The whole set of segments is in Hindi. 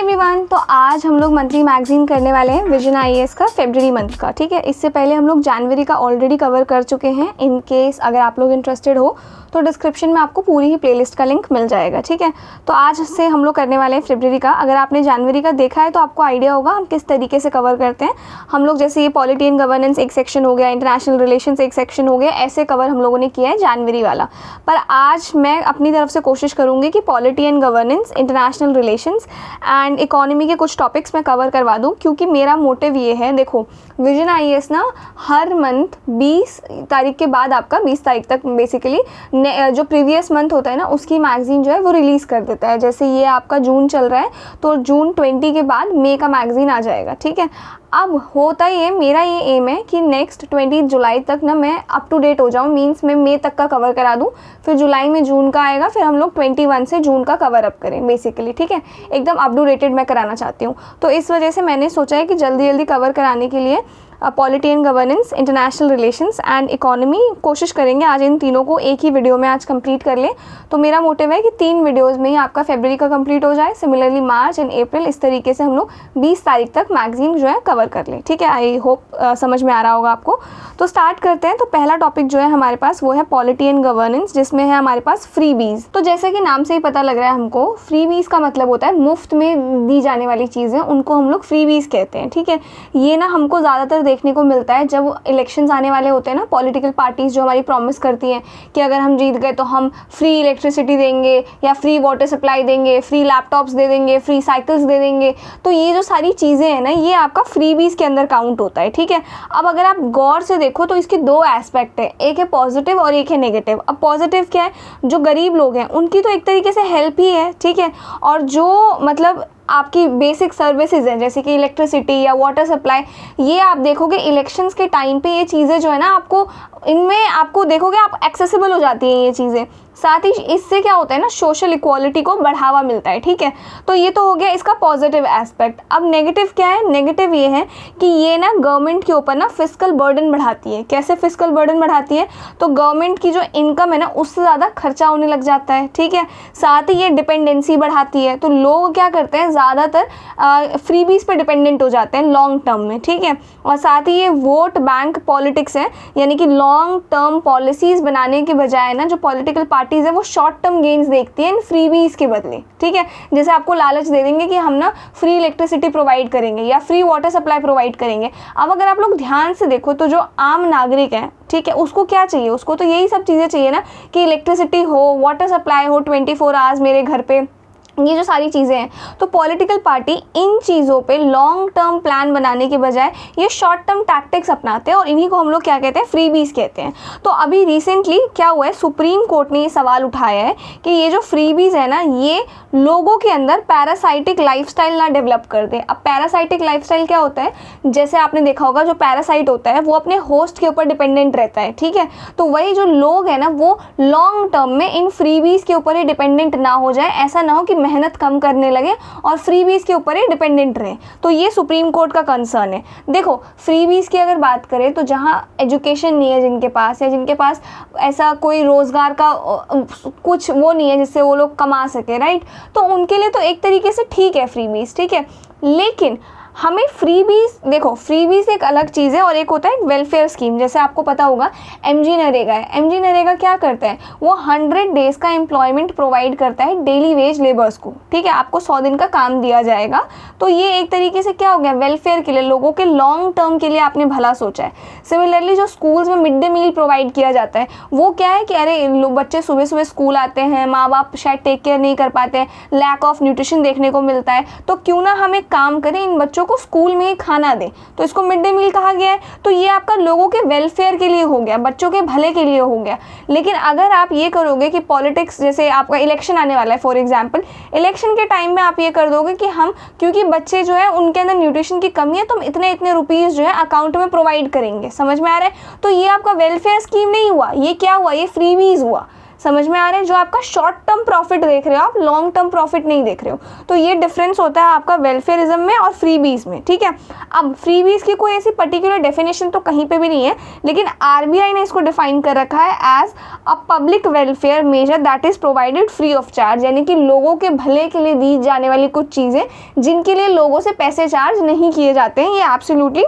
एवरीवन, तो आज हम लोग मंथली मैगजीन करने वाले हैं विजन आईएएस का फरवरी मंथ का। ठीक है, इससे पहले हम लोग जनवरी का ऑलरेडी कवर कर चुके हैं। इन केस अगर आप लोग इंटरेस्टेड हो तो डिस्क्रिप्शन में आपको पूरी ही प्लेलिस्ट का लिंक मिल जाएगा। ठीक है, तो आज से हम लोग करने वाले हैं फरवरी का। अगर आपने जनवरी का देखा है तो आपको आइडिया होगा हम किस तरीके से कवर करते हैं। हम लोग जैसे ये पॉलिटी एंड गवर्नेंस एक सेक्शन हो गया, इंटरनेशनल रिलेशंस एक सेक्शन हो गया, ऐसे कवर हम लोगों ने किया है जनवरी वाला। पर आज मैं अपनी तरफ से कोशिश करूँगी कि polity and governance, international relations and economy के कुछ टॉपिक्स मैं कवर करवा दूँ, क्योंकि मेरा मोटिव ये है, देखो विजन आईएएस ना हर मंथ 20 तारीख के बाद आपका 20 तारीख तक बेसिकली जो प्रीवियस मंथ होता है ना उसकी मैगजीन जो है वो रिलीज़ कर देता है। जैसे ये आपका जून चल रहा है तो जून 20 के बाद मई का मैगजीन आ जाएगा। ठीक है, अब होता ही है, मेरा ये एम है कि नेक्स्ट 20 जुलाई तक ना मैं अप टू डेट हो जाऊँ, मीन्स मैं मई तक का कवर करा दूँ, फिर जुलाई में जून का आएगा, फिर हम लोग 21 से जून का कवर अप करें बेसिकली। ठीक है, एकदम अप टू डेटेड मैं कराना चाहती हूँ, तो इस वजह से मैंने सोचा है कि जल्दी जल्दी कवर कराने के लिए polity and governance, international relations and economy कोशिश करेंगे आज इन तीनों को एक ही वीडियो में आज कंप्लीट कर लें। तो मेरा मोटिव है कि 3 वीडियोस में ही आपका फरवरी का कंप्लीट हो जाए। सिमिलरली मार्च एंड अप्रैल, इस तरीके से हम लोग 20 तारीख तक मैगजीन जो है कवर कर लें। ठीक है, आई होप समझ में आ रहा होगा आपको। तो स्टार्ट करते हैं। तो पहला टॉपिक जो है हमारे पास वो है पॉलिटी एंड गवर्नेंस, जिसमें है हमारे पास फ्रीबीज। तो जैसे कि नाम से ही पता लग रहा है हमको, फ्रीबीज का मतलब होता है मुफ्त में दी जाने वाली चीज़ें, उनको हम लोग फ्रीबीज कहते हैं। ठीक है, ये ना हमको ज़्यादातर देखने को मिलता है जब इलेक्शंस आने वाले होते हैं ना। पॉलिटिकल पार्टीज जो हमारी प्रॉमिस करती हैं कि अगर हम जीत गए तो हम फ्री इलेक्ट्रिसिटी देंगे या फ्री वाटर सप्लाई देंगे, फ्री लैपटॉप्स दे देंगे, फ्री साइकिल्स दे देंगे। तो ये जो सारी चीज़ें हैं ना, ये आपका फ्रीबीज के अंदर काउंट होता है। ठीक है, अब अगर आप गौर से देखो तो इसके 2 एस्पेक्ट है, एक है पॉजिटिव और एक है नेगेटिव। अब पॉजिटिव क्या है, जो गरीब लोग हैं उनकी तो एक तरीके से हेल्प ही है। ठीक है, और जो मतलब आपकी बेसिक सर्विसेज हैं जैसे कि इलेक्ट्रिसिटी या वाटर सप्लाई, ये आप देखोगे इलेक्शंस के टाइम पे ये चीज़ें जो है ना, आपको इनमें आपको देखोगे आप एक्सेसिबल हो जाती हैं ये चीज़ें। साथ ही इससे क्या होता है ना, सोशल इक्वालिटी को बढ़ावा मिलता है। ठीक है, तो ये तो हो गया इसका पॉजिटिव एस्पेक्ट। अब नेगेटिव क्या है, नेगेटिव ये है कि ये ना गवर्नमेंट के ऊपर ना फिस्कल बर्डन बढ़ाती है। कैसे फिस्कल बर्डन बढ़ाती है, तो गवर्नमेंट की जो इनकम है ना उससे ज़्यादा खर्चा होने लग जाता है। ठीक है, साथ ही ये डिपेंडेंसी बढ़ाती है, तो लोग क्या करते हैं ज़्यादातर फ्रीबीज पे डिपेंडेंट हो जाते हैं लॉन्ग टर्म में। ठीक है, और साथ ही ये वोट बैंक पॉलिटिक्स है, यानी कि लॉन्ग टर्म पॉलिसीज़ बनाने के बजाय ना जो पॉलिटिकल पार्टीज़ है वो शॉर्ट टर्म गेन्स देखती हैं इन फ्रीबीज के बदले। ठीक है, जैसे आपको लालच दे देंगे कि हम ना फ्री इलेक्ट्रिसिटी प्रोवाइड करेंगे या फ्री वाटर सप्लाई प्रोवाइड करेंगे। अब अगर आप लोग ध्यान से देखो तो जो आम नागरिक है, ठीक है, उसको क्या चाहिए, उसको तो यही सब चीज़ें चाहिए ना कि इलेक्ट्रिसिटी हो, वाटर सप्लाई हो 24 आवर्स मेरे घर पे, ये जो सारी चीज़ें हैं। तो पॉलिटिकल पार्टी इन चीज़ों पे लॉन्ग टर्म प्लान बनाने के बजाय ये शॉर्ट टर्म टैक्टिक्स अपनाते हैं, और इन्हीं को हम लोग क्या कहते हैं, फ्रीबीज कहते हैं। तो अभी रिसेंटली क्या हुआ है, सुप्रीम कोर्ट ने ये सवाल उठाया है कि ये जो फ्रीबीज है ना, ये लोगों के अंदर पैरासाइटिक लाइफस्टाइल ना डेवलप कर दे। अब पैरासाइटिक लाइफस्टाइल क्या होता है, जैसे आपने देखा होगा जो पैरासाइट होता है वो अपने होस्ट के ऊपर डिपेंडेंट रहता है। ठीक है, तो वही जो लोग हैं ना वो लॉन्ग टर्म में इन फ्रीबीज के ऊपर ही डिपेंडेंट ना हो जाए, ऐसा ना हो कि मेहनत कम करने लगे और फ्रीबीज के ऊपर ही डिपेंडेंट रहे। तो ये सुप्रीम कोर्ट का कंसर्न है। देखो फ्रीबीज की अगर बात करें तो जहाँ एजुकेशन नहीं है जिनके पास, या जिनके पास ऐसा कोई रोजगार का कुछ वो नहीं है जिससे वो लोग कमा सके, राइट, तो उनके लिए तो एक तरीके से ठीक है फ्रीबीज। ठीक है, लेकिन हमें फ्रीबीज, देखो फ्रीबीज एक अलग चीज़ है और एक होता है वेलफेयर स्कीम। जैसे आपको पता होगा एमजी नरेगा है। एमजी नरेगा क्या करता है, वो 100 डेज़ का एम्प्लॉयमेंट प्रोवाइड करता है डेली वेज लेबर्स को। ठीक है, आपको 100 दिन का काम दिया जाएगा। तो ये एक तरीके से क्या हो गया, वेलफेयर के लिए, लोगों के लॉन्ग टर्म के लिए आपने भला सोचा है। सिमिलरली जो स्कूल्स में मिड डे मील प्रोवाइड किया जाता है वो क्या है कि अरे बच्चे सुबह सुबह स्कूल आते हैं, माँ बाप शायद टेक केयर नहीं कर पाते हैं, लैक ऑफ न्यूट्रिशन देखने को मिलता है, तो क्यों ना हम एक काम करें, इन बच्चों को स्कूल में ही खाना दें। तो इसको मिड डे मील कहा गया है। तो ये आपका लोगों के वेलफेयर के लिए हो गया, बच्चों के भले के लिए हो गया। लेकिन अगर आप ये करोगे कि पॉलिटिक्स, जैसे आपका इलेक्शन आने वाला है फॉर एग्जांपल, इलेक्शन के टाइम में आप ये कर दोगे कि हम, क्योंकि बच्चे जो है उनके अंदर न्यूट्रिशन की कमी है, तो हम इतने इतने रुपीज़ जो है अकाउंट में प्रोवाइड करेंगे। समझ में आ रहा है, तो ये आपका वेलफेयर स्कीम नहीं हुआ, ये क्या हुआ, ये फ्रीबीज हुआ। समझ में आ रहा है? जो आपका शॉर्ट टर्म प्रॉफिट देख रहे हो आप, लॉन्ग टर्म प्रॉफिट नहीं देख रहे हो। तो ये डिफरेंस होता है आपका वेलफेयरिज्म में और फ्रीबीज में, ठीक है। अब फ्रीबीज की कोई ऐसी पर्टिकुलर डेफिनेशन तो कहीं पे भी नहीं है, लेकिन आरबीआई ने इसको डिफाइन कर रखा है as a public welfare measure that is provided free of charge, यानी कि लोगों के भले के लिए दी जाने वाली कुछ चीज़ें जिनके लिए लोगों से पैसे चार्ज नहीं किए जाते हैं, ये एब्सोल्युटली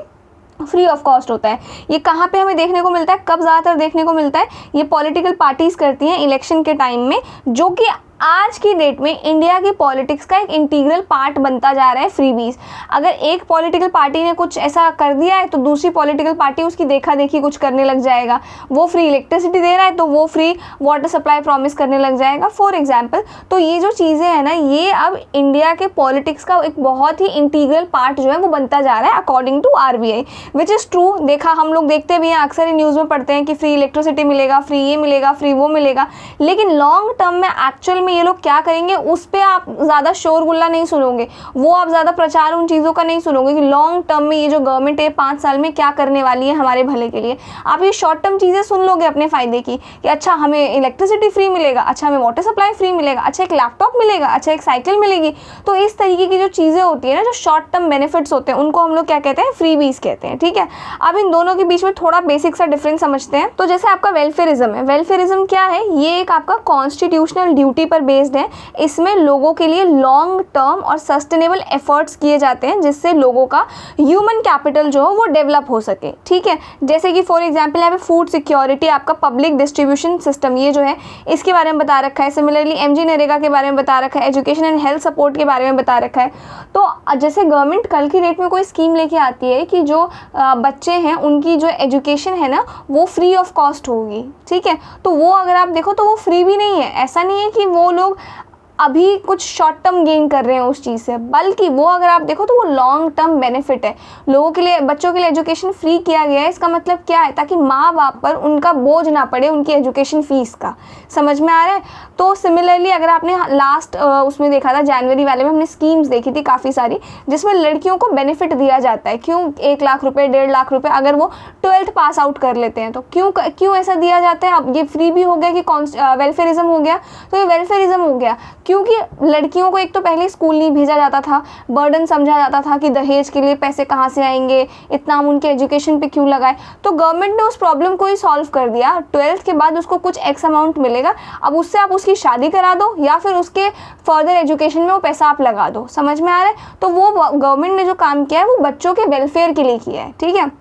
फ्री ऑफ कॉस्ट होता है। ये कहाँ पे हमें देखने को मिलता है, कब ज़्यादातर देखने को मिलता है? ये पॉलिटिकल पार्टीज करती हैं इलेक्शन के टाइम में, जो कि आज की डेट में इंडिया की पॉलिटिक्स का एक इंटीग्रल पार्ट बनता जा रहा है फ्रीबीज। अगर एक पॉलिटिकल पार्टी ने कुछ ऐसा कर दिया है तो दूसरी पॉलिटिकल पार्टी उसकी देखा देखी कुछ करने लग जाएगा। वो फ्री इलेक्ट्रिसिटी दे रहा है तो वो फ्री वाटर सप्लाई प्रॉमिस करने लग जाएगा, फॉर एग्जाम्पल। तो ये जो चीज़ें हैं ना, ये अब इंडिया के पॉलिटिक्स का एक बहुत ही इंटीग्रल पार्ट जो है वो बनता जा रहा है according to RBI, which is true. देखा हम लोग देखते भी हैं, अक्सर न्यूज़ में पढ़ते हैं कि फ्री इलेक्ट्रिसिटी मिलेगा, फ्री ये मिलेगा, फ्री वो मिलेगा, लेकिन लॉन्ग टर्म में एक्चुअल में ये लोग क्या करेंगे उस पे आप ज़्यादा शोरगुल्ला नहीं सुनोगे, वो आप ज़्यादा प्रचार उन चीज़ों का नहीं सुनोगे कि लॉन्ग टर्म में ये जो गवर्नमेंट है 5 साल में क्या करने वाली है हमारे भले के लिए। आप ये शॉर्ट टर्म चीज़ें सुन लोगे अपने फ़ायदे की कि अच्छा हमें इलेक्ट्रिसिटी फ्री मिलेगा, अच्छा हमें वाटर सप्लाई फ्री मिलेगा, अच्छा एक लैपटॉप मिलेगा, अच्छा एक साइकिल मिलेगी। तो इस तरीके की जो चीज़ें होती है ना, जो शॉर्ट टर्म बेनिफिट्स होते हैं, उनको हम लोग क्या कहते हैं? फ्रीबीज कहते हैं, ठीक है। अब इन दोनों के बीच में थोड़ा बेसिक सा डिफरेंस समझते हैं। तो जैसे आपका वेलफेयरिज्म है, वेलफेयरिज्म क्या है? ये एक आपका कॉन्स्टिट्यूशनल ड्यूटी पर बेस्ड है। इसमें लोगों के लिए लॉन्ग टर्म और सस्टेनेबल एफर्ट्स किए जाते हैं जिससे लोगों का ह्यूमन कैपिटल जो हो वो डेवलप हो सके, ठीक है। जैसे कि फॉर एग्जांपल यहाँ पे फूड सिक्योरिटी, आपका पब्लिक डिस्ट्रीब्यूशन सिस्टम, ये जो है इसके बारे में बता रखा है। सिमिलरली एमजी नरेगा के बारे में बता रखा है, एजुकेशन एंड हेल्थ सपोर्ट के बारे में बता रखा है। तो जैसे गवर्नमेंट कल की डेट में कोई स्कीम लेके आती है कि जो बच्चे हैं उनकी जो एजुकेशन है ना वो फ्री ऑफ कॉस्ट होगी, ठीक है। तो वो अगर आप देखो तो वो फ्री भी नहीं है। ऐसा नहीं है कि वो लोग अभी कुछ शॉर्ट टर्म गेन कर रहे हैं उस चीज़ से, बल्कि वो अगर आप देखो तो वो लॉन्ग टर्म बेनिफिट है। लोगों के लिए, बच्चों के लिए एजुकेशन फ्री किया गया है, इसका मतलब क्या है? ताकि माँ बाप पर उनका बोझ ना पड़े उनकी एजुकेशन फीस का। समझ में आ रहा है? तो सिमिलरली अगर आपने लास्ट उसमें देखा था जनवरी वाले में, हमने स्कीम्स देखी थी काफ़ी सारी जिसमें लड़कियों को बेनिफिट दिया जाता है। क्यों? 1 लाख रुपये, 1.5 लाख रुपये अगर वो 12th पास आउट कर लेते हैं तो क्यों ऐसा दिया जाता है? अब ये फ्री भी हो गया कि वेलफेयरिज्म हो गया? तो ये वेलफेयरिज्म हो गया क्योंकि लड़कियों को एक तो पहले स्कूल नहीं भेजा जाता था, बर्डन समझा जाता था कि दहेज के लिए पैसे कहाँ से आएंगे, इतना हम उनके एजुकेशन पे क्यों लगाए। तो गवर्नमेंट ने उस प्रॉब्लम को ही सॉल्व कर दिया। 12th के बाद उसको कुछ एक्स अमाउंट मिलेगा, अब उससे आप उसकी शादी करा दो या फिर उसके फर्दर एजुकेशन में वो पैसा आप लगा दो। समझ में आ रहा है? तो वो गवर्नमेंट ने जो काम किया है वो बच्चों के वेलफेयर के लिए किया है, ठीक है।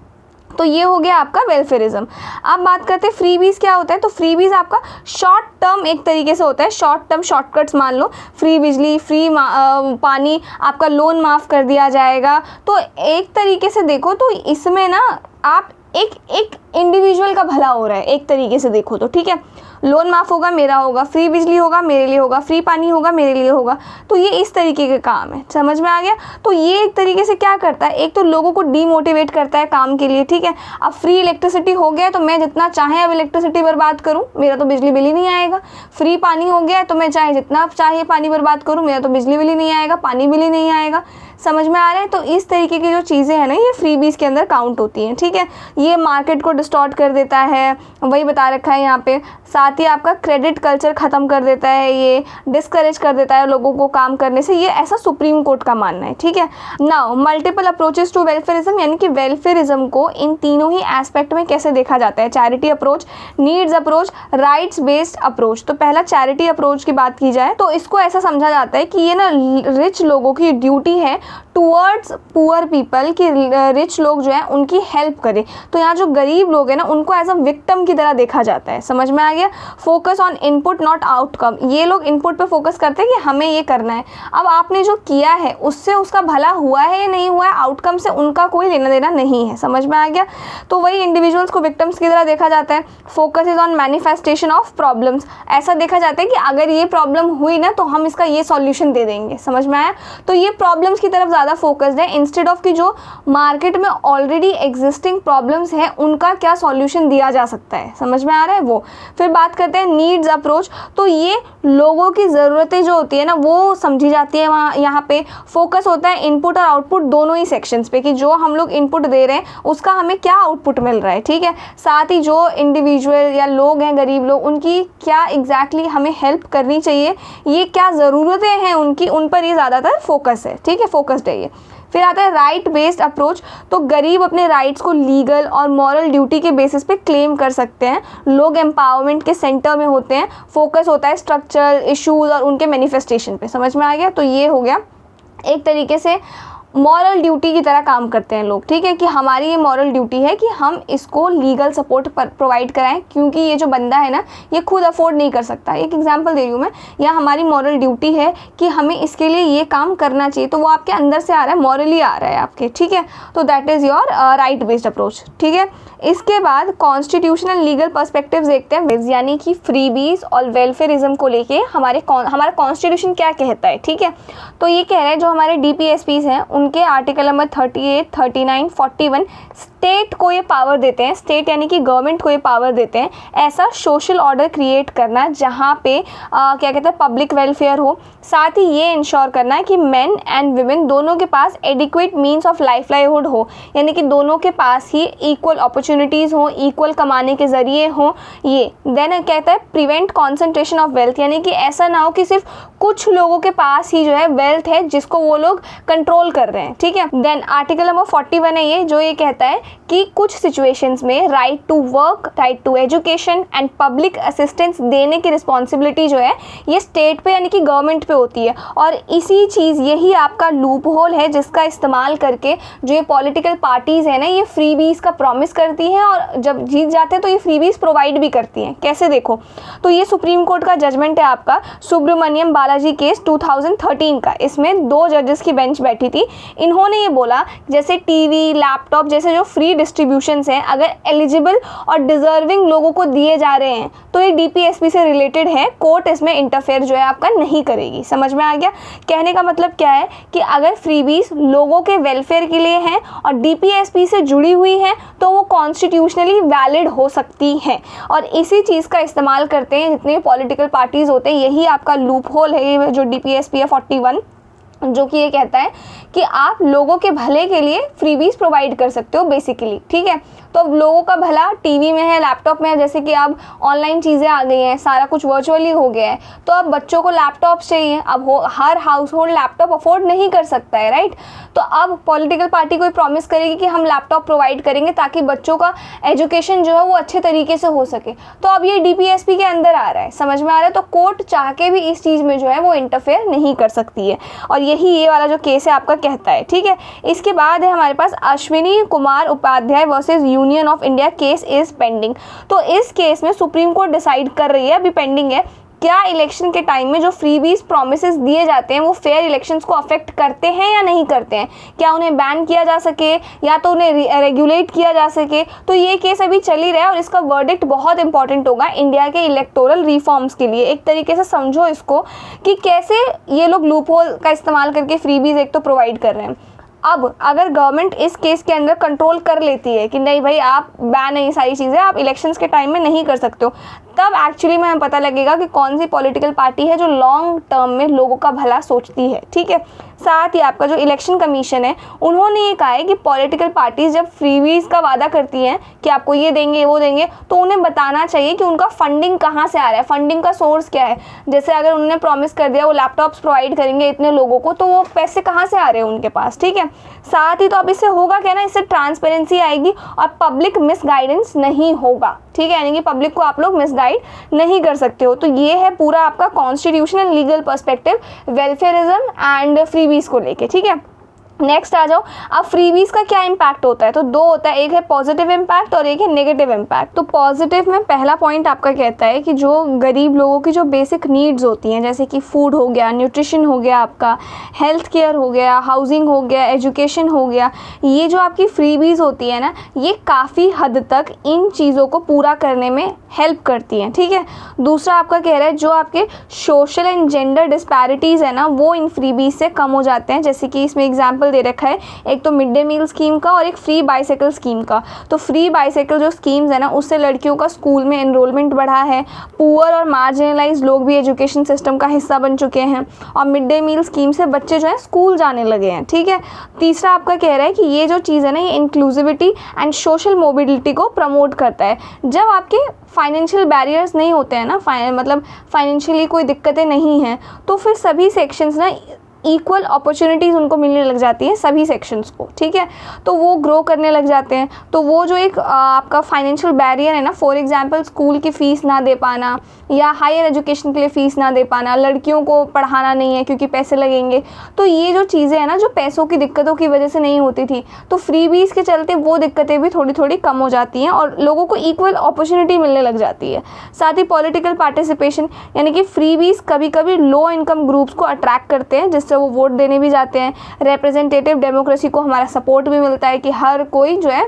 तो ये हो गया आपका वेलफेयरिज्म। अब बात करते हैं फ्रीबीज क्या होता है। तो फ्रीबीज आपका शॉर्ट टर्म एक तरीके से होता है, शॉर्ट टर्म शॉर्टकट्स मान लो, फ्री बिजली, फ्री पानी, आपका लोन माफ़ कर दिया जाएगा। तो एक तरीके से देखो तो इसमें ना आप एक इंडिविजुअल का भला हो रहा है एक तरीके से देखो तो, ठीक है। लोन माफ़ होगा, मेरा होगा, फ्री बिजली होगा, मेरे लिए होगा, फ्री पानी होगा, मेरे लिए होगा। तो ये इस तरीके के काम है, समझ में आ गया। तो ये एक तरीके से क्या करता है, एक तो लोगों को डीमोटिवेट करता है काम के लिए, ठीक है। अब फ्री इलेक्ट्रिसिटी हो गया तो मैं जितना चाहे अब इलेक्ट्रिसिटी बर्बाद करूँ, मेरा तो बिजली बिल ही नहीं आएगा। फ्री पानी हो गया तो मैं चाहे जितना चाहे पानी बर्बाद करूँ, मेरा तो बिजली बिल ही नहीं आएगा, पानी बिल ही नहीं आएगा। समझ में आ रहा है? तो इस तरीके की जो चीज़ें हैं ना, ये फ्रीबीज के अंदर काउंट होती हैं, ठीक है। ये मार्केट को डिस्टॉर्ट कर देता है, वही बता रखा है यहाँ पे। साथ ही आपका क्रेडिट कल्चर ख़त्म कर देता है, ये डिस्करेज कर देता है लोगों को काम करने से, ये ऐसा सुप्रीम कोर्ट का मानना है, ठीक है। Now multiple approaches to welfarism, यानी कि वेलफेयरिज्म को इन तीनों ही एस्पेक्ट में कैसे देखा जाता है, charity approach, needs approach, rights based approach. तो पहला चैरिटी अप्रोच की बात की जाए तो इसको ऐसा समझा जाता है कि ये ना रिच लोगों की ड्यूटी है टूवर्ड्स पुअर पीपल, कि रिच लोग जो है उनकी हेल्प करें। तो यहाँ जो गरीब लोग हैं ना उनको एज अ विक्टिम की तरह देखा जाता है। समझ में आ गया? Focus on input not outcome, ये लोग इनपुट पे फोकस करते हैं कि हमें ये करना है। अब आपने जो किया है उससे उसका भला हुआ है या नहीं हुआ है, आउटकम से उनका कोई लेना देना नहीं है। समझ में आ गया? तो वही इंडिविजुअल्स को विक्टिम्स की तरह देखा जाता है। Focus is on manifestation of problems, ऐसा देखा जाता है कि अगर ये प्रॉब्लम हुई ना तो हम इसका ये सॉल्यूशन दे देंगे। समझ में आया? तो ये प्रॉब्लम्स की तरफ ज़्यादा फोकस्ड है, इंस्टेड ऑफ कि जो मार्केट में ऑलरेडी एग्जिस्टिंग प्रॉब्लम्स हैं उनका क्या सॉल्यूशन दिया जा सकता है। समझ में आ रहा है वो। फिर बात करते हैं नीड्स अप्रोच। तो ये लोगों की ज़रूरतें जो होती है ना वो समझी जाती है। वहाँ यहाँ पे फोकस होता है इनपुट और आउटपुट दोनों ही सेक्शंस पे, कि जो हम लोग इनपुट दे रहे हैं उसका हमें क्या आउटपुट मिल रहा है, ठीक है। साथ ही जो इंडिविजुअल या लोग हैं, गरीब लोग, उनकी क्या एग्जैक्टली हमें हेल्प करनी चाहिए, ये क्या ज़रूरतें हैं उनकी, उन पर ये ज़्यादातर फोकस है, ठीक है, फोकस्ड है ये। फिर आता है राइट बेस्ड अप्रोच। तो गरीब अपने राइट्स को लीगल और मॉरल ड्यूटी के बेसिस पे क्लेम कर सकते हैं। लोग एम्पावरमेंट के सेंटर में होते हैं। फोकस होता है स्ट्रक्चरल इश्यूज और उनके मैनिफेस्टेशन पे। समझ में आ गया। तो ये हो गया एक तरीके से मॉरल ड्यूटी की तरह काम करते हैं लोग, ठीक है, कि हमारी ये मॉरल ड्यूटी है कि हम इसको लीगल सपोर्ट प्रोवाइड कराएं, क्योंकि ये जो बंदा है ना ये खुद अफोर्ड नहीं कर सकता। एक एग्जांपल दे रही हूँ मैं, या हमारी मॉरल ड्यूटी है कि हमें इसके लिए ये काम करना चाहिए, तो वो आपके अंदर से आ रहा है, मॉरली आ रहा है आपके, ठीक है। तो that is your right based approach, ठीक है। इसके बाद कॉन्स्टिट्यूशनल लीगल पर्सपेक्टिव देखते हैं, यानी कि फ्रीबीज और वेलफेयरिज्म को लेके हमारा कॉन्स्टिट्यूशन क्या कहता है, ठीक है। तो ये कह रहे हैं जो हमारे DPSPs हैं उनके आर्टिकल नंबर 38, 39, 41 स्टेट को ये पावर देते हैं, स्टेट यानी कि गवर्नमेंट को ये पावर देते हैं ऐसा सोशल ऑर्डर क्रिएट करना जहाँ पे क्या कहते हैं पब्लिक वेलफेयर हो। साथ ही ये इंश्योर करना है कि मेन एंड वुमेन दोनों के पास एडिक्वेट मीन्स ऑफ लाइवलीहुड हो, यानी कि दोनों के पास ही इक्वल अपॉर्चुनिटीज़ हो, इक्वल कमाने के ज़रिए हो। ये देन कहता है प्रिवेंट कॉन्सेंट्रेशन ऑफ वेल्थ, यानी कि ऐसा ना हो कि सिर्फ कुछ लोगों के पास ही जो है वेल्थ है जिसको वो लोग कंट्रोल कर रहे हैं, ठीक है। देन आर्टिकल नंबर 41 है ये, जो ये कहता है कि कुछ सिचुएशंस में right to work, right to education and public assistance देने की रिस्पॉन्सिबिलिटी जो है ये स्टेट पे यानी कि गवर्नमेंट पे होती है। और इसी चीज़ यही आपका लूप होल है जिसका इस्तेमाल करके जो ये पॉलिटिकल पार्टीज़ है ना ये फ्रीबीज का प्रॉमिस करती हैं और जब जीत जाते हैं तो ये फ्रीबीज प्रोवाइड भी करती हैं। कैसे देखो, तो ये सुप्रीम कोर्ट का जजमेंट है आपका सुब्रमण्यम बालाजी केस 2013 का। इसमें 2 जजेस की बेंच बैठी थी। इन्होंने ये बोला जैसे टीवी, लैपटॉप जैसे जो फ्री डिस्ट्रीब्यूशंस हैं अगर एलिजिबल और डिजर्विंग लोगों को दिए जा रहे हैं तो ये DPSP से रिलेटेड है, कोर्ट इसमें इंटरफेयर जो है आपका नहीं करेगी। समझ में आ गया। कहने का मतलब क्या है कि अगर फ्रीबीज लोगों के वेलफेयर के लिए हैं और DPSP से जुड़ी हुई हैं तो वो कॉन्स्टिट्यूशनली वैलिड हो सकती हैं। और इसी चीज़ का इस्तेमाल करते हैं जितने पॉलिटिकल पार्टीज़ होते हैं, यही आपका लूप होल है जो DPSP है 41, जो कि ये कहता है कि आप लोगों के भले के लिए फ्रीबीज प्रोवाइड कर सकते हो बेसिकली, ठीक है। तो अब लोगों का भला टीवी में है, लैपटॉप में है, जैसे कि अब ऑनलाइन चीज़ें आ गई हैं, सारा कुछ वर्चुअली हो गया है, तो अब बच्चों को लैपटॉप चाहिए। अब हर हाउस होल्ड लैपटॉप अफोर्ड नहीं कर सकता है, राइट। तो अब पॉलिटिकल पार्टी कोई प्रॉमिस करेगी कि हम लैपटॉप प्रोवाइड करेंगे ताकि बच्चों का एजुकेशन जो है वो अच्छे तरीके से हो सके। तो अब ये DPSP के अंदर आ रहा है, समझ में आ रहा है। तो कोर्ट चाह के भी इस चीज़ में जो है वो इंटरफेयर नहीं कर सकती है, और यही ये वाला जो केस है आपका कहता है, ठीक है। इसके बाद है हमारे पास Ashwini Kumar Upadhyay versus union of India, case is pending. तो इस केस में सुप्रीम कोर्ट डिसाइड कर रही है, अभी पेंडिंग है, क्या इलेक्शन के टाइम में जो फ्रीबीज प्रॉमिसेस दिए जाते हैं वो फेयर इलेक्शंस को अफेक्ट करते हैं या नहीं करते हैं, क्या उन्हें बैन किया जा सके या तो उन्हें रेगुलेट किया जा सके। तो ये केस अभी चल ही रहा है और इसका वर्डिक्ट बहुत इंपॉर्टेंट होगा इंडिया के इलेक्टोरल रिफॉर्म्स के लिए। एक तरीके से समझो इसको कि कैसे ये लोग लूप होल का इस्तेमाल करके फ्रीबीज एक तो प्रोवाइड कर रहे हैं। अब अगर गवर्नमेंट इस केस के अंदर कंट्रोल कर लेती है कि नहीं भाई आप बैन है ये सारी चीज़ें, आप इलेक्शंस के टाइम में नहीं कर सकते हो, तब एक्चुअली में हमें पता लगेगा कि कौन सी पॉलिटिकल पार्टी है जो लॉन्ग टर्म में लोगों का भला सोचती है, ठीक है। साथ ही आपका जो इलेक्शन कमीशन है उन्होंने ये कहा है कि पॉलिटिकल पार्टीज जब फ्रीबीज का वादा करती हैं कि आपको ये देंगे वो देंगे, तो उन्हें बताना चाहिए कि उनका फंडिंग कहाँ से आ रहा है, फंडिंग का सोर्स क्या है। जैसे अगर उन्होंने प्रॉमिस कर दिया वो लैपटॉप्स प्रोवाइड करेंगे इतने लोगों को, तो वो पैसे कहाँ से आ रहे हैं उनके पास, ठीक है। साथ ही तो अब इससे होगा क्या ना, इससे ट्रांसपेरेंसी आएगी और पब्लिक मिसगाइडेंस नहीं होगा, ठीक है, यानी कि पब्लिक को आप लोग मिसगाइड नहीं कर सकते हो। तो ये है पूरा आपका constitutional legal perspective welfarism and freebies को लेके, ठीक है। नेक्स्ट आ जाओ, अब फ्रीबीज का क्या इम्पैक्ट होता है, तो 2 होता है, एक है पॉजिटिव इम्पैक्ट और एक है नेगेटिव इम्पैक्ट। तो पॉजिटिव में पहला पॉइंट आपका कहता है कि जो गरीब लोगों की जो बेसिक नीड्स होती हैं जैसे कि फूड हो गया, न्यूट्रिशन हो गया, आपका हेल्थ केयर हो गया, हाउसिंग हो गया, एजुकेशन हो गया, ये जो आपकी फ्रीबीज होती है ना ये काफ़ी हद तक इन चीज़ों को पूरा करने में हेल्प करती हैं, ठीक है। दूसरा आपका कह रहा है जो आपके सोशल एंड जेंडर डिस्पैरिटीज़ है ना वो इन फ्रीबीज से कम हो जाते हैं। जैसे कि इसमें एग्जाम्पल एग्जाम्पल दे रखा है, एक तो मिड डे मील स्कीम का और एक फ्री बाईसाइकिल स्कीम का। तो फ्री बाईसाइकिल जो स्कीम्स है ना, उससे लड़कियों का स्कूल में एनरोलमेंट बढ़ा है, पुअर और मार्जिनलाइज लोग भी एजुकेशन सिस्टम का हिस्सा बन चुके हैं, और मिड डे मील स्कीम से बच्चे जो है स्कूल जाने लगे हैं। ठीक है, तीसरा आपका कह रहा है कि ये जो चीज़ है ना, ये इंक्लूसिविटी एंड सोशल मोबिलिटी को प्रमोट करता है। जब आपके फाइनेंशियल बैरियर्स नहीं होते हैं ना, मतलब फाइनेंशियली कोई दिक्कतें नहीं हैं, तो फिर सभी सेक्शंस ना इक्वल अपॉर्चुनिटीज़ उनको मिलने लग जाती हैं, सभी सेक्शंस को। ठीक है, तो वो ग्रो करने लग जाते हैं। तो वो जो एक आपका फाइनेंशियल बैरियर है ना, फॉर एग्जांपल स्कूल की फ़ीस ना दे पाना या हायर एजुकेशन के लिए फ़ीस ना दे पाना, लड़कियों को पढ़ाना नहीं है क्योंकि पैसे लगेंगे, तो ये जो चीज़ें हैं ना, जो पैसों की दिक्कतों की वजह से नहीं होती थी, तो फ्रीबीज़ के चलते वो दिक्कतें भी थोड़ी थोड़ी कम हो जाती हैं और लोगों को इक्वल अपॉर्चुनिटी मिलने लग जाती है। साथ ही पॉलिटिकल पार्टिसिपेशन, यानी कि फ्रीबीज़ कभी कभी लो इनकम ग्रुप्स को अट्रैक्ट करते हैं, जिससे वो वोट देने भी जाते हैं। रिप्रेजेंटेटिव डेमोक्रेसी को हमारा सपोर्ट भी मिलता है कि हर कोई जो है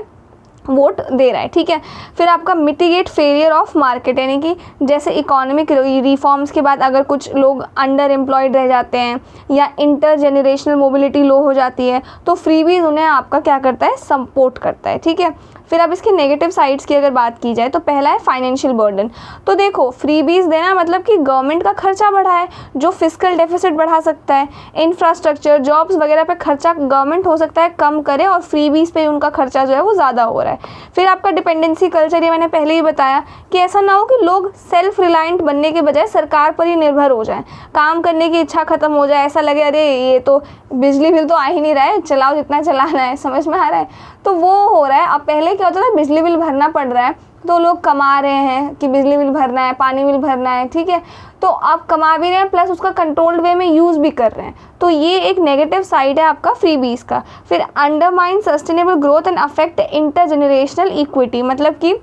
वोट दे रहा है। ठीक है, फिर आपका मिटिगेट फेलियर ऑफ मार्केट, यानी कि जैसे इकोनॉमिक रिफॉर्म्स के बाद अगर कुछ लोग अंडर एम्प्लॉयड रह जाते हैं या इंटर जनरेशनल मोबिलिटी लो हो जाती है, तो फ्रीबीज उन्हें आपका क्या करता है, सपोर्ट करता है। ठीक है, फिर अब इसके नेगेटिव साइड्स की अगर बात की जाए तो पहला है फाइनेंशियल बर्डन। तो देखो, फ्रीबीज देना मतलब कि गवर्नमेंट का खर्चा बढ़ा है, जो फिस्कल डेफिसिट बढ़ा सकता है। इंफ्रास्ट्रक्चर, जॉब्स वगैरह पे खर्चा गवर्नमेंट हो सकता है कम करे और फ्रीबीज पे उनका खर्चा जो है वो ज़्यादा हो रहा है। फिर आपका डिपेंडेंसी कल्चर, ये मैंने पहले ही बताया कि ऐसा ना हो कि लोग सेल्फ रिलायंट बनने के बजाय सरकार पर ही निर्भर हो जाएं, काम करने की इच्छा खत्म हो जाए, ऐसा लगे अरे ये तो बिजली बिल तो आ ही नहीं रहा है, चलाओ जितना चलाना है, समझ में आ रहा है, तो वो हो रहा है। अब पहले क्या होता था, बिजली बिल भरना पड़ रहा है तो लोग कमा रहे हैं कि बिजली बिल भरना है, पानी बिल भरना है। ठीक है, तो आप कमा भी रहे हैं प्लस उसका कंट्रोल्ड वे में यूज़ भी कर रहे हैं, तो ये एक नेगेटिव साइड है आपका फ्रीबीज का। फिर undermine sustainable growth and affect intergenerational equity, मतलब कि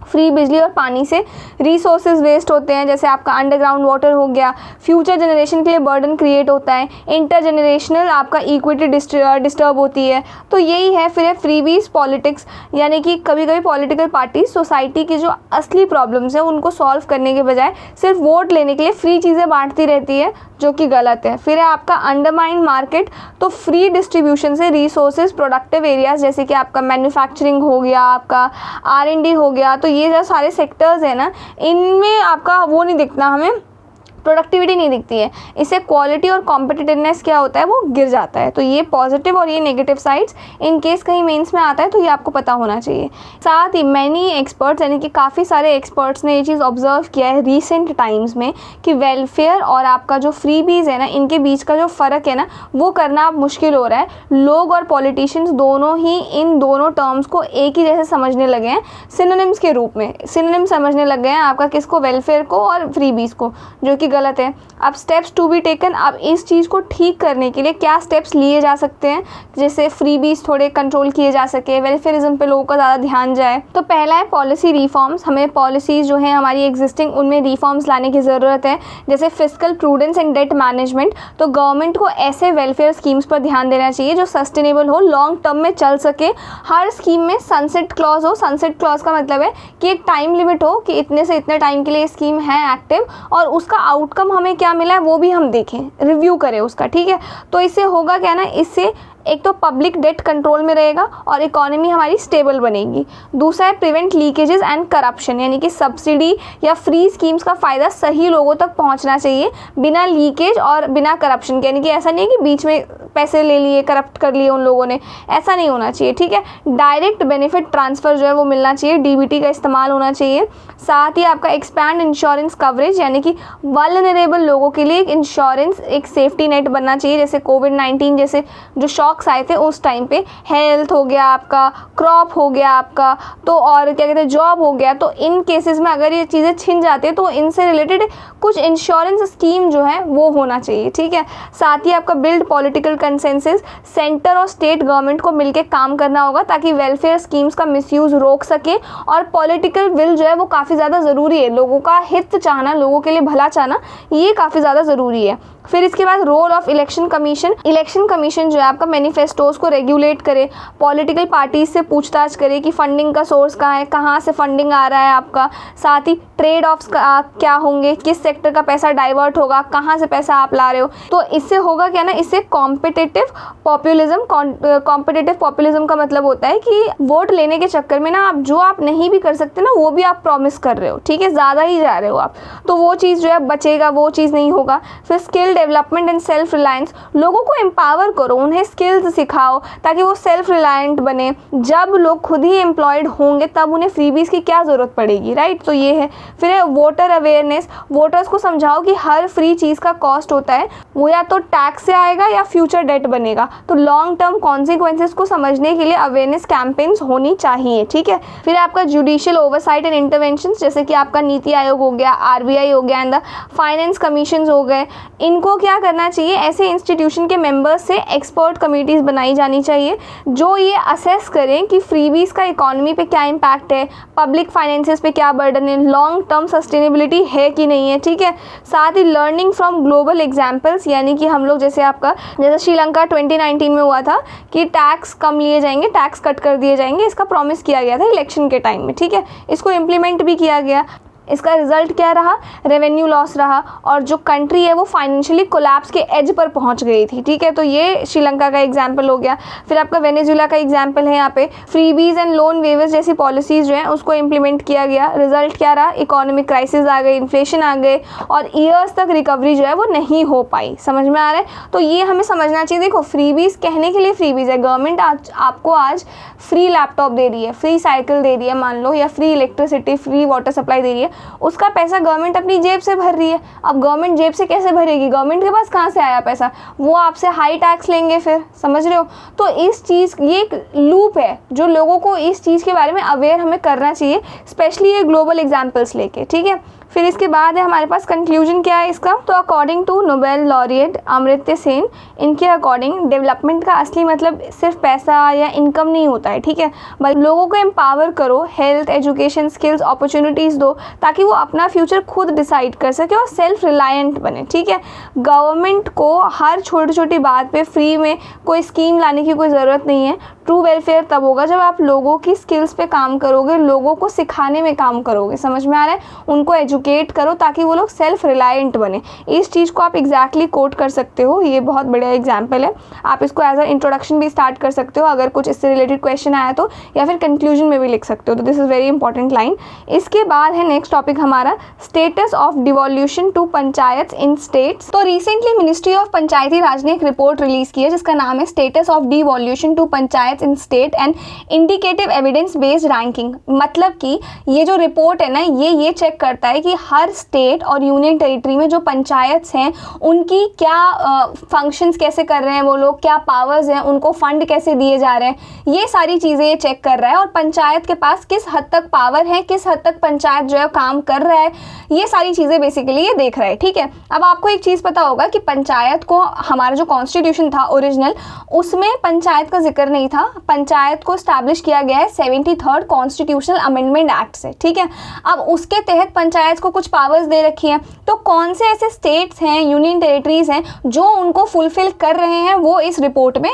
फ्री बिजली और पानी से रिसोर्सेज वेस्ट होते हैं, जैसे आपका अंडरग्राउंड वाटर हो गया, फ्यूचर जनरेशन के लिए बर्डन क्रिएट होता है, इंटर जनरेशनल आपका इक्विटी डिस्टर्ब होती है। तो यही है। फिर है फ्रीबीज पॉलिटिक्स, यानी कि कभी कभी पॉलिटिकल पार्टी सोसाइटी की जो असली प्रॉब्लम्स हैं उनको सॉल्व करने के बजाय सिर्फ वोट लेने के लिए फ्री चीज़ें बांटती रहती है, जो कि गलत है। फिर है आपका अंडरमाइन मार्केट, तो फ्री डिस्ट्रीब्यूशन से रिसोर्सेज प्रोडक्टिव एरियाज जैसे कि आपका मैन्युफैक्चरिंग हो गया, आपका R&D हो गया, तो ये जो सारे सेक्टर्स हैं ना, इनमें आपका वो नहीं दिखना, हमें प्रोडक्टिविटी नहीं दिखती है, इससे क्वालिटी और कॉम्पिटिटिवनेस क्या होता है, वो गिर जाता है। तो ये पॉजिटिव और ये नेगेटिव साइड्स इन केस कहीं मेंस में आता है तो ये आपको पता होना चाहिए। साथ ही मैनी एक्सपर्ट्स, यानी कि काफ़ी सारे एक्सपर्ट्स ने ये चीज़ ऑब्जर्व किया है रिसेंट टाइम्स में कि वेलफेयर और आपका जो फ्रीबीज है ना, इनके बीच का जो फ़र्क है ना, वो करना अब मुश्किल हो रहा है। लोग और पॉलिटिशियंस दोनों ही इन दोनों टर्म्स को एक ही जैसे समझने लगे हैं, सिनोनिम्स के रूप में सिनोनिम समझने लग गए हैं आपका, किसको, वेलफेयर को और फ्रीबीज को, जो कि गलत है। अब स्टेप्स टू बी टेकन, अब इस चीज़ को ठीक करने के लिए क्या स्टेप्स लिए जा सकते हैं, जैसे फ्रीबीज थोड़े कंट्रोल किए जा सके, वेलफेयरिज्म पे लोगों का ज़्यादा ध्यान जाए। तो पहला है पॉलिसी रिफॉर्म्स, हमें पॉलिसीज़ जो है हमारी एग्जिस्टिंग उनमें रिफॉर्म्स लाने की ज़रूरत है, जैसे fiscal prudence and debt management. तो गवर्नमेंट को ऐसे वेलफेयर स्कीम्स पर ध्यान देना चाहिए जो सस्टेनेबल हो, लॉन्ग टर्म में चल सके। हर स्कीम में सनसेट क्लॉज हो, सनसेट क्लॉज का मतलब है कि एक टाइम लिमिट हो कि इतने से इतने टाइम के लिए स्कीम है एक्टिव, और उसका आउटकम हमें क्या मिला है वो भी हम देखें, रिव्यू करें उसका। ठीक है, तो इससे होगा क्या ना, इससे एक तो पब्लिक डेट कंट्रोल में रहेगा और इकोनॉमी हमारी स्टेबल बनेगी। दूसरा है प्रिवेंट लीकेजेस एंड करप्शन, यानी कि सब्सिडी या फ्री स्कीम्स का फ़ायदा सही लोगों तक पहुंचना चाहिए बिना लीकेज और बिना करप्शन के, यानी कि ऐसा नहीं है कि बीच में पैसे ले लिए, करप्ट कर लिए उन लोगों ने, ऐसा नहीं होना चाहिए। ठीक है, डायरेक्ट बेनिफिट ट्रांसफ़र जो है वो मिलना चाहिए, DBT का इस्तेमाल होना चाहिए। साथ ही आपका एक्सपैंड इंश्योरेंस कवरेज, यानी कि वल्नरेबल लोगों के लिए एक इंश्योरेंस, एक सेफ्टी नेट बनना चाहिए, जैसे कोविड-19 जैसे जो शॉक्स आए थे उस टाइम पे, हेल्थ हो गया आपका, क्रॉप हो गया आपका, तो और क्या कहते हैं, जॉब हो गया। तो इन केसेस में अगर ये चीज़ें छिन जाती है तो इनसे रिलेटेड कुछ इंश्योरेंस स्कीम जो है वो होना चाहिए। ठीक है, साथ ही आपका बिल्ड पॉलिटिकल कंसेंसस, सेंटर और स्टेट गवर्नमेंट को मिलकर काम करना होगा ताकि वेलफेयर स्कीम्स का मिसयूज़ रोक सके, और पॉलिटिकल विल जो है वो काफ़ी ज़्यादा ज़रूरी है, लोगों का हित चाहना, लोगों के लिए भला चाहना, ये काफ़ी ज़्यादा ज़रूरी है। फिर इसके बाद role of election commission. Election commission जो है आपका मैनिफेस्टोज को रेगुलेट करे, पॉलिटिकल पार्टीज से पूछताछ करे कि फंडिंग का सोर्स कहाँ है, कहाँ से फंडिंग आ रहा है आपका, साथ ही ट्रेड ऑफ्स क्या होंगे, किस सेक्टर का पैसा डाइवर्ट होगा, कहाँ से पैसा आप ला रहे हो। तो इससे होगा क्या ना, इससे कॉम्पिटिटिव पॉपुलिज्म, कॉम्पिटिटिव पॉपुलिज्म का मतलब होता है कि वोट लेने के चक्कर में ना आप जो आप नहीं भी कर सकते ना वो भी आप प्रॉमिस कर रहे हो, ठीक है, ज़्यादा ही जा रहे हो आप, तो वो चीज़ जो है बचेगा, वो चीज़ नहीं होगा। फिर skill development and self Reliance, लोगों को एम्पावर करो, उन्हें स्किल्स सिखाओ ताकि वो सेल्फ रिलायंट बने। जब लोग खुद ही एम्प्लॉयड होंगे तब उन्हें फ्रीबीज की क्या ज़रूरत पड़ेगी, राइट। तो ये है। फिर है वोटर अवेयरनेस, वोटर्स को समझाओ कि हर फ्री चीज़ का कॉस्ट होता है, वो या तो टैक्स से आएगा या फ्यूचर डेट बनेगा, तो लॉन्ग टर्म कॉन्सिक्वेंसेस को समझने के लिए अवेयरनेस कैंपेन्स होनी चाहिए, ठीक है। फिर आपका जुडिशियल ओवरसाइट एंड इंटरवेंशन, जैसे कि आपका नीति आयोग हो गया, RBI हो गया एंड द फाइनेंस कमीशन हो गए, इनको क्या करना चाहिए, ऐसे इंस्टीट्यूशन के मेंबर्स से एक्सपर्ट कमेटीज़ बनाई जानी चाहिए जो ये असेस करें कि फ्रीबीज का इकोनॉमी पे क्या इम्पैक्ट है, पब्लिक फाइनेंसेस पे क्या बर्डन है, लॉन्ग टर्म सस्टेनेबिलिटी है कि नहीं है, ठीक है। साथ ही लर्निंग फ्रॉम ग्लोबल एग्जाम्पल्स, यानी कि हम लोग जैसे श्रीलंका 2019 में हुआ था कि टैक्स कम लिए जाएंगे, टैक्स कट कर दिए जाएंगे, इसका प्रॉमिस किया गया था इलेक्शन के टाइम में, ठीक है, इसको इम्प्लीमेंट भी किया गया। इसका रिजल्ट क्या रहा, रेवेन्यू लॉस रहा और जो कंट्री है वो फाइनेंशियली कोलैप्स के एज पर पहुंच गई थी, ठीक है। तो ये श्रीलंका का एग्जाम्पल हो गया। फिर आपका वेनेजुएला का एग्जाम्पल है, यहाँ पे फ्रीबीज एंड लोन वेवर्स जैसी पॉलिसीज जो हैं उसको इम्प्लीमेंट किया गया। रिजल्ट क्या रहा, इकोनॉमिक क्राइसिस आ गई, इन्फ्लेशन आ गए और ईयर्स तक रिकवरी जो है वो नहीं हो पाई। समझ में आ रहा है। तो ये हमें समझना चाहिए। देखो, फ्रीबीज कहने के लिए फ्रीबीज है, गवर्नमेंट आपको आज फ्री लैपटॉप दे रही है, फ्री साइकिल दे रही है मान लो, या free electricity, free water supply दे रही है, उसका पैसा गवर्नमेंट अपनी जेब से भर रही है। अब गवर्नमेंट जेब से कैसे भरेगी, गवर्नमेंट के पास कहाँ से आया पैसा, वो आपसे हाई टैक्स लेंगे फिर, समझ रहे हो। तो इस चीज़, ये एक लूप है जो लोगों को इस चीज़ के बारे में अवेयर हमें करना चाहिए, स्पेशली ये ग्लोबल एग्जाम्पल्स लेके, ठीक है। फिर इसके बाद है हमारे पास कंक्लूजन क्या है इसका। तो according to Nobel laureate Amartya Sen, इनके अकॉर्डिंग डेवलपमेंट का असली मतलब सिर्फ पैसा या इनकम नहीं होता है, ठीक है, बल्कि लोगों को एम्पावर करो, हेल्थ, एजुकेशन, स्किल्स, अपॉर्चुनिटीज़ दो ताकि वो अपना फ्यूचर खुद डिसाइड कर सके और सेल्फ रिलायंट बने, ठीक है। गवर्नमेंट को हर छोटी छोटी बात पे फ्री में कोई स्कीम लाने की कोई ज़रूरत नहीं है। ट्रू वेलफेयर तब होगा जब आप लोगों की स्किल्स पे काम करोगे, लोगों को सिखाने में काम करोगे, समझ में आ रहा है, उनको एजुकेट करो ताकि वो लोग सेल्फ रिलायंट बने। इस चीज़ को आप एग्जैक्टली कोट कर सकते हो, ये बहुत बढ़िया एग्जाम्पल है। आप इसको एज अ इंट्रोडक्शन भी स्टार्ट कर सकते हो अगर कुछ इससे रिलेटेड क्वेश्चन आया तो, या फिर कंक्लूजन में भी लिख सकते हो। तो this is very important line. इसके बाद है नेक्स्ट टॉपिक हमारा status of devolution to panchayat in states. तो recently ministry of Panchayati Raj ने एक रिपोर्ट रिलीज की है जिसका नाम है status of devolution to panchayat in state and indicative evidence based ranking. मतलब कि ये जो रिपोर्ट है ना, ये चेक करता है कि हर स्टेट और यूनियन टेरिटरी में जो पंचायत्स हैं उनकी क्या फंक्शंस कैसे कर रहे हैं वो लोग, क्या पावर्स हैं, उनको फंड कैसे दिए जा रहे हैं, ये सारी चीज़ें ये चेक कर रहा है। और पंचायत के पास किस हद तक पावर है, किस हद तक पंचायत जो है काम कर रहा है, ये सारी चीज़ें बेसिकली ये देख रहा है, ठीक है। अब आपको एक चीज़ पता होगा कि पंचायत को, हमारा जो कॉन्स्टिट्यूशन था ओरिजिनल, उसमें पंचायत का जिक्र नहीं था। पंचायत को स्टैब्लिश किया गया है 73rd कॉन्स्टिट्यूशनल अमेंडमेंट एक्ट से, ठीक है। अब उसके तहत पंचायत को कुछ पावर्स दे रखी हैं। तो कौन से ऐसे स्टेट्स हैं, यूनियन टेरिटरीज हैं जो उनको फुलफिल कर रहे हैं, वो इस रिपोर्ट में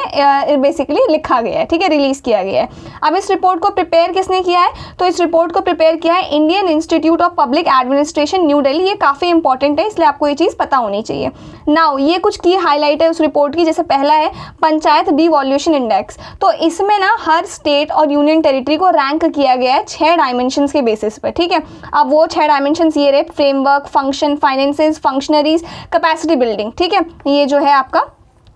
बेसिकली लिखा गया है, ठीक है, रिलीज किया गया है। अब इस रिपोर्ट को प्रिपेयर किसने किया है, तो इस रिपोर्ट को प्रिपेयर किया है Indian institute of public administration new Delhi. ये काफ़ी इंपॉर्टेंट है, इसलिए आपको ये चीज़ पता होनी चाहिए। नाउ ये कुछ की हाईलाइट है उस रिपोर्ट की। जैसे पहला है पंचायत डिवोल्यूशन इंडेक्स। तो इसमें ना हर स्टेट और यूनियन टेरिटरी को रैंक किया गया है 6 डायमेंशंस के बेसिस पर, ठीक है। अब वो 6 डायमेंशंस ये रहे, framework, function, finances, functionaries, capacity building, ठीक है, ये जो है आपका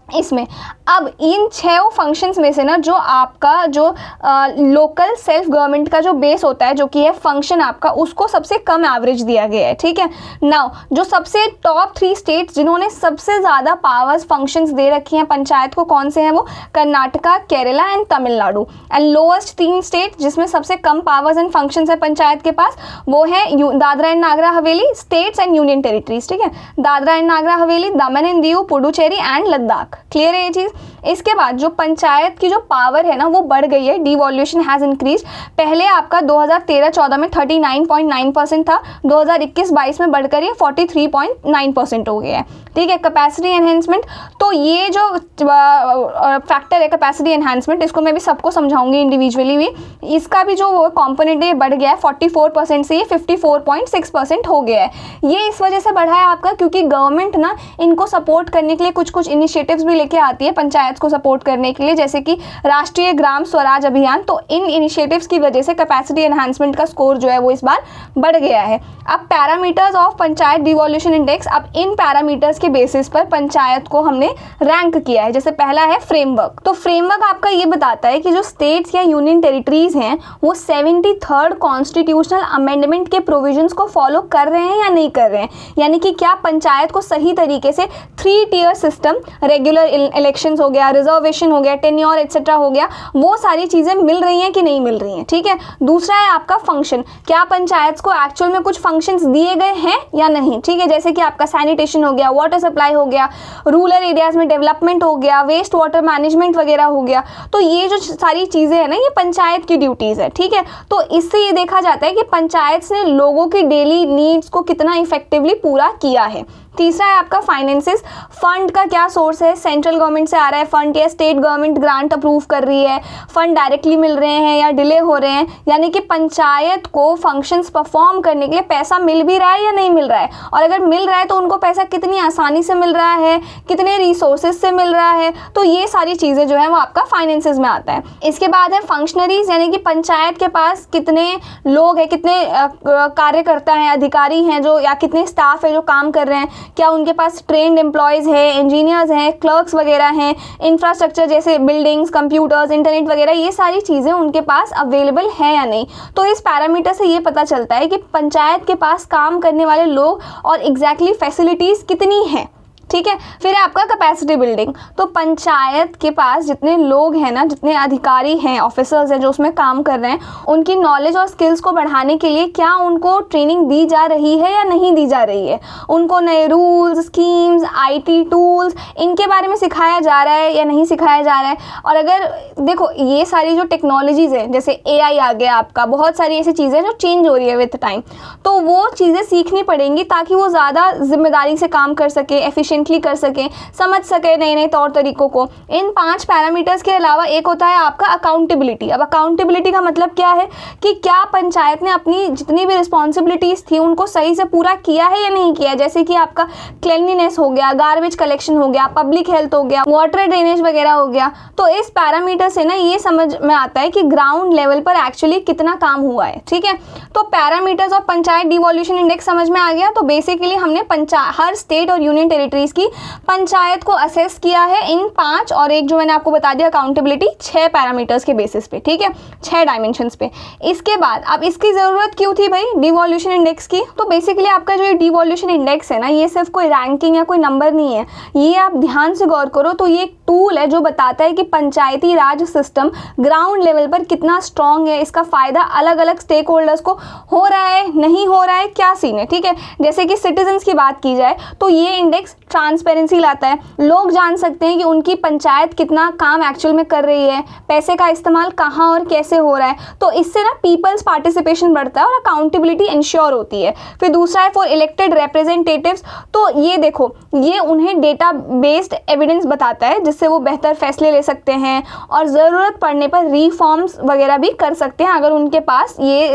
इसमें। अब इन 6 फंक्शंस में से ना जो आपका जो लोकल सेल्फ गवर्नमेंट का जो बेस होता है, जो कि है फंक्शन आपका, उसको सबसे कम एवरेज दिया गया है, ठीक है। नाउ जो सबसे टॉप 3 स्टेट्स जिन्होंने सबसे ज़्यादा पावर्स फंक्शंस दे रखी हैं पंचायत को, कौन से हैं वो, Karnataka, Kerala and Tamil Nadu. And lowest 3 state जिसमें सबसे कम पावर्स एंड फंक्शंस है पंचायत के पास, वो है Dadra and Nagar Haveli, states and union territories, ठीक है, Dadra and Nagar Haveli, Daman and Diu, Puducherry and Ladakh. Clear है ये चीज़। इसके बाद जो पंचायत की जो पावर है ना वो बढ़ गई है, डिवॉल्यूशन हैज़ इंक्रीज। पहले आपका 2013-14 में 39.9% था, 2021-22 में बढ़कर ये 43.9% हो गया है, ठीक है। कैपेसिटी एनहेंसमेंट, तो ये जो फैक्टर है कैपेसिटी एनहांसमेंट, इसको मैं भी सबको समझाऊंगी इंडिविजुअली भी, इसका भी जो कंपोनेंट है बढ़ गया है 44% से ये 54.6% हो गया है। ये इस वजह से बढ़ा है आपका क्योंकि गवर्नमेंट ना इनको सपोर्ट करने के लिए कुछ कुछ इनिशिएटिव्स भी लेके आती है पंचायत को सपोर्ट करने के लिए, जैसे कि राष्ट्रीय ग्राम स्वराज अभियान। तो इन इनिशिएटिव्स की वजह से कैपेसिटी एनहांसमेंट का स्कोर जो है वो इस बार बढ़ गया है। अब पैरामीटर्स ऑफ पंचायत डिवॉल्यूशन इंडेक्स, अब इन पैरामीटर्स के बेसिस पर पंचायत को हमने रैंक किया है। जैसे पहला है फ्रेमवर्क, तो फ्रेमवर्क आपका ये बताता है कि जो स्टेट्स या यूनियन टेरिटरीज हैं वो 73rd कॉन्स्टिट्यूशनल अमेंडमेंट के प्रोविजंस को फॉलो कर रहे हैं या नहीं कर रहे हैं, यानी कि क्या पंचायत को सही तरीके से 3 टियर सिस्टम, रेगुलर इलेक्शंस हो गया, रिजर्वेशन हो गया, टेन्योर एक्सेट्रा हो गया, वो सारी चीज़ें मिल रही हैं कि नहीं मिल रही हैं, ठीक है। दूसरा है आपका फंक्शन, क्या पंचायत को एक्चुअल में कुछ फंक्शंस दिए गए हैं या नहीं, ठीक है। जैसे कि आपका सैनिटेशन हो गया, वाटर सप्लाई हो गया, रूरल एरियाज में डेवलपमेंट हो गया, वेस्ट वाटर मैनेजमेंट वगैरह हो गया। तो ये जो सारी चीज़ें हैं ना ये पंचायत की ड्यूटीज़ है, ठीक है। तो इससे ये देखा जाता है कि पंचायत ने लोगों की डेली नीड्स को कितना इफेक्टिवली पूरा किया है। तीसरा है आपका फाइनेंसेस, फंड का क्या सोर्स है, सेंट्रल गवर्नमेंट से आ रहा है फंड या स्टेट गवर्नमेंट ग्रांट अप्रूव कर रही है, फंड डायरेक्टली मिल रहे हैं या डिले हो रहे हैं, यानी कि पंचायत को फंक्शंस परफॉर्म करने के लिए पैसा मिल भी रहा है या नहीं मिल रहा है, और अगर मिल रहा है तो उनको पैसा कितनी आसानी से मिल रहा है, कितने रिसोर्सेज से मिल रहा है। तो ये सारी चीज़ें जो है वो आपका फाइनेंसेस में आता है। इसके बाद है फंक्शनरीज, यानी कि पंचायत के पास कितने लोग हैं, कितने कार्यकर्ता हैं, अधिकारी हैं जो, या कितने स्टाफ है जो काम कर रहे हैं, क्या उनके पास ट्रेंड एम्प्लॉयज़ है, इंजीनियर्स हैं, क्लर्क्स वगैरह हैं, इंफ्रास्ट्रक्चर जैसे बिल्डिंग्स, कंप्यूटर्स, इंटरनेट वगैरह, ये सारी चीज़ें उनके पास अवेलेबल है या नहीं। तो इस पैरामीटर से ये पता चलता है कि पंचायत के पास काम करने वाले लोग और एग्जैक्टली फैसिलिटीज़ कितनी हैं, ठीक है। फिर है आपका कैपेसिटी बिल्डिंग, तो पंचायत के पास जितने लोग हैं ना, जितने अधिकारी हैं, ऑफिसर्स हैं जो उसमें काम कर रहे हैं, उनकी नॉलेज और स्किल्स को बढ़ाने के लिए क्या उनको ट्रेनिंग दी जा रही है या नहीं दी जा रही है, उनको नए रूल्स, स्कीम्स, IT टूल्स, इनके बारे में सिखाया जा रहा है या नहीं सिखाया जा रहा है। और अगर देखो ये सारी जो टेक्नोलॉजीज़ हैं, जैसे AI आ गया आपका, बहुत सारी ऐसी चीज़ें जो चेंज हो रही है विथ टाइम, तो वो चीज़ें सीखनी पड़ेंगी ताकि वो ज़्यादा जिम्मेदारी से काम कर सके, एफिशिएंटली कर सकें, समझ सके नए नए तौर तरीकों को। इन 5 पैरामीटर्स के अलावा एक होता है आपका अकाउंटेबिलिटी। अब अकाउंटेबिलिटी का मतलब क्या है कि क्या पंचायत ने अपनी जितनी भी रिस्पॉन्सिबिलिटीज़ थी उनको सही से पूरा किया है या नहीं किया। जैसे कि आपका क्लेanलीनेस हो गया, गार्बेज कलेक्शन हो गया, पब्लिक हेल्थ हो गया, वाटर ड्रेनेज वगैरह हो गया। तो इस पैरामीटर से ना ये समझ में आता है कि ग्राउंड लेवल पर एक्चुअली कितना काम हुआ है, ठीक है। तो पैरामीटर्स ऑफ पंचायत डिवॉल्यूशन इंडेक्स समझ में आ गया। तो बेसिकली हमने हर स्टेट और यूनियन टेरिटरीज की पंचायत को असेस किया है इन 5 और एक जो मैंने आपको बता दिया अकाउंटेबिलिटी, 6 पैरामीटर्स के बेसिस पे, ठीक है, 6 डायमेंशंस पे। इसके बाद अब इसकी ज़रूरत क्यों थी भाई डिवॉल्यूशन इंडेक्स की। तो बेसिकली आपका जो ये डिवॉल्यूशन इंडेक्स है ना, ये सिर्फ कोई रैंकिंग या कोई नंबर नहीं है, ये आप ध्यान से गौर करो तो ये एक टूल है जो बताता है कि पंचायती राज सिस्टम ग्राउंड लेवल पर कितना स्ट्रॉन्ग है, इसका फ़ायदा अलग अलग स्टेक होल्डर्स को हो रहा है, नहीं हो रहा है, क्या सीन है, ठीक है। जैसे कि सिटीजन्स की बात की जाए तो ये इंडेक्स ट्रांसपेरेंसी लाता है, लोग जान सकते हैं कि उनकी पंचायत कितना काम एक्चुअल में कर रही है, पैसे का इस्तेमाल कहाँ और कैसे हो रहा है। तो इससे ना पीपल्स पार्टिसिपेशन बढ़ता है और अकाउंटेबिलिटी इंश्योर होती है। फिर दूसरा है फॉर इलेक्टेड रिप्रेजेंटेटिव्स, तो ये देखो ये उन्हें डेटा बेस्ड एविडेंस बताता है जिससे वो बेहतर फैसले ले सकते हैं और ज़रूरत पड़ने पर रिफॉर्म्स वगैरह भी कर सकते हैं अगर उनके पास ये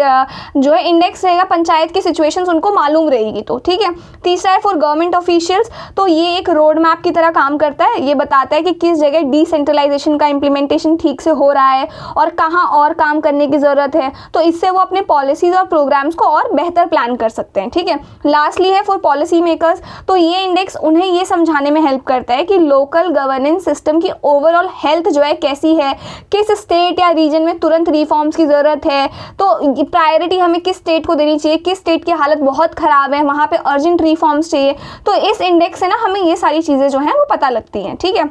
जो है इंडेक्स रहेगा, पंचायत की सिचुएशंस उनको मालूम रहेगी तो, ठीक है। तीसरा है फॉर गवर्नमेंट ऑफिशियल्स, तो ये एक रोड मैप की तरह काम करता है, ये बताता है कि किस जगह डिसेंट्रलाइजेशन का इम्प्लीमेंटेशन ठीक से हो रहा है और कहाँ और काम करने की ज़रूरत है। तो इससे वो अपने पॉलिसीज़ और प्रोग्राम्स को और बेहतर प्लान कर सकते हैं, ठीक है। लास्टली है फॉर पॉलिसी मेकर्स, तो ये इंडेक्स उन्हें ये समझाने में हेल्प करता है कि लोकल गवर्नेंस सिस्टम की ओवरऑल हेल्थ जो है कैसी है, किस स्टेट या रीजन में तुरंत रिफॉर्म्स की ज़रूरत है, तो प्रायोरिटी हमें किस स्टेट को देनी चाहिए, किस स्टेट की हालत बहुत ख़राब है वहाँ पे अर्जेंट रिफॉर्म्स चाहिए। तो इस इंडेक्स से ना हमें ये सारी चीज़ें जो हैं वो पता लगती हैं, ठीक है।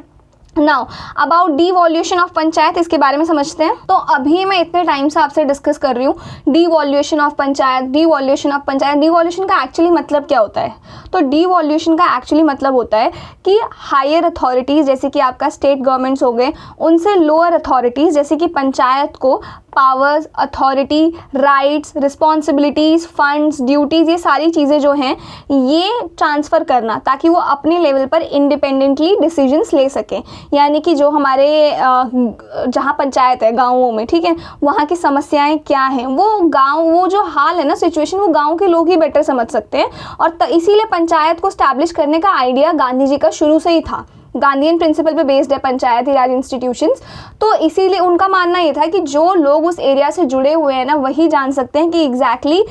नाउ अबाउट डिवॉल्यूशन ऑफ पंचायत, इसके बारे में समझते हैं। तो अभी मैं इतने टाइम से आपसे डिस्कस कर रही हूँ डिवॉल्यूशन ऑफ पंचायत, डिवॉल्यूशन ऑफ पंचायत। डिवॉल्यूशन का एक्चुअली मतलब क्या होता है? तो डिवॉल्यूशन का एक्चुअली मतलब होता है कि हायर अथॉरिटीज़ जैसे कि आपका स्टेट गवर्नमेंट्स हो गए, उनसे लोअर अथॉरिटीज़ जैसे कि पंचायत को powers, authority, rights, responsibilities, funds, duties, ये सारी चीज़ें जो हैं ये ट्रांसफ़र करना, ताकि वो अपने लेवल पर इंडिपेंडेंटली डिसीजंस ले सकें। यानी कि जो हमारे जहाँ पंचायत है गाँवों में, ठीक है, वहाँ की समस्याएं क्या हैं, वो जो हाल है ना, सिचुएशन, वो गाँव के लोग ही बेटर समझ सकते हैं। और इसीलिए पंचायत को स्टैब्लिश करने का आइडिया गांधी जी का शुरू से ही था। गांधीयन प्रिंसिपल पे बेस्ड है पंचायती राज इंस्टीट्यूशंस। तो इसीलिए उनका मानना ये था कि जो लोग उस एरिया से जुड़े हुए हैं ना, वही जान सकते हैं कि एग्जैक्टली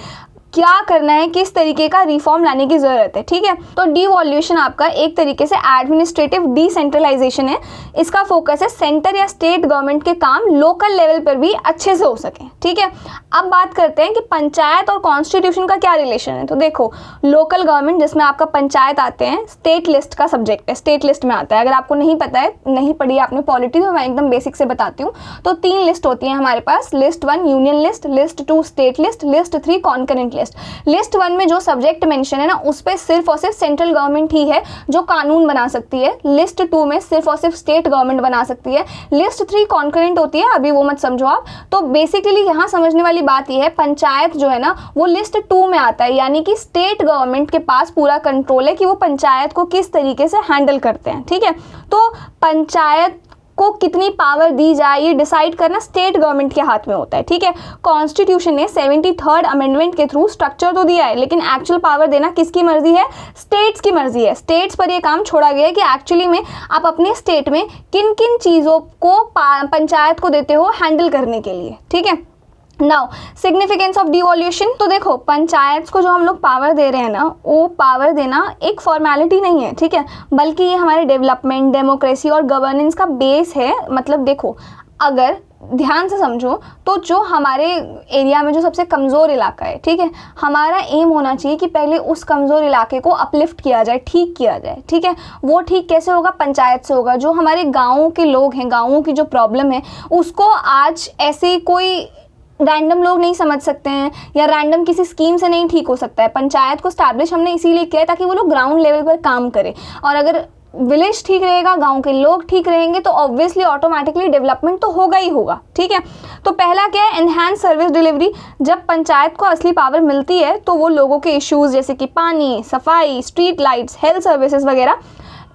क्या करना है, किस तरीके का रिफॉर्म लाने की ज़रूरत है, ठीक है। तो डिवॉल्यूशन आपका एक तरीके से एडमिनिस्ट्रेटिव डिसेंट्रलाइजेशन है। इसका फोकस है सेंटर या स्टेट गवर्नमेंट के काम लोकल लेवल पर भी अच्छे से हो सके, ठीक है। अब बात करते हैं कि पंचायत और कॉन्स्टिट्यूशन का क्या रिलेशन है। तो देखो, लोकल गवर्नमेंट जिसमें आपका पंचायत आते हैं, स्टेट लिस्ट का सब्जेक्ट है, स्टेट लिस्ट में आता है। अगर आपको नहीं पता है, नहीं पढ़ी आपने पॉलिटी, तो मैं एकदम बेसिक से बताती हूँ। तो 3 लिस्ट होती हैं हमारे पास, list 1 union list, list 2 state list, list 3 concurrent list. List 1 में जो सब्जेक्ट मेंशन है ना, उस पे सिर्फ और सिर्फ सेंट्रल गवर्नमेंट ही है जो कानून बना सकती है। लिस्ट 2 में सिर्फ और सिर्फ स्टेट गवर्नमेंट बना सकती है। लिस्ट 3 कॉन्करेंट होती है, अभी वो मत समझो आप। तो बेसिकली यहाँ समझने वाली बात यह है, पंचायत जो है ना वो लिस्ट 2 में आता है, यानी कि स्टेट गवर्नमेंट के पास पूरा कंट्रोल है कि वो पंचायत को किस तरीके से हैंडल करते हैं, ठीक है। तो पंचायत को कितनी पावर दी जाए ये डिसाइड करना स्टेट गवर्नमेंट के हाथ में होता है, ठीक है। कॉन्स्टिट्यूशन ने 73rd अमेंडमेंट के थ्रू स्ट्रक्चर तो दिया है, लेकिन एक्चुअल पावर देना किसकी मर्जी है? स्टेट्स की मर्जी है। स्टेट्स पर ये काम छोड़ा गया है कि एक्चुअली में आप अपने स्टेट में किन किन चीज़ों को पंचायत को देते हो हैंडल करने के लिए, ठीक है। Now significance of डिवॉल्यूशन। तो देखो, पंचायत को जो हम लोग पावर दे रहे हैं ना, वो पावर देना एक फॉर्मेलिटी नहीं है, ठीक है, बल्कि ये हमारे डेवलपमेंट, डेमोक्रेसी और गवर्नेंस का बेस है। मतलब देखो, अगर ध्यान से समझो तो जो हमारे एरिया में जो सबसे कमज़ोर इलाका है, ठीक है, हमारा एम होना चाहिए कि पहले उस कमज़ोर इलाके को अपलिफ्ट किया जाए, ठीक किया जाए, ठीक है। वो ठीक कैसे होगा? पंचायत से होगा। जो हमारे गाँवों के लोग हैं, गाँवों की जो प्रॉब्लम है, उसको आज ऐसे कोई रैंडम लोग नहीं समझ सकते हैं या रैंडम किसी स्कीम से नहीं ठीक हो सकता है। पंचायत को स्टैब्लिश हमने इसीलिए किया है ताकि वो लोग ग्राउंड लेवल पर काम करें। और अगर विलेज ठीक रहेगा, गांव के लोग ठीक रहेंगे, तो ऑब्वियसली ऑटोमेटिकली डेवलपमेंट तो होगा ही होगा, ठीक है। तो पहला क्या है? Enhance service delivery. जब पंचायत को असली पावर मिलती है तो वो लोगों के इश्यूज़ जैसे कि पानी, सफाई, स्ट्रीट लाइट्स, हेल्थ सर्विसेज वगैरह,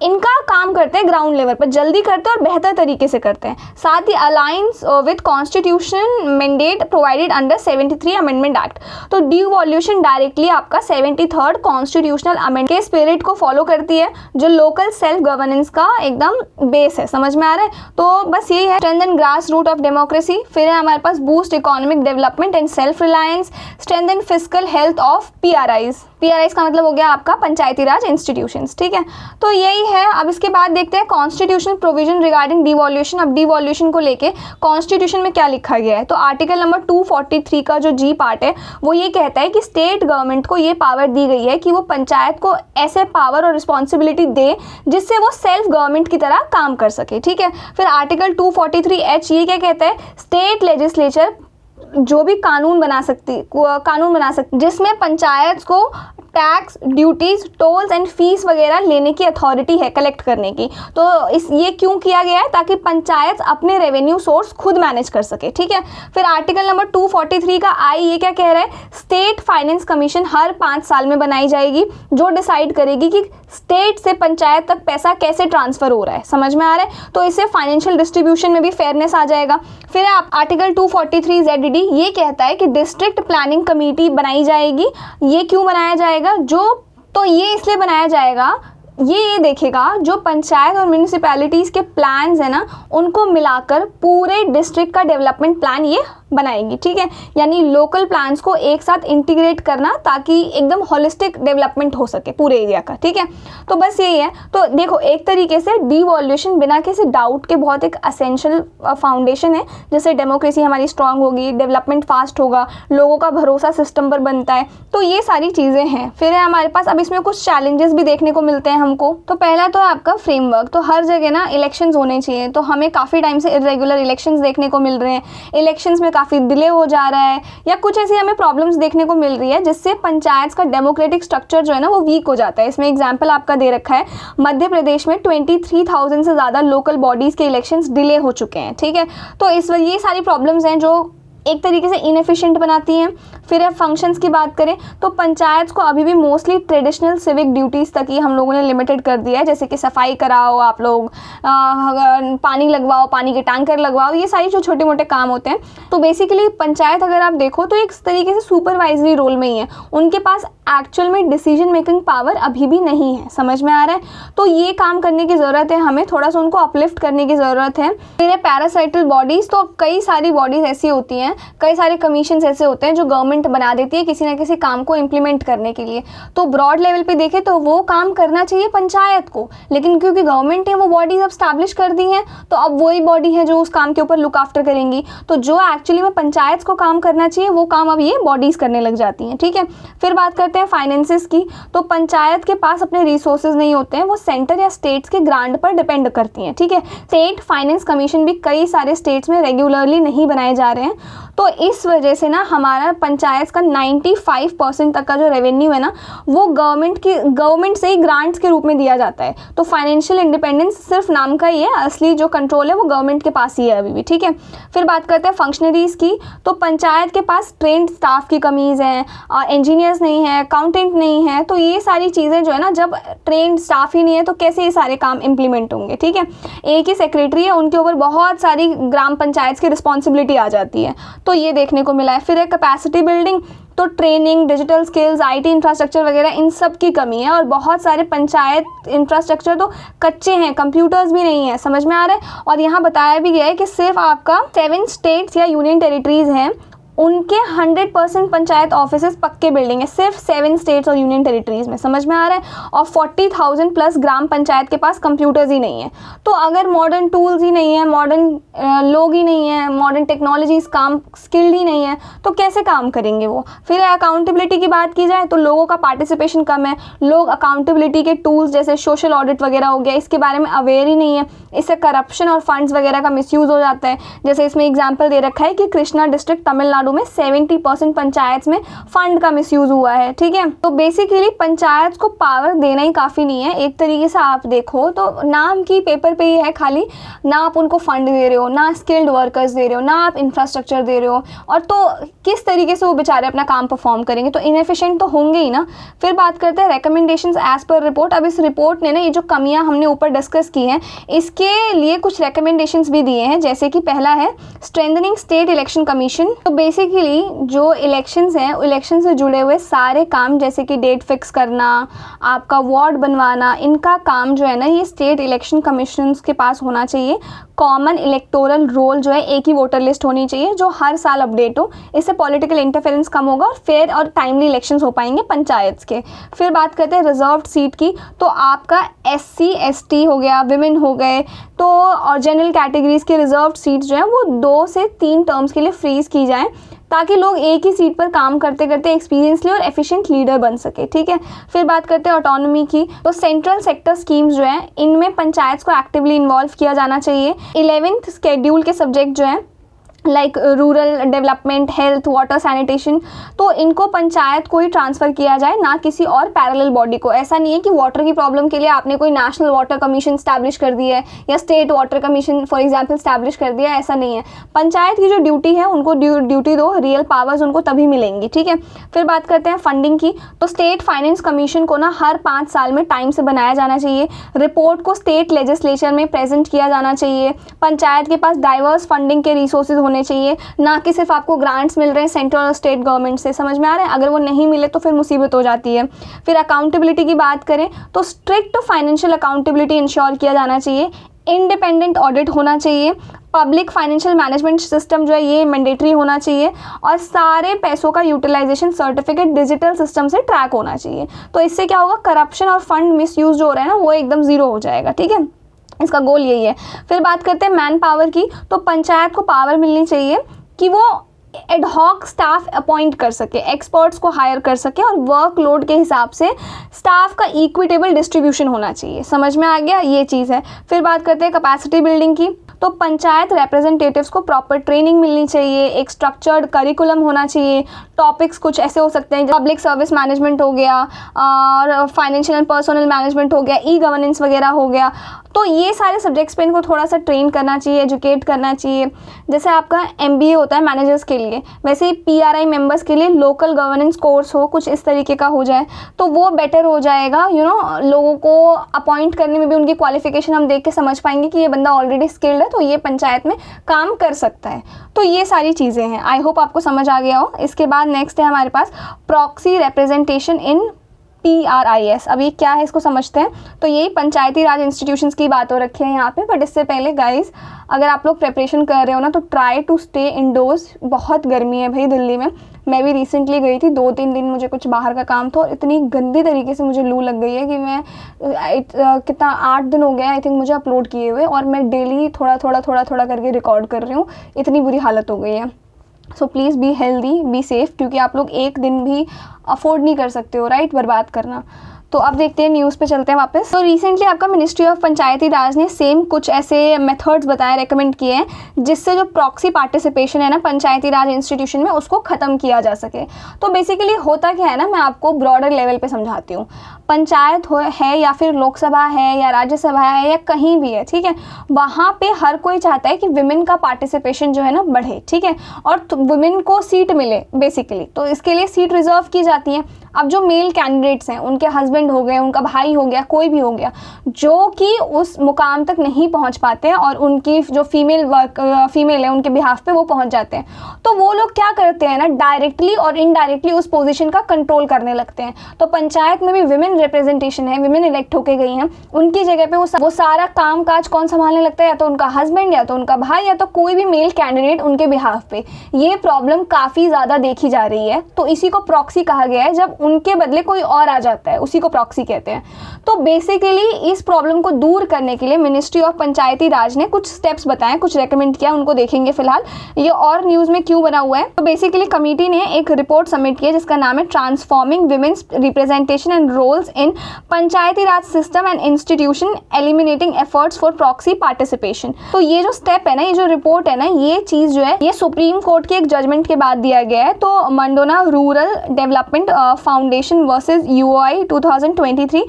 इनका काम करते हैं ग्राउंड लेवल पर, जल्दी करते हैं और बेहतर तरीके से करते हैं। साथ ही alliance with constitution mandate provided under 73 amendment act. तो डिवॉल्यूशन डायरेक्टली आपका 73rd कॉन्स्टिट्यूशनल अमेंडमेंट के स्पिरिट को फॉलो करती है, जो लोकल सेल्फ गवर्नेंस का एकदम बेस है। समझ में आ रहा है? तो बस यही है, strengthen grass root of democracy. फिर है हमारे पास boost economic development and self reliance, strengthen fiscal health of PRIs। PRIs का मतलब हो गया आपका पंचायती राज इंस्टीट्यूशंस, ठीक है। तो यही है। अब इसके बाद देखते हैं कॉन्स्टिट्यूशनल प्रोविजन रिगार्डिंग डिवॉल्यूशन। अब डिवॉल्यूशन को लेके कॉन्स्टिट्यूशन में क्या लिखा गया है? तो आर्टिकल नंबर 243 का जो G पार्ट है वो ये कहता है कि स्टेट गवर्नमेंट को ये पावर दी गई है कि वो पंचायत को ऐसे पावर और रिस्पॉन्सिबिलिटी दे जिससे वो सेल्फ गवर्नमेंट की तरह काम कर सके, ठीक है। फिर आर्टिकल 243H ये क्या कहता है? स्टेट लेजिस्लेचर जो भी कानून बना सकती जिसमें पंचायत को tax, duties, tolls and fees वगैरह लेने की अथॉरिटी है, कलेक्ट करने की। तो ये क्यों किया गया है? ताकि पंचायत अपने रेवेन्यू सोर्स खुद मैनेज कर सके, ठीक है। फिर आर्टिकल नंबर 243 का I ये क्या कह रहा है? स्टेट फाइनेंस कमीशन हर 5 साल में बनाई जाएगी, जो डिसाइड करेगी कि स्टेट से पंचायत तक पैसा कैसे ट्रांसफर हो रहा है। समझ में आ रहा है? तो इससे फाइनेंशियल डिस्ट्रीब्यूशन में भी फेयरनेस आ जाएगा। फिर आर्टिकल 243 ZD ये कहता है कि डिस्ट्रिक्ट प्लानिंग कमेटी बनाई जाएगी। ये क्यों बनाया जाएगा? तो ये इसलिए बनाया जाएगा, ये देखेगा जो पंचायत और म्यूनिसिपैलिटीज़ के प्लान्स है ना, उनको मिलाकर पूरे डिस्ट्रिक्ट का डेवलपमेंट प्लान ये बनाएगी, ठीक है, यानी लोकल प्लान्स को एक साथ इंटीग्रेट करना ताकि एकदम होलिस्टिक डेवलपमेंट हो सके पूरे एरिया का, ठीक है। तो बस यही है। तो देखो एक तरीके से डिवॉल्यूशन बिना किसी डाउट के बहुत एक असेंशियल फाउंडेशन है, जैसे डेमोक्रेसी हमारी स्ट्रांग होगी, डेवलपमेंट फास्ट होगा, लोगों का भरोसा सिस्टम पर बनता है, तो ये सारी चीज़ें हैं। फिर है हमारे पास, अब इसमें कुछ चैलेंजेस भी देखने को मिलते हैं हमको। तो पहला तो है आपका फ्रेमवर्क। तो हर जगह ना इलेक्शंस होने चाहिए, तो हमें काफ़ी टाइम से इरेगुलर इलेक्शंस देखने को मिल रहे हैं, इलेक्शंस में काफ़ी डिले हो जा रहा है, या कुछ ऐसी हमें प्रॉब्लम्स देखने को मिल रही है जिससे पंचायत का डेमोक्रेटिक स्ट्रक्चर जो है ना वो वीक हो जाता है। इसमें एग्जाम्पल आपका दे रखा है, मध्य प्रदेश में 23,000 से ज़्यादा लोकल बॉडीज़ के इलेक्शंस डिले हो चुके हैं, ठीक है। तो इस ये सारी प्रॉब्लम्स हैं जो एक तरीके से इनएफिशिएंट बनाती हैं। फिर अब फंक्शंस की बात करें तो पंचायत को अभी भी मोस्टली ट्रेडिशनल सिविक ड्यूटीज़ तक ही हम लोगों ने लिमिटेड कर दिया है, जैसे कि सफाई कराओ, आप लोग पानी लगवाओ, पानी के टैंकर लगवाओ, ये सारी जो छोटे मोटे काम होते हैं। तो बेसिकली पंचायत अगर आप देखो तो एक तरीके से सुपरवाइजरी रोल में ही है, उनके पास एक्चुअल में डिसीजन मेकिंग पावर अभी भी नहीं है, समझ में आ रहा है। तो ये काम करने की ज़रूरत है, हमें थोड़ा सा उनको अपलिफ्ट करने की ज़रूरत है। फिर पैरासाइटल बॉडीज़, तो कई सारी बॉडीज़ ऐसी होती हैं, कई सारे कमीशंस ऐसे होते हैं जो गवर्नमेंट बना देती है किसी ना किसी काम को इम्प्लीमेंट करने के लिए। तो ब्रॉड लेवल पे देखें तो वो काम करना चाहिए पंचायत को, लेकिन क्योंकि गवर्नमेंट ने वो बॉडीज अब स्टैब्लिश कर दी हैं तो अब वही बॉडी है जो उस काम के ऊपर लुक आफ्टर करेंगी। तो जो एक्चुअली में पंचायत को काम करना चाहिए वो काम अब ये बॉडीज़ करने लग जाती हैं, ठीक है। फिर बात करते हैं फाइनेंसिस की। तो पंचायत के पास अपने रिसोर्सेज नहीं होते हैं, वो सेंटर या स्टेट्स के ग्रांट पर डिपेंड करती हैं, ठीक है। स्टेट फाइनेंस कमीशन भी कई सारे स्टेट्स में रेगुलरली नहीं बनाए जा रहे हैं, तो इस वजह से ना हमारा पंचायत का 95% तक का जो रेवेन्यू है ना वो गवर्नमेंट से ही ग्रांट्स के रूप में दिया जाता है। तो फाइनेंशियल इंडिपेंडेंस सिर्फ नाम का ही है, असली जो कंट्रोल है वो गवर्नमेंट के पास ही है अभी भी, ठीक है। फिर बात करते हैं फंक्शनरीज की। तो पंचायत के पास ट्रेंड स्टाफ की कमीज़ है, इंजीनियर्स नहीं है, अकाउंटेंट नहीं है, तो ये सारी चीज़ें जो है ना, जब ट्रेंड स्टाफ ही नहीं है तो कैसे ये सारे काम इम्प्लीमेंट होंगे, ठीक है। एक ही सेक्रेटरी है, उनके ऊपर बहुत सारी ग्राम पंचायत की रिस्पॉन्सिबिलिटी आ जाती है, तो ये देखने को मिला है। फिर है कैपेसिटी बिल्डिंग। तो training, digital skills, IT infrastructure वगैरह इन सब की कमी है, और बहुत सारे पंचायत इंफ्रास्ट्रक्चर तो कच्चे हैं, कंप्यूटर्स भी नहीं है, समझ में आ रहा है। और यहाँ बताया भी गया है कि सिर्फ आपका 7 स्टेट्स या यूनियन टेरिटरीज़ हैं, उनके 100% पंचायत ऑफिसेज पक्के बिल्डिंग है, सिर्फ 7 स्टेट्स और यूनियन टेरिटरीज में, समझ में आ रहा है। और 40,000 प्लस ग्राम पंचायत के पास कंप्यूटर्स ही नहीं है। तो अगर मॉडर्न टूल्स ही नहीं है, मॉडर्न लोग ही नहीं है, मॉडर्न टेक्नोलॉजीज काम स्किल्ड ही नहीं है, तो कैसे काम करेंगे वो। फिर अकाउंटेबिलिटी की बात की जाए तो लोगों का पार्टिसिपेशन कम है, लोग अकाउंटेबिलिटी के टूल्स जैसे सोशल ऑडिट वगैरह हो गया इसके बारे में अवेयर ही नहीं है, इससे करप्शन और फंड्स वगैरह का मिसयूज़ हो जाता है। जैसे इसमें एग्जाम्पल दे रखा है कि कृष्णा डिस्ट्रिक्ट तमिलनाडु में 70% पंचायत में फंड का मिसयूज हुआ है, ठीक है। तो बेसिकली पंचायत को पावर देना ही काफ़ी नहीं है। एक तरीके से आप देखो तो नाम की पेपर पे ही है खाली, ना आप उनको फंड दे रहे हो, ना स्किल्ड वर्कर्स दे रहे हो, ना आप इंफ्रास्ट्रक्चर दे रहे हो, और तो किस तरीके से वो बेचारे अपना काम परफॉर्म करेंगे, तो इनएफिशिएंट तो होंगे ही ना। फिर बात करते हैं रिकमेंडेशंस एज पर रिपोर्ट। अब इस रिपोर्ट ने ना ये जो कमियां हमने ऊपर डिस्कस की हैं इसके लिए कुछ रिकमेंडेशंस भी दिए हैं, जैसे कि पहला है स्ट्रेंथनिंग स्टेट इलेक्शन कमीशन। तो बेसिकली जो इलेक्शंस हैं, इलेक्शन से जुड़े हुए सारे काम जैसे कि डेट फिक्स करना, आपका वार्ड बनवाना, इनका काम जो है ना ये स्टेट इलेक्शन कमीशन के पास होना चाहिए। कॉमन इलेक्टोरल रोल जो है, एक ही वोटर लिस्ट होनी चाहिए जो हर साल अपडेट हो, इससे पॉलिटिकल इंटरफेरेंस कम होगा और फेयर और टाइमली इलेक्शंस हो पाएंगे पंचायत के। फिर बात करते हैं रिजर्व्ड सीट की। तो आपका SC ST हो गया, विमेन हो गए, तो और जनरल कैटेगरीज के रिजर्व्ड सीट्स जो हैं वो 2 से 3 टर्म्स के लिए फ्रीज की जाएं, ताकि लोग एक ही सीट पर काम करते करते एक्सपीरियंस ले और एफिशिएंट लीडर बन सके, ठीक है। फिर बात करते हैं ऑटोनॉमी की। तो सेंट्रल सेक्टर स्कीम्स जो हैं इनमें पंचायत को एक्टिवली इन्वॉल्व किया जाना चाहिए। 11th शेड्यूल के सब्जेक्ट जो हैं like rural development, health, water, sanitation, तो इनको पंचायत को ही ट्रांसफ़र किया जाए, ना किसी और पैरेलल बॉडी को। ऐसा नहीं है कि वाटर की प्रॉब्लम के लिए आपने कोई नेशनल वाटर कमीशन स्टैब्लिश कर दी है या state water commission for example establish कर दिया है, ऐसा नहीं है। पंचायत की जो ड्यूटी है उनको ड्यूटी दो, रियल पावर्स उनको तभी मिलेंगी, ठीक है। फिर बात करते हैं फंडिंग की। तो स्टेट फाइनेंस कमीशन को ना हर 5 साल में टाइम से बनाया जाना चाहिए, रिपोर्ट को स्टेट लेजिस्लेचर में प्रेजेंट किया जाना चाहिए। पंचायत के पास डाइवर्स फंडिंग के रिसोर्सेज होने चाहिए, ना कि सिर्फ आपको ग्रांट्स मिल रहे हैं सेंट्रल और स्टेट गवर्नमेंट से, समझ में आ रहा है। अगर वो नहीं मिले तो फिर मुसीबत हो जाती है। फिर अकाउंटेबिलिटी की बात करें तो स्ट्रिक्ट फाइनेंशियल अकाउंटेबिलिटी इंश्योर किया जाना चाहिए, इंडिपेंडेंट ऑडिट होना चाहिए, पब्लिक फाइनेंशियल मैनेजमेंट सिस्टम जो है ये मैंडेटरी होना चाहिए, और सारे पैसों का यूटिलाइजेशन सर्टिफिकेट डिजिटल सिस्टम से ट्रैक होना चाहिए। तो इससे क्या होगा, करप्शन और फंड मिसयूज जो हो रहा है ना वो एकदम ज़ीरो हो जाएगा, ठीक है, इसका गोल यही है। फिर बात करते हैं मैन पावर की, तो पंचायत को पावर मिलनी चाहिए कि वो एडहॉक स्टाफ अपॉइंट कर सके, एक्सपर्ट्स को हायर कर सके, और वर्कलोड के हिसाब से स्टाफ का इक्विटेबल डिस्ट्रीब्यूशन होना चाहिए। समझ में आ गया, ये चीज़ है। फिर बात करते हैं कैपेसिटी बिल्डिंग की, तो पंचायत रिप्रेजेंटेटिव्स को प्रॉपर ट्रेनिंग मिलनी चाहिए, एक स्ट्रक्चर्ड करिकुलम होना चाहिए। टॉपिक्स कुछ ऐसे हो सकते हैं, पब्लिक सर्विस मैनेजमेंट हो गया, और फाइनेंशियल एंड पर्सनल मैनेजमेंट हो गया, ई गवर्नेंस वगैरह हो गया। तो ये सारे सब्जेक्ट्स पे इनको थोड़ा सा ट्रेन करना चाहिए, एजुकेट करना चाहिए। जैसे आपका MBA होता है मैनेजर्स के लिए, वैसे ही PRI मेंबर्स के लिए लोकल गवर्नेंस कोर्स हो, कुछ इस तरीके का हो जाए तो वो बेटर हो जाएगा। लोगों को अपॉइंट करने में भी उनकी क्वालिफिकेशन हम देख के समझ पाएंगे कि ये बंदा ऑलरेडी स्किल्ड है, तो ये पंचायत में काम कर सकता है। तो ये सारी चीज़ें हैं, आई होप आपको समझ आ गया हो। इसके बाद नेक्स्ट है हमारे पास प्रॉक्सी रिप्रेजेंटेशन इन PRIS। अब ये क्या है इसको समझते हैं। तो यही पंचायती राज इंस्टीट्यूशंस की बात हो रखी है यहाँ पे। बट इससे पहले गाइस, अगर आप लोग प्रिपरेशन कर रहे हो ना तो ट्राई टू स्टे इंडोर्स। बहुत गर्मी है भाई दिल्ली में। मैं भी रिसेंटली गई थी, 2-3 दिन मुझे कुछ बाहर का काम था, और इतनी गंदी तरीके से मुझे लू लग गई है कि मैं कितना 8 दिन हो गया आई थिंक मुझे अपलोड किए हुए, और मैं डेली थोड़ा थोड़ा करके रिकॉर्ड कर रही हूँ। इतनी बुरी हालत हो गई है। So please be healthy, be safe, क्योंकि आप लोग एक दिन भी अफोर्ड नहीं कर सकते हो, राइट, बर्बाद करना। तो अब देखते हैं, न्यूज़ पे चलते हैं वापस। तो रिसेंटली आपका मिनिस्ट्री ऑफ पंचायती राज ने सेम कुछ ऐसे मेथड्स बताए, रेकमेंड किए हैं, जिससे जो प्रॉक्सी पार्टिसिपेशन है ना पंचायती राज इंस्टीट्यूशन में, उसको ख़त्म किया जा सके। तो बेसिकली होता क्या है ना, मैं आपको ब्रॉडर लेवल पे समझाती हूँ। पंचायत है या फिर लोकसभा है या राज्यसभा है या कहीं भी है, ठीक है, वहाँ पे हर कोई चाहता है कि विमेन का पार्टिसिपेशन जो है ना बढ़े, ठीक है, और वुमेन को सीट मिले बेसिकली। तो इसके लिए सीट रिजर्व की जाती है। अब जो मेल कैंडिडेट्स हैं, उनके हस्बैंड हो गए, उनका भाई हो गया, कोई भी हो गया, जो कि उस मुकाम तक नहीं पहुंच पाते हैं, और उनकी जो फीमेल है उनके बिहाफ पे वो पहुंच जाते हैं, तो वो लोग क्या करते हैं ना, डायरेक्टली और इनडायरेक्टली उस पोजीशन का कंट्रोल करने लगते हैं। तो पंचायत में भी विमेन रिप्रेजेंटेशन है, विमेन इलेक्ट होके गई हैं, उनकी जगह पे वो सारा काम काज कौन संभालने लगता है, या तो उनका हस्बैंड, या तो उनका भाई, या तो कोई भी मेल कैंडिडेट उनके बिहाफ पे। ये प्रॉब्लम काफ़ी ज़्यादा देखी जा रही है। तो इसी को प्रॉक्सी कहा गया है, जब उनके बदले कोई और आ जाता है, उसी को प्रॉक्सी कहते हैं। तो बेसिकली इस प्रॉब्लम को दूर करने के लिए मिनिस्ट्री ऑफ पंचायती राज ने कुछ स्टेप्स बताए, कुछ रेकमेंड किया, उनको देखेंगे फिलहाल। ये और न्यूज़ में क्यों बना हुआ है, तो बेसिकली कमेटी ने एक रिपोर्ट सबमिट की है जिसका नाम है transforming women's representation and roles in Panchayati Raj system and institution, eliminating efforts for proxy participation. तो ये जो स्टेप है ना, ये जो रिपोर्ट है ना, ये चीज़ जो है ये सुप्रीम कोर्ट के एक जजमेंट के बाद दिया गया है। तो Mandona rural development foundation versus UOI 2023,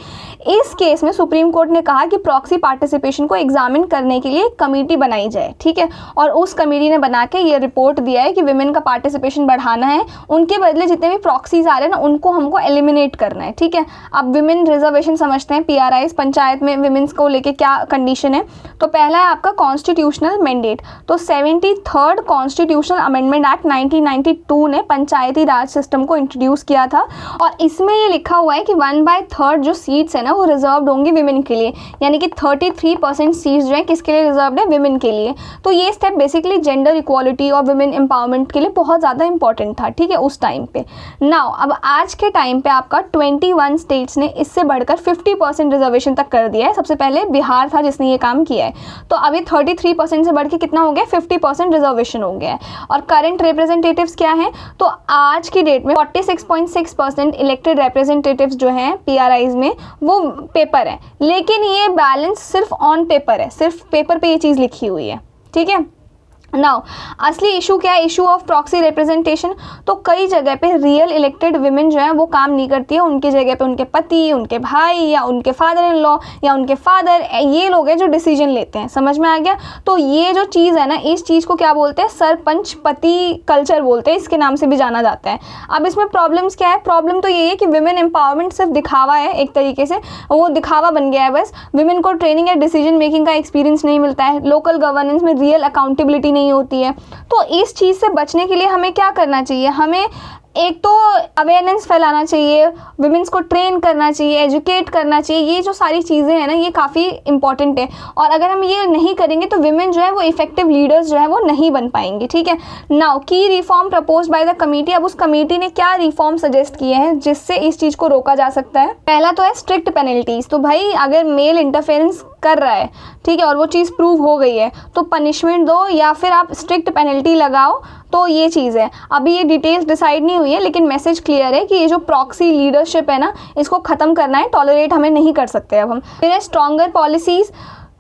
इस केस में सुप्रीम कोर्ट ने कहा कि प्रॉक्सी पार्टिसिपेशन को एग्जामिन करने के लिए एक कमेटी बनाई जाए, ठीक है, और उस कमेटी ने बना के ये रिपोर्ट दिया है कि विमेन का पार्टिसिपेशन बढ़ाना है, उनके बदले जितने भी प्रॉक्सीज आ रहे हैं ना उनको हमको एलिमिनेट करना है, ठीक है। अब विमेन रिजर्वेशन समझते हैं, PRIs पंचायत में विमेन्स को लेके क्या कंडीशन है। तो पहला है आपका कॉन्स्टिट्यूशनल मैंडेट। तो 73rd कॉन्स्टिट्यूशनल अमेंडमेंट एक्ट 1992 ने पंचायती राज सिस्टम को इंट्रोड्यूस किया था, और इसमें ये लिखा हुआ है कि 1/3 जो सीट्स है ना वो रिजर्व होंगी विमेन के लिए, यानी कि 33% सीट्स जो है किसके लिए रिजर्व है, विमेन के लिए। तो ये स्टेप बेसिकली जेंडर इक्वालिटी और विमेन एम्पावरमेंट के लिए बहुत ज़्यादा इंपॉर्टेंट था, ठीक है, उस टाइम पे। नाउ अब आज के टाइम पे आपका 21 स्टेट्स ने इससे बढ़कर 50% रिजर्वेशन तक कर दिया है। सबसे पहले बिहार था जिसने ये काम किया है। तो अभी 33% से बढ़ के कितना हो गया, 50% रिजर्वेशन हो गया है। और करंट रिप्रेजेंटेटिव्स क्या हैं, तो आज की डेट में 46.6% इलेक्टेड रिप्रेजेंटेटिव्स जो हैं PRIs में वो पेपर है, लेकिन ये बैलेंस सिर्फ ऑन पेपर है, सिर्फ पेपर पे ये चीज़ लिखी हुई है, ठीक है। नाउ असली इशू क्या है, इशू ऑफ प्रॉक्सी रिप्रेजेंटेशन। तो कई जगह पे रियल इलेक्टेड विमेन जो है वो काम नहीं करती है, उनकी जगह पे उनके पति, उनके भाई, या उनके फादर इन लॉ, या उनके फादर, ये लोग हैं जो डिसीजन लेते हैं। समझ में आ गया। तो ये जो चीज़ है ना, इस चीज़ को क्या बोलते हैं, सरपंच पति कल्चर बोलते हैं, इसके नाम से भी जाना जाता है। अब इसमें प्रॉब्लम्स क्या है, प्रॉब्लम तो ये है कि विमेन एम्पावरमेंट सिर्फ दिखावा है, एक तरीके से वो दिखावा बन गया है बस। विमेन को ट्रेनिंग या डिसीजन मेकिंग का एक्सपीरियंस नहीं मिलता है, लोकल गवर्नेंस में रियल अकाउंटेबिलिटी नहीं होती है। तो इस चीज़ से बचने के लिए हमें क्या करना चाहिए, हमें एक तो अवेयरनेस फैलाना चाहिए, विमेंस को ट्रेन करना चाहिए, एजुकेट करना चाहिए, ये जो सारी चीज़ें हैं ना ये काफ़ी इंपॉर्टेंट है। और अगर हम ये नहीं करेंगे तो विमेन जो है वो इफेक्टिव लीडर्स जो है वो नहीं बन पाएंगी, ठीक है। नाउ की reform propose by the committee. अब उस कमेटी ने क्या रिफॉर्म सजेस्ट किए हैं जिससे इस चीज़ को रोका जा सकता है। पहला तो है स्ट्रिक्ट पेनल्टीज। तो भाई अगर मेल इंटरफेरेंस कर रहा है, ठीक है, और वो चीज़ प्रूव हो गई है तो पनिशमेंट दो या फिर आप स्ट्रिक्ट पेनल्टी लगाओ। तो ये चीज़ है, अभी ये डिटेल्स डिसाइड नहीं हुई है लेकिन मैसेज क्लियर है कि ये जो प्रॉक्सी लीडरशिप है ना इसको ख़त्म करना है, टॉलरेट हमें नहीं कर सकते अब हम। फिर है स्ट्रॉन्गर पॉलिसीज़।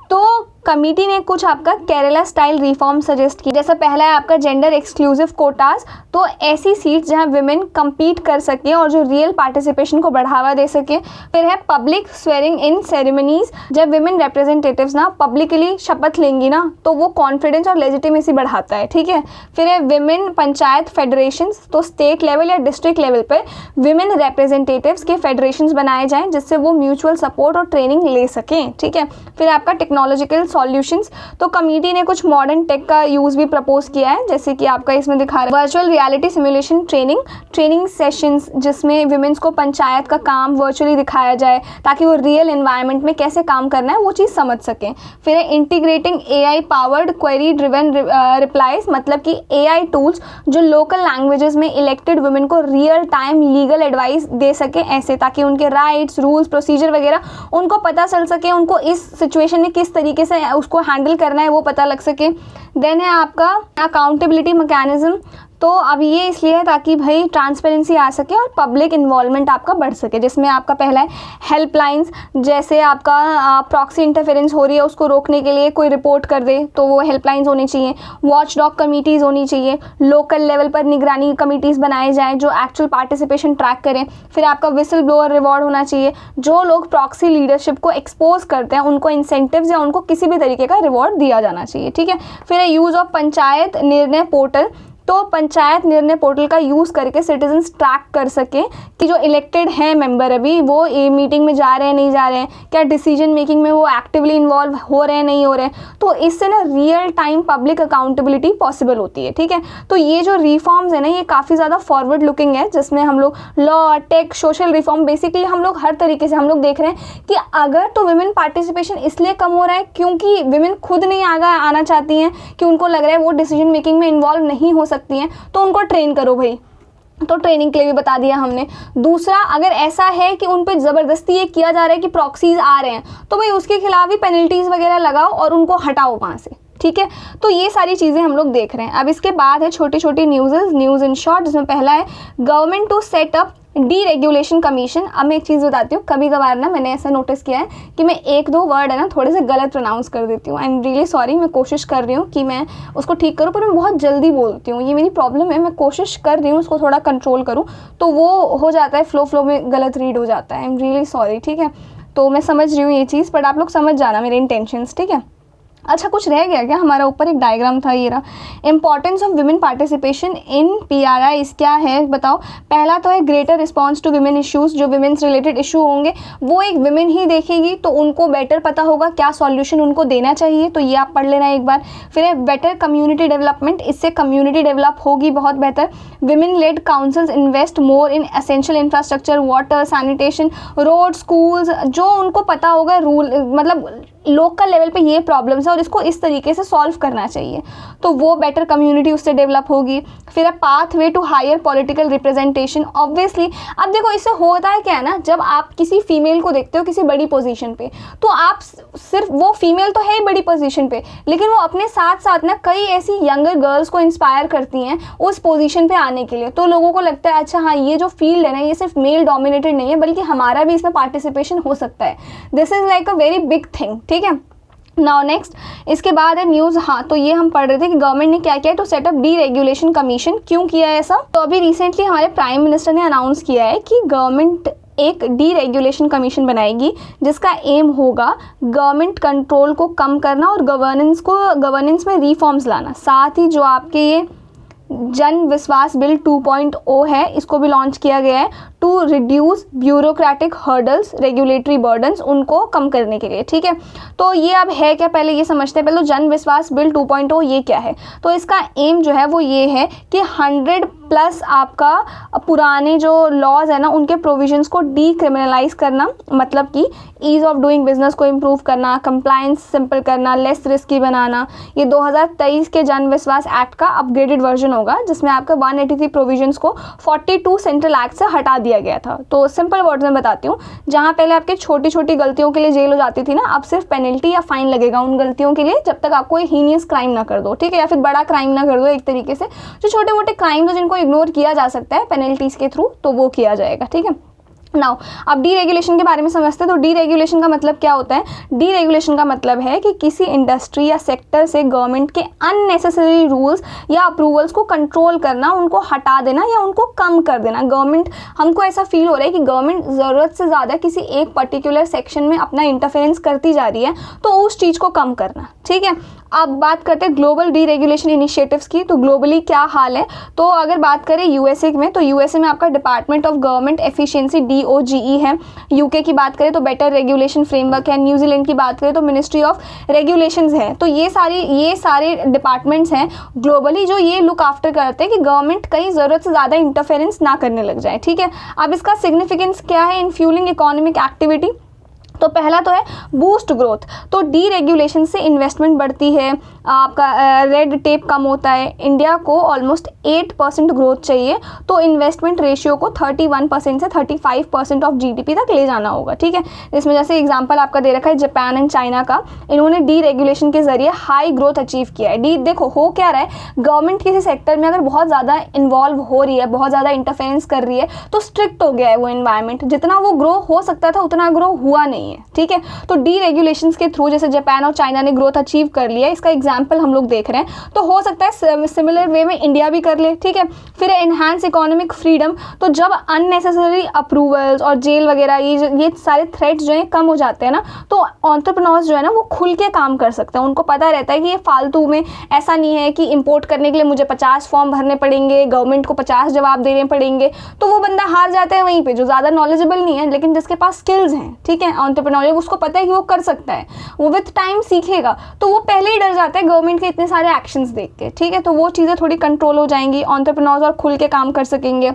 तो कमेटी ने कुछ आपका केरला स्टाइल रिफॉर्म सजेस्ट की। जैसे पहला है आपका जेंडर एक्सक्लूसिव कोटास। तो ऐसी सीट्स जहां विमेन compete कर सकें और जो रियल पार्टिसिपेशन को बढ़ावा दे सके। फिर है पब्लिक स्वेरिंग इन सेरेमनीज। जब विमेन रिप्रेजेंटेटिव्स ना पब्लिकली शपथ लेंगी ना तो वो कॉन्फिडेंस और लेजिटिमेसी बढ़ाता है, ठीक है। फिर है विमेन पंचायत फेडरेशन। तो स्टेट लेवल या डिस्ट्रिक्ट लेवल पर विमेन रिप्रेजेंटेटिव्स के फेडरेशन बनाए जाएं जिससे वो म्यूचुअल सपोर्ट और ट्रेनिंग ले सकें, ठीक है। फिर आपका टेक्नोलॉजिकल सॉल्यूशंस। तो कमेटी ने कुछ मॉडर्न टेक का यूज़ भी प्रपोज किया है, जैसे कि आपका इसमें दिखा रहा है virtual reality simulation training sessions जिसमें विमेंस को पंचायत का काम वर्चुअली दिखाया जाए ताकि वो रियल एनवायरनमेंट में कैसे काम करना है वो चीज़ समझ सकें। फिर है integrating AI powered query driven replies. मतलब कि AI टूल्स जो लोकल लैंग्वेजेस में इलेक्टेड वुमेन को रियल टाइम लीगल एडवाइस दे सके ऐसे, ताकि उनके राइट्स रूल्स प्रोसीजर वगैरह उनको पता चल सके, उनको इस सिचुएशन में किस तरीके से उसको हैंडल करना है वो पता लग सके। देन है आपका अकाउंटेबिलिटी मैकेनिज्म। तो अब ये इसलिए है ताकि भाई ट्रांसपेरेंसी आ सके और पब्लिक इन्वॉल्वमेंट आपका बढ़ सके, जिसमें आपका पहला है हेल्पलाइंस। जैसे आपका प्रॉक्सी इंटरफेरेंस हो रही है उसको रोकने के लिए कोई रिपोर्ट कर दे तो वो हेल्पलाइंस होनी चाहिए। वॉच डॉग कमिटीज़ होनी चाहिए। लोकल लेवल पर निगरानी कमिटीज़ बनाए जाएँ जो एक्चुअल पार्टिसिपेशन ट्रैक करें। फिर आपका विसल ब्लोअर रिवॉर्ड होना चाहिए। जो लोग प्रॉक्सी लीडरशिप को एक्सपोज करते हैं उनको इंसेंटिव्स या उनको किसी भी तरीके का रिवॉर्ड दिया जाना चाहिए, ठीक है। फिर है यूज़ ऑफ पंचायत निर्णय पोर्टल। तो पंचायत निर्णय पोर्टल का यूज़ करके सिटीजन्स ट्रैक कर सकें कि जो इलेक्टेड हैं मेंबर अभी वो ये मीटिंग में जा रहे हैं नहीं जा रहे हैं, क्या डिसीजन मेकिंग में वो एक्टिवली इन्वॉल्व हो रहे हैं नहीं हो रहे हैं। तो इससे ना real time public accountability possible होती है, ठीक है। तो ये जो रिफॉर्म्स है ना ये काफ़ी ज़्यादा फॉरवर्ड लुकिंग है, जिसमें हम लोग law take social reform basically हम लोग हर तरीके से हम लोग देख रहे हैं कि अगर तो वुमेन पार्टिसिपेशन इसलिए कम हो रहा है क्योंकि वुमेन खुद नहीं आना चाहती हैं, कि उनको लग रहा है वो डिसीजन मेकिंग में इन्वॉल्व नहीं हो सकती हैं, तो उनको ट्रेन करो भाई। तो ट्रेनिंग के लिए भी बता दिया हमने। दूसरा, अगर ऐसा है कि उन पे ज़बरदस्ती ये किया जा रहा है कि प्रॉक्सीज आ रहे हैं तो भाई उसके खिलाफ भी पेनल्टीज़ वगैरह लगाओ और उनको हटाओ वहाँ से, ठीक है। तो ये सारी चीज़ें हम लोग देख रहे हैं। अब इसके बाद है छोटी छोटी न्यूज़ इन शॉर्ट, जिसमें पहला है government to set up deregulation commission. अब मैं एक चीज़ बताती हूँ, कभी कभार ना मैंने ऐसा नोटिस किया है कि मैं एक दो वर्ड है ना थोड़े से गलत प्रोनाउंस कर देती हूँ। I am really sorry. मैं कोशिश कर रही हूँ कि मैं उसको ठीक करूँ पर मैं बहुत जल्दी बोलती हूँ, ये मेरी प्रॉब्लम है। मैं कोशिश कर रही हूँ उसको थोड़ा कंट्रोल करूँ तो वो हो जाता है, फ्लो में गलत रीड हो जाता है। आई एम रियली सॉरी, ठीक है। तो मैं समझ रही हूँ ये चीज़, बट आप लोग समझ जाना मेरे इंटेंशंस, ठीक है। अच्छा, कुछ रह गया क्या? हमारा ऊपर एक डायग्राम था, ये रहा। Importance of women participation in PRI क्या है बताओ। पहला तो है greater response to women issues. जो विमेन से रिलेटेड इशू होंगे वो एक विमेन ही देखेगी तो उनको बेटर पता होगा क्या सॉल्यूशन उनको देना चाहिए, तो ये आप पढ़ लेना एक बार। फिर है बेटर कम्युनिटी डेवलपमेंट। इससे कम्युनिटी डेवलप होगी बहुत बेहतर। Women led councils invest more in essential infrastructure, water, sanitation, road, schools. जो उनको पता होगा रूल मतलब लोकल लेवल पे ये प्रॉब्लम्स है और इसको इस तरीके से सॉल्व करना चाहिए, तो वो बेटर कम्युनिटी उससे डेवलप होगी। फिर है pathway to higher political representation. Obviously अब देखो इससे होता है क्या है ना, जब आप किसी फीमेल को देखते हो किसी बड़ी पोजीशन पे तो आप सिर्फ वो फीमेल तो है ही बड़ी पोजीशन पे, लेकिन वो अपने साथ साथ ना कई ऐसी यंगर गर्ल्स को इंस्पायर करती हैं उस पोजीशन पे आने के लिए। तो लोगों को लगता है अच्छा हाँ ये जो फील्ड है ना ये सिर्फ मेल डोमिनेटेड नहीं है बल्कि हमारा भी इसमें पार्टिसिपेशन हो सकता है। This is like a very big thing, ठीक है। नाउ नेक्स्ट, इसके बाद है न्यूज़। हाँ, तो ये हम पढ़ रहे थे कि गवर्नमेंट ने क्या किया टू सेटअप डीरेगुलेशन कमीशन। क्यों किया है ऐसा? तो अभी रिसेंटली हमारे प्राइम मिनिस्टर ने अनाउंस किया है कि गवर्नमेंट एक डीरेगुलेशन कमीशन बनाएगी जिसका एम होगा गवर्नमेंट कंट्रोल को कम करना और गवर्नेंस में रिफॉर्म्स लाना। साथ ही जो आपके ये जन विश्वास बिल 2.0 है इसको भी लॉन्च किया गया है to reduce bureaucratic hurdles, regulatory burdens, उनको कम करने के लिए, ठीक है। तो ये अब है क्या, पहले ये समझते हैं। पहले तो जन विश्वास बिल 2.0 ये क्या है। तो इसका एम जो है वो ये है कि 100+ आपका पुराने जो लॉज है ना उनके प्रोविजंस को डीक्रिमिनलाइज करना, मतलब कि ईज ऑफ डूइंग बिजनेस को इम्प्रूव करना, कंप्लायंस सिंपल करना, लेस रिस्की बनाना। ये 2023 के जन विश्वास एक्ट का अपग्रेडेड वर्जन होगा, जिसमें आपका 183 प्रोविजंस को 42 सेंट्रल एक्ट से हटा दिया गया था। तो सिंपल वर्ड्स में बताती हूँ, जहाँ पहले आपके छोटी छोटी गलतियों के लिए जेल हो जाती थी ना, अब सिर्फ पेनल्टी या फाइन लगेगा उन गलतियों के लिए, जब तक आप कोई हीनियस क्राइम ना कर दो, ठीक है, या फिर बड़ा क्राइम ना कर दो। एक तरीके से जो छोटे मोटे क्राइम हो जिनको इग्नोर किया जा सकता है पेनल्टीज के थ्रू, तो वो किया जाएगा, ठीक है। नाउ अब डीरेगुलेशन के बारे में समझते हैं। तो डीरेगुलेशन का मतलब क्या होता है। डीरेगुलेशन का मतलब है कि किसी इंडस्ट्री या सेक्टर से गवर्नमेंट के अननेसेसरी रूल्स या अप्रूवल्स को कंट्रोल करना, उनको हटा देना या उनको कम कर देना। गवर्नमेंट, हमको ऐसा फील हो रहा है कि गवर्नमेंट ज़रूरत से ज़्यादा किसी एक पर्टिकुलर सेक्शन में अपना इंटरफेरेंस करती जा रही है, तो उस चीज़ को कम करना, ठीक है। अब बात करते हैं ग्लोबल डीरेगुलेशन इनिशिएटिव्स की। तो ग्लोबली क्या हाल है, तो अगर बात करें यूएसए में, तो यूएसए में आपका department of government efficiency DOGE है। यूके की बात करें तो बेटर रेगुलेशन फ्रेमवर्क है। न्यूजीलैंड की बात करें तो मिनिस्ट्री ऑफ रेगुलेशंस है। तो ये सारे डिपार्टमेंट्स हैं ग्लोबली जो ये लुक आफ्टर करते हैं कि गवर्नमेंट कहीं ज़रूरत से ज़्यादा इंटरफेरेंस ना करने लग जाए, ठीक है। अब इसका सिग्निफिकेंस क्या है इन फ्यूलिंग इकोनॉमिक एक्टिविटी। तो पहला तो है बूस्ट ग्रोथ। तो डीरेगुलेशन से इन्वेस्टमेंट बढ़ती है, आपका रेड टेप कम होता है। इंडिया को ऑलमोस्ट 8% ग्रोथ चाहिए, तो इन्वेस्टमेंट रेशियो को 31% से 35% ऑफ GDP तक ले जाना होगा, ठीक है। इसमें जैसे एग्जांपल आपका दे रखा है जापान एंड चाइना का। इन्होंने डीरेगुलेशन के जरिए हाई ग्रोथ अचीव किया है। देखो हो क्या रहा है, गवर्नमेंट किसी सेक्टर में अगर बहुत ज़्यादा इन्वॉल्व हो रही है, बहुत ज़्यादा इंटरफेरेंस कर रही है, तो स्ट्रिक्ट हो गया है वो एनवायरनमेंट। जितना वो ग्रो हो सकता था उतना ग्रो हुआ नहीं है, ठीक है। तो डीरेगुलेशंस के थ्रू जैसे जापान और चाइना ने ग्रोथ अचीव कर लिया, इसका एग्जांपल हम लोग देख रहे हैं। तो हो सकता है सिमिलर वे में इंडिया भी कर ले, ठीक है। फिर एनहांस इकोनॉमिक फ्रीडम। तो जब अननेसेसरी अप्रूवल्स और जेल वगैरह ये सारे थ्रेट्स जो है कम हो जाते हैं ना, तो एंटरप्रेन्योर्स जो है ना वो खुल के काम कर सकते हैं। उनको पता रहता है कि ये फालतू में ऐसा नहीं है कि इंपोर्ट करने के लिए मुझे 50 फॉर्म भरने पड़ेंगे, गवर्नमेंट को 50 जवाब देने पड़ेंगे। तो वो बंदा हार जाता है वहीं पे, जो ज़्यादा नॉलेजेबल नहीं है लेकिन जिसके पास स्किल्स हैं, ठीक है, एंटरप्रेन्योर, उसको पता है कि वो कर सकता है, वो विद टाइम सीखेगा। तो वो पहले ही डर जाता है गवर्नमेंट के इतने सारे एक्शंस देख के, ठीक है। तो वो चीज़ें थोड़ी कंट्रोल हो जाएंगी, एंटरप्रेन्योर्स और खुल के काम कर सकेंगे।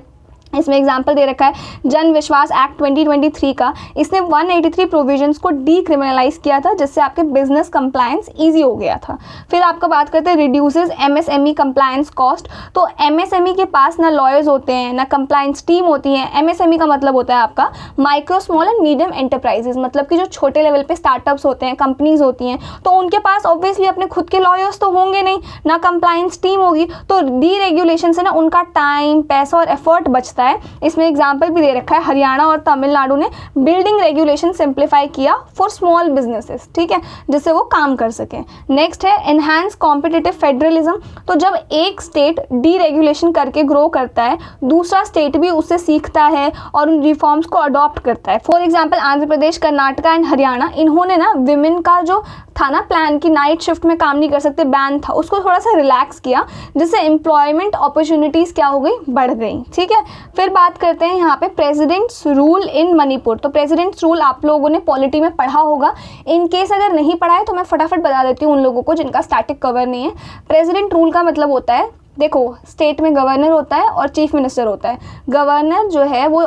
इसमें एग्जाम्पल दे रखा है जन विश्वास एक्ट 2023 का। इसने 183 प्रोविजंस को डीक्रिमिनलाइज किया था, जिससे आपके बिजनेस कंप्लायंस इजी हो गया था। फिर आपका बात करते हैं रिड्यूसेस MSME कंप्लायंस कॉस्ट। तो MSME के पास ना लॉयर्स होते हैं ना कंप्लायंस टीम होती है। MSME का मतलब होता है आपका micro small and medium enterprises, मतलब कि जो छोटे लेवल पे स्टार्टअप्स होते हैं, कंपनीज होती हैं, तो उनके पास ऑब्वियसली अपने खुद के लॉयर्स तो होंगे नहीं, ना कंप्लायंस टीम होगी। तो डीरेगुलेशन से ना उनका टाइम, पैसा और एफर्ट बचता है। इसमें एग्जाम्पल भी दे रखा है, हरियाणा और तमिलनाडु ने बिल्डिंग रेगुलेशन सिंप्लीफाई किया फॉर स्मॉल बिजनेसेस, ठीक है, जिससे वो काम कर सकें। नेक्स्ट है एनहांस कॉम्पिटिटिव फेडरलिज्म। तो जब एक स्टेट डीरेगुलेशन करके ग्रो करता है, दूसरा स्टेट भी उससे सीखता है और उन रिफॉर्म्स को अडॉप्ट करता है। For example Andhra Pradesh, Karnataka and Haryana, इन्होंने ना विमेन का जो था ना प्लान की नाइट शिफ्ट में काम नहीं कर सकते, बैन था, उसको थोड़ा सा रिलैक्स किया, जिससे एम्प्लॉयमेंट अपॉर्चुनिटीज़ क्या हो गई, बढ़ गई, ठीक है। फिर बात करते हैं यहाँ पे प्रेसिडेंट्स रूल इन मणिपुर। तो प्रेसिडेंट्स रूल आप लोगों ने पॉलिटी में पढ़ा होगा। इन केस अगर नहीं पढ़ा है तो मैं फटाफट बता देती हूँ उन लोगों को जिनका स्टैटिक कवर नहीं है। प्रेसिडेंट रूल का मतलब होता है, देखो स्टेट में गवर्नर होता है और चीफ मिनिस्टर होता है। गवर्नर जो है वो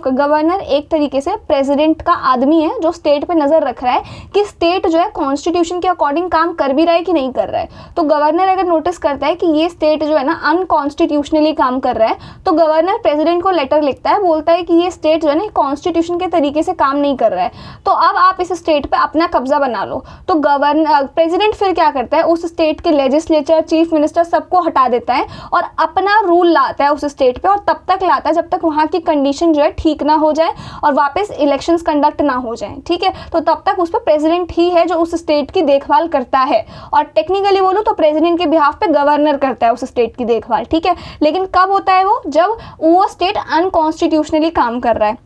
गवर्नर एक तरीके से प्रेसिडेंट का आदमी है जो स्टेट पे नज़र रख रहा है कि स्टेट जो है कॉन्स्टिट्यूशन के अकॉर्डिंग काम कर भी रहा है कि नहीं कर रहा है। तो गवर्नर अगर नोटिस करता है कि ये स्टेट जो है ना अनकॉन्स्टिट्यूशनली काम कर रहा है, तो गवर्नर प्रेसिडेंट को लेटर लिखता है, बोलता है कि ये स्टेट जो है ना कॉन्स्टिट्यूशन के तरीके से काम नहीं कर रहा है, तो अब आप इस स्टेट पर अपना कब्जा बना लो। तो प्रेसिडेंट फिर क्या करता है, उस स्टेट के लेजिस्लेचर, चीफ मिनिस्टर सबको हटा देता है और अपना रूल लाता है उस स्टेट पे, और तब तक लाता है जब तक वहाँ की कंडीशन जो है ठीक ना हो जाए और वापस इलेक्शंस कंडक्ट ना हो जाए, ठीक है। तो तब तक उस पर प्रेसिडेंट ही है जो उस स्टेट की देखभाल करता है, और टेक्निकली बोलूँ तो प्रेसिडेंट के बिहाफ पे गवर्नर करता है उस स्टेट की देखभाल, ठीक है। लेकिन कब होता है वो, जब वो स्टेट अनकॉन्स्टिट्यूशनली काम कर रहा है।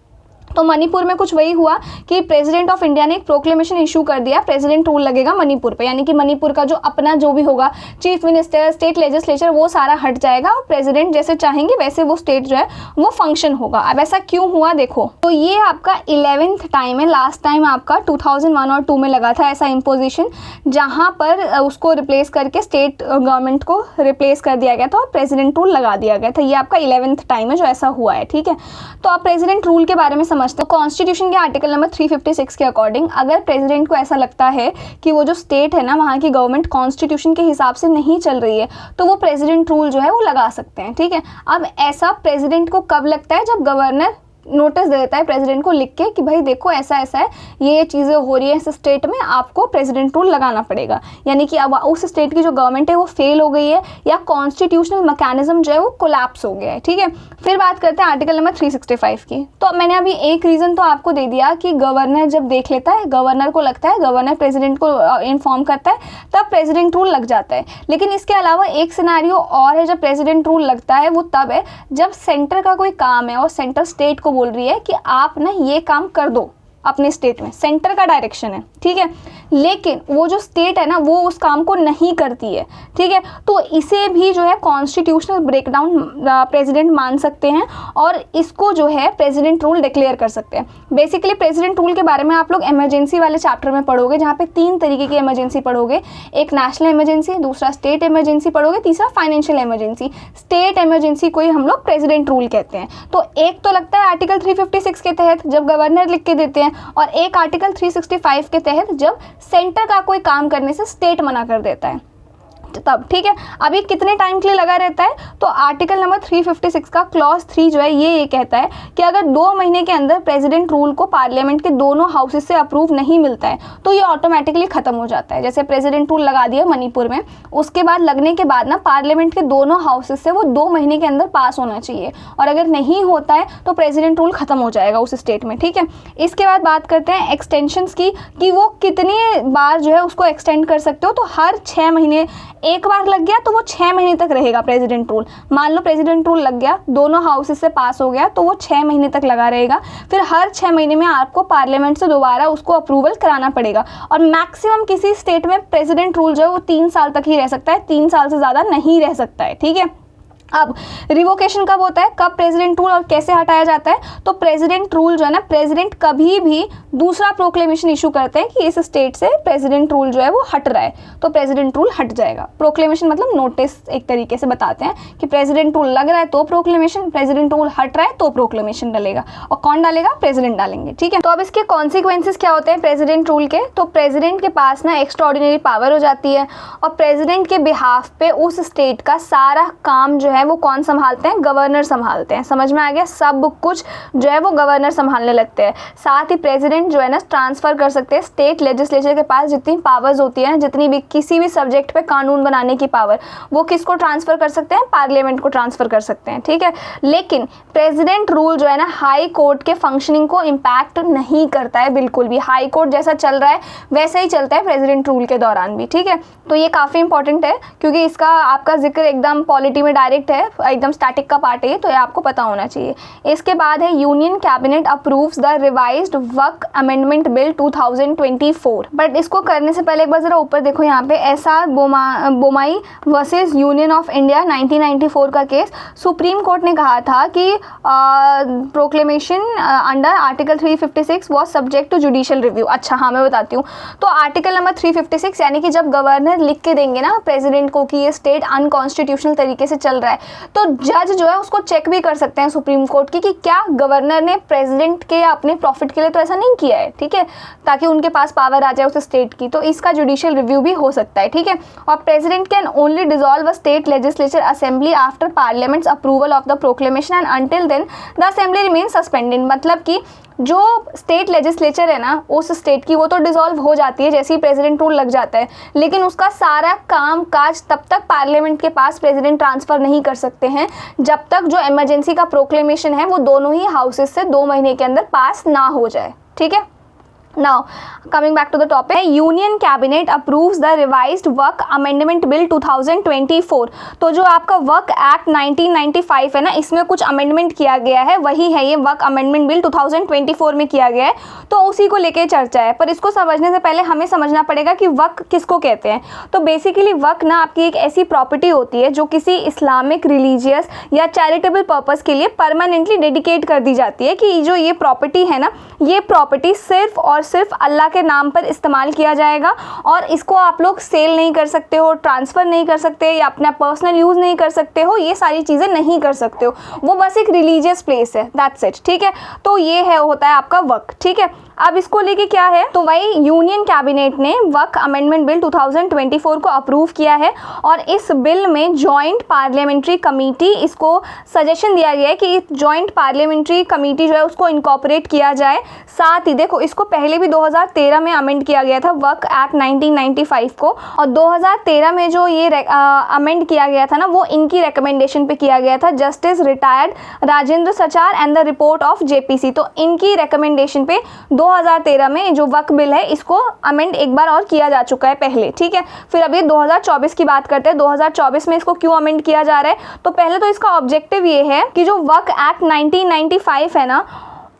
तो मणिपुर में कुछ वही हुआ कि प्रेसिडेंट ऑफ इंडिया ने एक प्रोक्लेमेशन इशू कर दिया, प्रेसिडेंट रूल लगेगा मणिपुर पे, यानी कि मणिपुर का जो अपना जो भी होगा चीफ मिनिस्टर, स्टेट लेजिस्लेचर, वो सारा हट जाएगा और प्रेसिडेंट जैसे चाहेंगे वैसे वो स्टेट जो है वो फंक्शन होगा। अब ऐसा क्यों हुआ देखो, तो ये आपका 11th टाइम है। लास्ट टाइम आपका 2001 और 2 में लगा था ऐसा इम्पोजिशन, जहाँ पर उसको रिप्लेस करके स्टेट गवर्नमेंट को रिप्लेस कर दिया गया था और प्रेसिडेंट रूल लगा दिया गया था। ये आपका 11th टाइम है जो ऐसा हुआ है, ठीक है। तो आप प्रेसिडेंट रूल के बारे में समझते हो। कॉन्स्टिट्यूशन के आर्टिकल नंबर 356 के अकॉर्डिंग अगर प्रेसिडेंट को ऐसा लगता है कि वो जो स्टेट है ना वहाँ की गवर्नमेंट कॉन्स्टिट्यूशन के हिसाब से नहीं चल रही है, तो वो प्रेसिडेंट रूल जो है वो लगा सकते हैं, ठीक है। अब ऐसा प्रेसिडेंट को कब लगता है, जब गवर्नर नोटिस दे देता है प्रेसिडेंट को लिख के कि भाई देखो ऐसा ऐसा है, ये चीज़ें हो रही है इस स्टेट में, आपको प्रेसिडेंट रूल लगाना पड़ेगा। यानी कि अब उस स्टेट की जो गवर्नमेंट है वो फेल हो गई है या कॉन्स्टिट्यूशनल मैकेनिज्म जो है वो कोलैप्स हो गया है, ठीक है। फिर बात करते हैं आर्टिकल नंबर 365 की। तो मैंने अभी एक रीज़न तो आपको दे दिया कि गवर्नर जब देख लेता है, गवर्नर को लगता है, गवर्नर प्रेसिडेंट को इन्फॉर्म करता है, तब प्रेसिडेंट रूल लग जाता है। लेकिन इसके अलावा एक सिनारियो और है जब प्रेसिडेंट रूल लगता है, वो तब है जब सेंटर का कोई काम है और सेंटर स्टेट को बोल रही है कि आप ना ये काम कर दो अपने स्टेट में, सेंटर का डायरेक्शन है, ठीक है। लेकिन वो जो स्टेट है ना वो उस काम को नहीं करती है, ठीक है। तो इसे भी जो है कॉन्स्टिट्यूशनल ब्रेकडाउन प्रेसिडेंट मान सकते हैं और इसको जो है प्रेसिडेंट रूल डिक्लेयर कर सकते हैं। बेसिकली प्रेसिडेंट रूल के बारे में आप लोग इमरजेंसी वाले चैप्टर में पढ़ोगे, जहाँ पे 3 तरीके की इमरजेंसी पढ़ोगे, एक नेशनल इमरजेंसी, दूसरा स्टेट इमरजेंसी पढ़ोगे, तीसरा फाइनेंशियल इमरजेंसी। स्टेट इमरजेंसी को ही हम लोग प्रेसिडेंट रूल कहते हैं। तो एक तो लगता है आर्टिकल 356 के तहत जब गवर्नर लिख के देते हैं, और एक आर्टिकल 365 के तहत जब सेंटर का कोई काम करने से स्टेट मना कर देता है तब, ठीक है। अभी कितने टाइम के लिए लगा रहता है, तो आर्टिकल नंबर 356 का क्लॉज 3 जो है ये कहता है कि अगर 2 महीने के अंदर प्रेसिडेंट रूल को पार्लियामेंट के दोनों हाउसेस से अप्रूव नहीं मिलता है तो ये ऑटोमेटिकली खत्म हो जाता है। जैसे प्रेसिडेंट रूल लगा दिया मणिपुर में, उसके बाद लगने के बाद ना पार्लियामेंट के दोनों हाउसेस से वो 2 महीने के अंदर पास होना चाहिए, और अगर नहीं होता है तो प्रेसिडेंट रूल खत्म हो जाएगा उस स्टेट में, ठीक है। इसके बाद बात करते हैं एक्सटेंशंस की, कि वो कितनी बार जो है उसको एक्सटेंड कर सकते हो। तो हर 6 महीने, एक बार लग गया तो वो 6 महीने तक रहेगा प्रेसिडेंट रूल। मान लो प्रेसिडेंट रूल लग गया, दोनों हाउसेस से पास हो गया, तो वो 6 महीने तक लगा रहेगा। फिर हर 6 महीने में आपको पार्लियामेंट से दोबारा उसको अप्रूवल कराना पड़ेगा। और मैक्सिमम किसी स्टेट में प्रेसिडेंट रूल जो है वो 3 साल तक ही रह सकता है, 3 साल से ज़्यादा नहीं रह सकता है, ठीक है। अब रिवोकेशन कब होता है, कब प्रेसिडेंट रूल और कैसे हटाया जाता है, तो प्रेसिडेंट रूल जो है ना, प्रेसिडेंट कभी भी दूसरा प्रोक्लेमेशन इशू करते हैं कि इस स्टेट से प्रेसिडेंट रूल जो है वो हट रहा है, तो प्रेसिडेंट रूल हट जाएगा। प्रोक्लेमेशन मतलब नोटिस एक तरीके से बताते हैं कि प्रेसिडेंट रूल लग रहा है तो प्रोक्लेमेशन, प्रेसिडेंट रूल हट रहा है तो प्रोक्लेमेशन डलेगा। और कौन डालेगा, प्रेसिडेंट डालेंगे, ठीक है। तो अब इसके कॉन्सिक्वेंसेस क्या होते हैं प्रेसिडेंट रूल के, तो प्रेसिडेंट के पास ना एक्स्ट्राऑर्डिनरी पावर हो जाती है और प्रेसिडेंट के बिहाफ पे उस स्टेट का सारा काम जो है वो कौन संभालते हैं, गवर्नर संभालते हैं। समझ में आ गया, सब कुछ जो है वो गवर्नर संभालने लगते हैं। साथ ही प्रेसिडेंट जो है ना ट्रांसफर कर सकते हैं स्टेट लेजिस्लेचर के पास जितनी पावर्स होती है, जितनी भी किसी भी सब्जेक्ट पे कानून बनाने की पावर, वो किसको ट्रांसफर कर सकते हैं, पार्लियामेंट को ट्रांसफर कर सकते हैं, ठीक है। लेकिन प्रेसिडेंट रूल जो है ना हाई कोर्ट के फंक्शनिंग को इम्पैक्ट नहीं करता है बिल्कुल भी। हाई कोर्ट जैसा चल रहा है वैसा ही चलता है प्रेसिडेंट रूल के दौरान भी, ठीक है। तो ये काफ़ी इंपॉर्टेंट है क्योंकि इसका आपका जिक्र एकदम पॉलिटी में डायरेक्ट है, एकदम स्टैटिक का पार्ट है, तो ये आपको पता होना चाहिए। इसके बाद है union cabinet approves the revised Waqf amendment bill 2024। But इसको करने से पहले एक बार जरा ऊपर देखो, यहाँ पे SR Bommai versus union of India 1994 का केस, सुप्रीम कोर्ट ने कहा था कि proclamation under article 356 was subject to judicial review. अच्छा हाँ, मैं बताती हूँ। तो आर्टिकल नंबर 356 यानी कि जब गवर्नर लिख के देंगे ना प्रेसिडेंट को कि ये स्टेट अनकॉन्स्टिट्यूशनल तरीके से चल रहा है, तो जज जो है उसको चेक भी कर सकते हैं सुप्रीम कोर्ट की कि क्या गवर्नर ने प्रेसिडेंट के अपने प्रॉफिट के लिए तो ऐसा नहीं किया है, ठीक है, ताकि उनके पास पावर आ जाए उस स्टेट की। तो इसका जुडिशियल रिव्यू भी हो सकता है, ठीक है। और president can only dissolve a state legislature assembly after parliament's approval of the proclamation and until then the assembly remain suspended. मतलब कि जो स्टेट लेजिस्लेचर है ना उस स्टेट की, वो तो डिसॉल्व हो जाती है जैसे ही प्रेसिडेंट रूल लग जाता है, लेकिन उसका सारा काम काज तब तक पार्लियामेंट के पास प्रेसिडेंट ट्रांसफ़र नहीं कर सकते हैं जब तक जो इमरजेंसी का प्रोक्लेमेशन है वो दोनों ही हाउसेस से 2 महीने के अंदर पास ना हो जाए, ठीक है। Now, coming back to the topic, union cabinet approves the revised work amendment bill 2024। तो जो आपका वर्क एक्ट 1995 है ना, इसमें कुछ अमेंडमेंट किया गया है, वही है ये वर्क अमेंडमेंट बिल 2024 में किया गया है, तो उसी को लेके चर्चा है। पर इसको समझने से पहले हमें समझना पड़ेगा कि वर्क किसको कहते हैं। तो बेसिकली वर्क ना आपकी एक ऐसी प्रॉपर्टी होती है जो किसी इस्लामिक, रिलीजियस या चैरिटेबल पर्पज़ के लिए परमानेंटली डेडिकेट कर दी जाती है कि जो ये प्रॉपर्टी है ना, ये प्रॉपर्टी सिर्फ और सिर्फ अल्लाह के नाम पर इस्तेमाल किया जाएगा और इसको आप लोग सेल नहीं कर सकते हो, ट्रांसफ़र नहीं कर सकते या अपना पर्सनल यूज़ नहीं कर सकते हो, ये सारी चीज़ें नहीं कर सकते हो। वो बस एक रिलीजियस प्लेस है, दैट्स इट, ठीक है। तो ये है होता है आपका वर्क, ठीक है। अब इसको लेके क्या है, तो वही यूनियन कैबिनेट ने वर्क अमेंडमेंट बिल 2024 को अप्रूव किया है और इस बिल में जॉइंट पार्लियामेंट्री कमेटी, इसको सजेशन दिया गया है कि जॉइंट पार्लियामेंट्री कमेटी जो है उसको इनकॉर्पोरेट किया जाए। साथ ही देखो, इसको पहले भी 2013 में अमेंड किया गया था वर्क एक्ट 1995 को, और 2013 में जो ये अमेंड किया गया था ना, वो इनकी रिकमेंडेशन पे किया गया था, justice retired Rajendra सचार and the report of JPC. तो इनकी रिकमेंडेशन पे 2013 में जो वर्क बिल है इसको अमेंड एक बार और किया जा चुका है पहले, ठीक है। फिर अभी 2024 की बात करते हैं, 2024 में इसको क्यों अमेंड किया जा रहा है। तो पहले तो इसका ऑब्जेक्टिव ये है कि जो वर्क एक्ट 1995 है ना,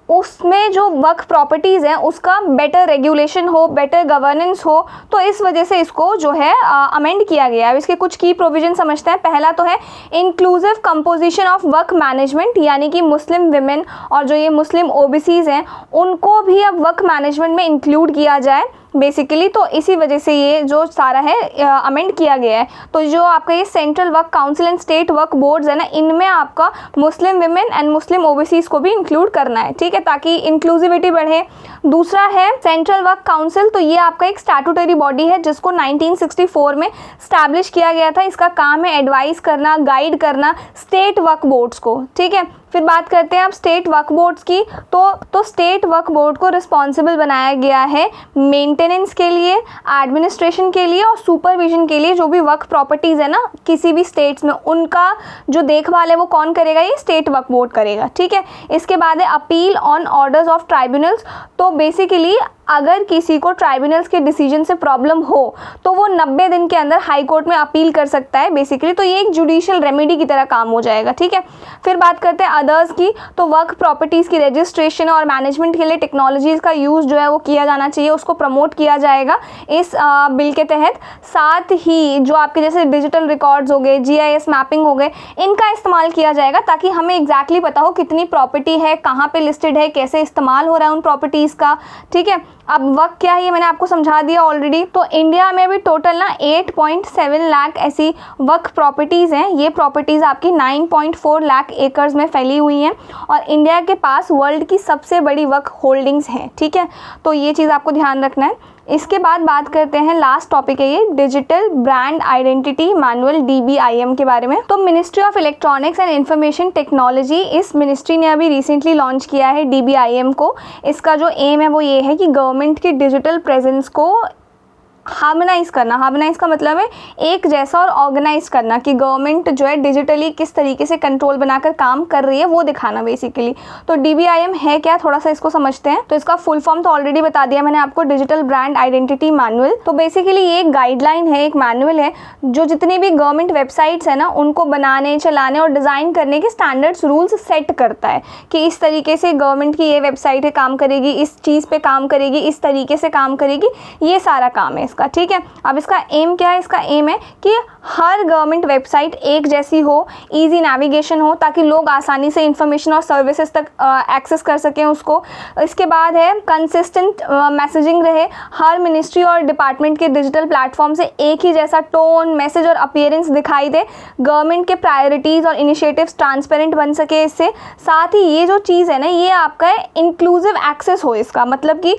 उसमें जो वर्क प्रॉपर्टीज़ हैं उसका बेटर रेगुलेशन हो, बेटर गवर्नेंस हो, तो इस वजह से इसको जो है अमेंड किया गया है। अब इसके कुछ की प्रोविजन समझते हैं। पहला तो है inclusive composition of work management, यानी कि मुस्लिम विमेन और जो ये मुस्लिम ओबीसीज़ हैं उनको भी अब वर्क मैनेजमेंट में इंक्लूड किया जाए बेसिकली। तो इसी वजह से ये जो सारा है अमेंड किया गया है। तो जो आपका ये central work council and state work boards है ना, इनमें आपका Muslim women and Muslim OBCs को भी इंक्लूड करना है, ठीक है, ताकि इंक्लूसिविटी बढ़े। दूसरा है सेंट्रल वर्क काउंसिल। तो ये आपका एक स्टैट्यूटरी बॉडी है जिसको 1964 में स्टैब्लिश किया गया था। इसका काम है एडवाइस करना, गाइड करना स्टेट वर्क बोर्ड्स को, ठीक है। फिर बात करते हैं अब स्टेट वर्क बोर्ड्स की। तो स्टेट वर्क बोर्ड को रिस्पॉन्सिबल बनाया गया है मेंटेनेंस के लिए, एडमिनिस्ट्रेशन के लिए और सुपरविजन के लिए। जो भी वर्क प्रॉपर्टीज़ है ना किसी भी स्टेट्स में, उनका जो देखभाल है वो कौन करेगा, ये स्टेट वर्क बोर्ड करेगा, ठीक है। इसके बाद है appeal on orders of tribunals. तो बेसिकली अगर किसी को ट्राइब्यूनल्स के डिसीजन से प्रॉब्लम हो तो वो 90 दिन के अंदर हाई कोर्ट में अपील कर सकता है बेसिकली। तो ये एक जुडिशियल रेमेडी की तरह काम हो जाएगा, ठीक है। फिर बात करते हैं अदर्स की। तो वर्क प्रॉपर्टीज़ की रजिस्ट्रेशन और मैनेजमेंट के लिए टेक्नोलॉजीज़ का यूज़ जो है वो किया जाना चाहिए, उसको प्रमोट किया जाएगा इस बिल के तहत। साथ ही जो आपके जैसे डिजिटल रिकॉर्ड्स हो गए, GIS मैपिंग हो गए, इनका इस्तेमाल किया जाएगा ताकि हमें एग्जैक्टली पता हो कितनी प्रॉपर्टी है, कहाँ पे लिस्टेड है, कैसे इस्तेमाल हो रहा है उन प्रॉपर्टीज़ का, ठीक है। अब वर्क क्या है ये मैंने आपको समझा दिया ऑलरेडी। तो इंडिया में भी टोटल ना 8.7 लाख ऐसी वर्क प्रॉपर्टीज़ हैं। ये प्रॉपर्टीज़ आपकी 9.4 लाख एकर्स में फैली हुई हैं और इंडिया के पास वर्ल्ड की सबसे बड़ी वर्क होल्डिंग्स हैं, ठीक है। तो ये चीज़ आपको ध्यान रखना है। इसके बाद बात करते हैं, लास्ट टॉपिक है ये digital brand identity manual DBIM के बारे में। तो ministry of electronics and information technology, इस मिनिस्ट्री ने अभी रिसेंटली लॉन्च किया है DBIM को। इसका जो एम है वो ये है कि गवर्नमेंट की डिजिटल प्रेजेंस को हार्मोनाइज करना। हार्मोनाइज का मतलब है एक जैसा और ऑर्गेनाइज करना, कि गवर्नमेंट जो है डिजिटली किस तरीके से कंट्रोल बनाकर काम कर रही है वो दिखाना बेसिकली। तो DBIM है क्या, थोड़ा सा इसको समझते हैं। तो इसका फुल फॉर्म तो ऑलरेडी बता दिया मैंने आपको, डिजिटल ब्रांड आइडेंटिटी मैनुअल। तो बेसिकली ये एक गाइडलाइन है, एक मैनुअल है जो जितनी भी गवर्नमेंट वेबसाइट्स है ना उनको बनाने, चलाने और डिज़ाइन करने के स्टैंडर्ड्स, रूल्स सेट करता है कि इस तरीके से गवर्नमेंट की ये वेबसाइट है काम करेगी, इस चीज़ पे काम करेगी, इस तरीके से काम करेगी, ये सारा काम है इसका, ठीक है। अब इसका एम क्या है, इसका एम है कि हर गवर्नमेंट वेबसाइट एक जैसी हो, इजी नेविगेशन हो ताकि लोग आसानी से इंफॉर्मेशन और सर्विसेज तक एक्सेस कर सकें उसको। इसके बाद है कंसिस्टेंट मैसेजिंग रहे, हर मिनिस्ट्री और डिपार्टमेंट के डिजिटल प्लेटफॉर्म से एक ही जैसा टोन, मैसेज और अपीयरेंस दिखाई दे, गवर्नमेंट के प्रायोरिटीज़ और इनिशिएटिव्स ट्रांसपेरेंट बन सके इससे। साथ ही ये जो चीज़ है ना, ये आपका इंक्लूसिव एक्सेस हो, इसका मतलब कि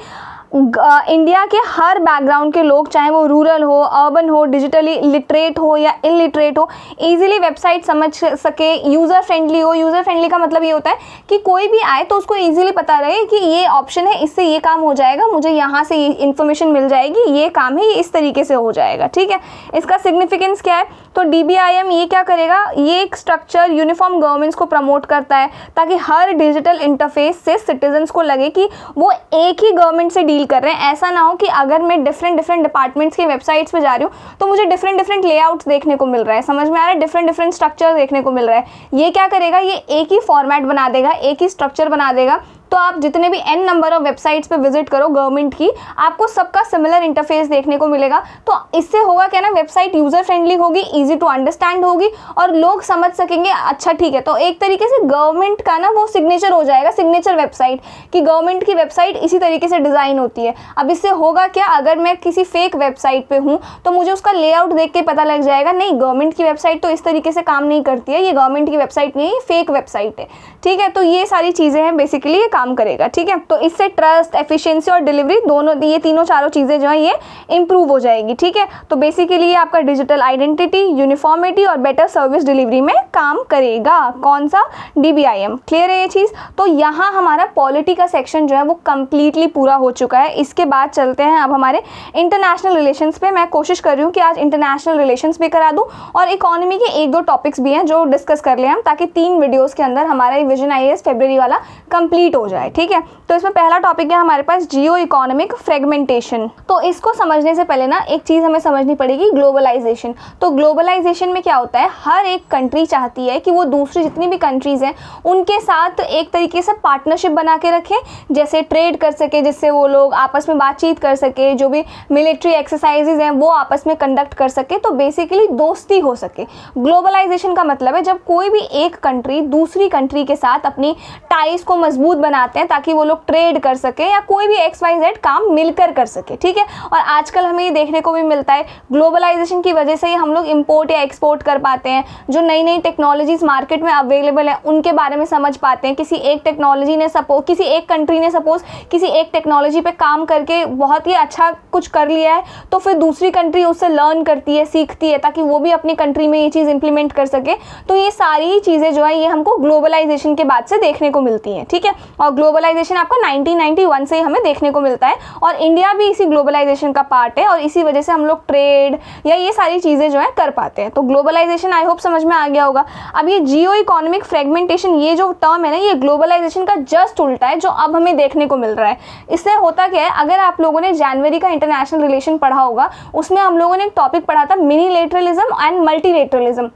इंडिया के हर बैकग्राउंड के लोग, चाहे वो रूरल हो, अर्बन हो, डिजिटली लिटरेट हो या इलिटरेट हो, इजीली वेबसाइट समझ सके, यूज़र फ्रेंडली हो। यूज़र फ्रेंडली का मतलब ये होता है कि कोई भी आए तो उसको इजीली पता रहे कि ये ऑप्शन है, इससे ये काम हो जाएगा, मुझे यहाँ से ये इन्फॉर्मेशन मिल जाएगी, ये काम है, ये इस तरीके से हो जाएगा, ठीक है। इसका सिग्निफिकेंस क्या है, तो DBIM ये क्या करेगा, ये एक स्ट्रक्चर यूनिफॉर्म गवर्नेंस को प्रमोट करता है ताकि हर डिजिटल इंटरफेस से सिटीजन्स को लगे कि वो एक ही गवर्नमेंट से डील डील कर रहे हैं। ऐसा ना हो कि अगर मैं डिफरेंट डिपार्टमेंट्स की वेबसाइट्स पे जा रही हूँ तो मुझे डिफरेंट लेआउट्स देखने को मिल रहा है, समझ में आ रहा है, डिफरेंट स्ट्रक्चर देखने को मिल रहा है। ये क्या करेगा, ये एक ही फॉर्मेट बना देगा, एक ही स्ट्रक्चर बना देगा। तो आप जितने भी n नंबर ऑफ वेबसाइट्स पे विजिट करो गवर्नमेंट की, आपको सबका सिमिलर इंटरफेस देखने को मिलेगा। तो इससे होगा क्या ना, वेबसाइट यूज़र फ्रेंडली होगी, इजी टू अंडरस्टैंड होगी और लोग समझ सकेंगे अच्छा ठीक है। तो एक तरीके से गवर्नमेंट का ना वो सिग्नेचर हो जाएगा, सिग्नेचर वेबसाइट, कि गवर्नमेंट की वेबसाइट इसी तरीके से डिज़ाइन होती है। अब इससे होगा क्या, अगर मैं किसी फेक वेबसाइट पर हूँ तो मुझे उसका लेआउट देख के पता लग जाएगा, नहीं गवर्नमेंट की वेबसाइट तो इस तरीके से काम नहीं करती है, ये गवर्नमेंट की वेबसाइट नहीं है, ये फेक वेबसाइट है। ठीक है, तो ये सारी चीज़ें हैं, बेसिकली ये काम करेगा। ठीक है, तो इससे ट्रस्ट, एफिशिएंसी और डिलीवरी दोनों, ये तीनों चारों चीज़ें जो है ये इंप्रूव हो जाएगी। ठीक है, तो बेसिकली ये आपका डिजिटल आइडेंटिटी, यूनिफॉर्मिटी और बेटर सर्विस डिलीवरी में काम करेगा। कौन सा, DBIM। क्लियर है ये चीज़। तो यहाँ हमारा पॉलिटी का सेक्शन जो है वो कम्प्लीटली पूरा हो चुका है। इसके बाद चलते हैं अब हमारे इंटरनेशनल रिलेशंस पे। मैं कोशिश कर रही हूँ कि आज इंटरनेशनल रिलेशंस भी करा दूँ और इकोनॉमी के 1-2 टॉपिक्स भी हैं जो डिस्कस कर लें हम, ताकि 3 वीडियोज़ के अंदर हमारा विजन IAS फरवरी वाला कंप्लीट हो जाए। ठीक है, तो इसमें पहला टॉपिक है हमारे पास जियो इकोनॉमिक फ्रेगमेंटेशन। तो इसको समझने से पहले ना एक चीज़ हमें समझनी पड़ेगी, ग्लोबलाइजेशन। तो ग्लोबलाइजेशन में क्या होता है, हर एक कंट्री चाहती है कि वो दूसरी जितनी भी कंट्रीज़ हैं उनके साथ एक तरीके से पार्टनरशिप बना के रखें, जैसे ट्रेड कर सके, जिससे वो लोग आपस में बातचीत कर सके, जो भी मिलिट्री एक्सरसाइजेज हैं वो आपस में कंडक्ट कर सके, तो बेसिकली दोस्ती हो सके। ग्लोबलाइजेशन का मतलब है जब कोई भी एक कंट्री दूसरी कंट्री के साथ अपनी टाइज को मजबूत बनाते हैं ताकि वो लोग ट्रेड कर सके या कोई भी XYZ काम मिलकर कर सके। ठीक है, और आजकल हमें ये देखने को भी मिलता है, ग्लोबलाइजेशन की वजह से ही हम लोग इंपोर्ट या एक्सपोर्ट कर पाते हैं, जो नई नई टेक्नोलॉजीज मार्केट में अवेलेबल है उनके बारे में समझ पाते हैं। किसी एक टेक्नोलॉजी ने किसी एक कंट्री ने सपोज किसी एक टेक्नोलॉजी पे काम करके बहुत ही अच्छा कुछ कर लिया है, तो फिर दूसरी कंट्री उससे लर्न करती है, सीखती है, ताकि वो भी अपनी कंट्री में ये चीज़ इंप्लीमेंट कर सके। तो ये सारी चीज़ें जो है ये हमको ग्लोबलाइजेशन के बाद से देखने को मिलती हैं। ठीक है, और ग्लोबलाइजेशन आपका 1991 से ही हमें देखने को मिलता है और इंडिया भी इसी ग्लोबलाइजेशन का पार्ट है और इसी वजह से हम लोग ट्रेड या ये सारी चीज़ें जो है कर पाते हैं। तो ग्लोबलाइजेशन आई होप समझ में आ गया होगा। अब ये जियो इकोनॉमिक फ्रेगमेंटेशन, ये जो टर्म है ना, ये ग्लोबलाइजेशन का जस्ट उल्टा है जो अब हमें देखने को मिल रहा है। इससे होता क्या है, अगर आप लोगों ने जनवरी का इंटरनेशनल रिलेशन पढ़ा होगा, उसमें हम लोगों ने एक टॉपिक पढ़ा था मिनीलेटरलिज्म एंड मल्टीलेटरलिज्म।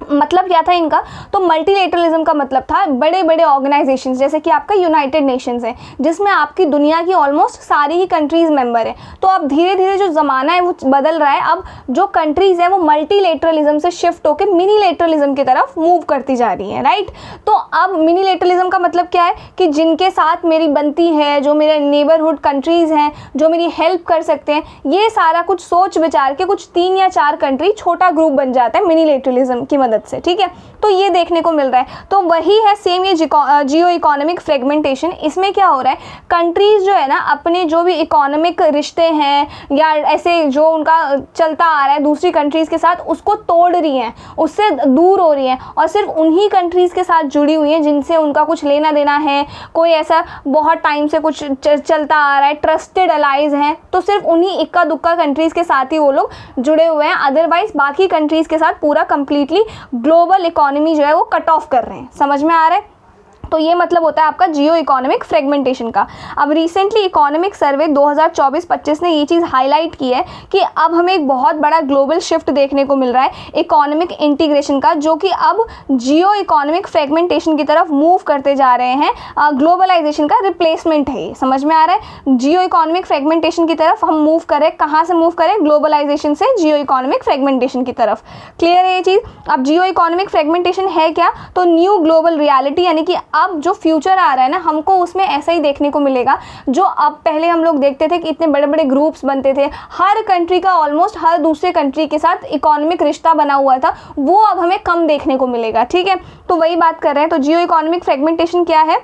मतलब क्या था इनका, तो मल्टीलेटरलिज्म का मतलब था बड़े बड़े ऑर्गेनाइजेशंस, जैसे कि आपका यूनाइटेड नेशंस है जिसमें आपकी दुनिया की ऑलमोस्ट सारी ही कंट्रीज़ मेंबर है। तो अब धीरे धीरे जो ज़माना है वो बदल रहा है, अब जो कंट्रीज़ है वो मल्टीलेटरलिज्म से शिफ्ट होकर मिनीलेटरलिज्म की तरफ मूव करती जा रही है। राइट, तो अब मिनीलेटरलिज्म का मतलब क्या है कि जिनके साथ मेरी बनती है, जो मेरे नेबरहुड कंट्रीज़ हैं, जो मेरी हेल्प कर सकते हैं, ये सारा कुछ सोच विचार के कुछ 3 या 4 कंट्री छोटा ग्रुप बन जाता है मिनीलेटरलिज्म की मदद से। ठीक है, तो ये देखने को मिल रहा है। तो वही है सेम ये जियो इकोनॉमिक फ्रेगमेंटेशन। इसमें क्या हो रहा है, कंट्रीज जो है ना अपने जो भी इकोनॉमिक रिश्ते हैं या ऐसे जो उनका चलता आ रहा है दूसरी कंट्रीज़ के साथ, उसको तोड़ रही हैं, उससे दूर हो रही हैं और सिर्फ उन्हीं कंट्रीज़ के साथ जुड़ी हुई हैं जिनसे उनका कुछ लेना देना है, कोई ऐसा बहुत टाइम से कुछ चलता आ रहा है, ट्रस्टेड अलाइज हैं, तो सिर्फ उन्हीं इक्का दुक्का कंट्रीज़ के साथ ही वो लोग जुड़े हुए हैं। अदरवाइज बाकी कंट्रीज़ के साथ पूरा कंप्लीटली ग्लोबल इकोनॉमी जो है वो कट ऑफ कर रहे हैं। समझ में आ रहा है? तो ये मतलब होता है आपका जियो इकोनॉमिक फ्रेगमेंटेशन का। अब रिसेंटली इकोनॉमिक सर्वे 2024-25 ने ये चीज़ हाईलाइट की है कि अब हमें एक बहुत बड़ा ग्लोबल शिफ्ट देखने को मिल रहा है इकोनॉमिक इंटीग्रेशन का, जो कि अब जियो इकोनॉमिक फ्रेगमेंटेशन की तरफ मूव करते जा रहे हैं। ग्लोबलाइजेशन का रिप्लेसमेंट है ये। समझ में आ रहा है? जियो इकोनॉमिक फ्रेगमेंटेशन की तरफ हम मूव करें, कहाँ से मूव करें? ग्लोबलाइजेशन से जियो इकोनॉमिक फ्रेगमेंटेशन की तरफ। क्लियर है ये चीज़? अब जियो इकोनॉमिक फ्रेगमेंटेशन है क्या? तो न्यू ग्लोबल रियलिटी, यानी कि अब जो फ्यूचर आ रहा है ना, हमको उसमें ऐसा ही देखने को मिलेगा जो अब पहले हम लोग देखते थे कि इतने बड़े बड़े ग्रुप्स बनते थे, हर कंट्री का ऑलमोस्ट हर दूसरे कंट्री के साथ इकोनॉमिक रिश्ता बना हुआ था, वो अब हमें कम देखने को मिलेगा। ठीक है, तो वही बात कर रहे हैं। तो जियो इकोनॉमिक फ्रेगमेंटेशन क्या है?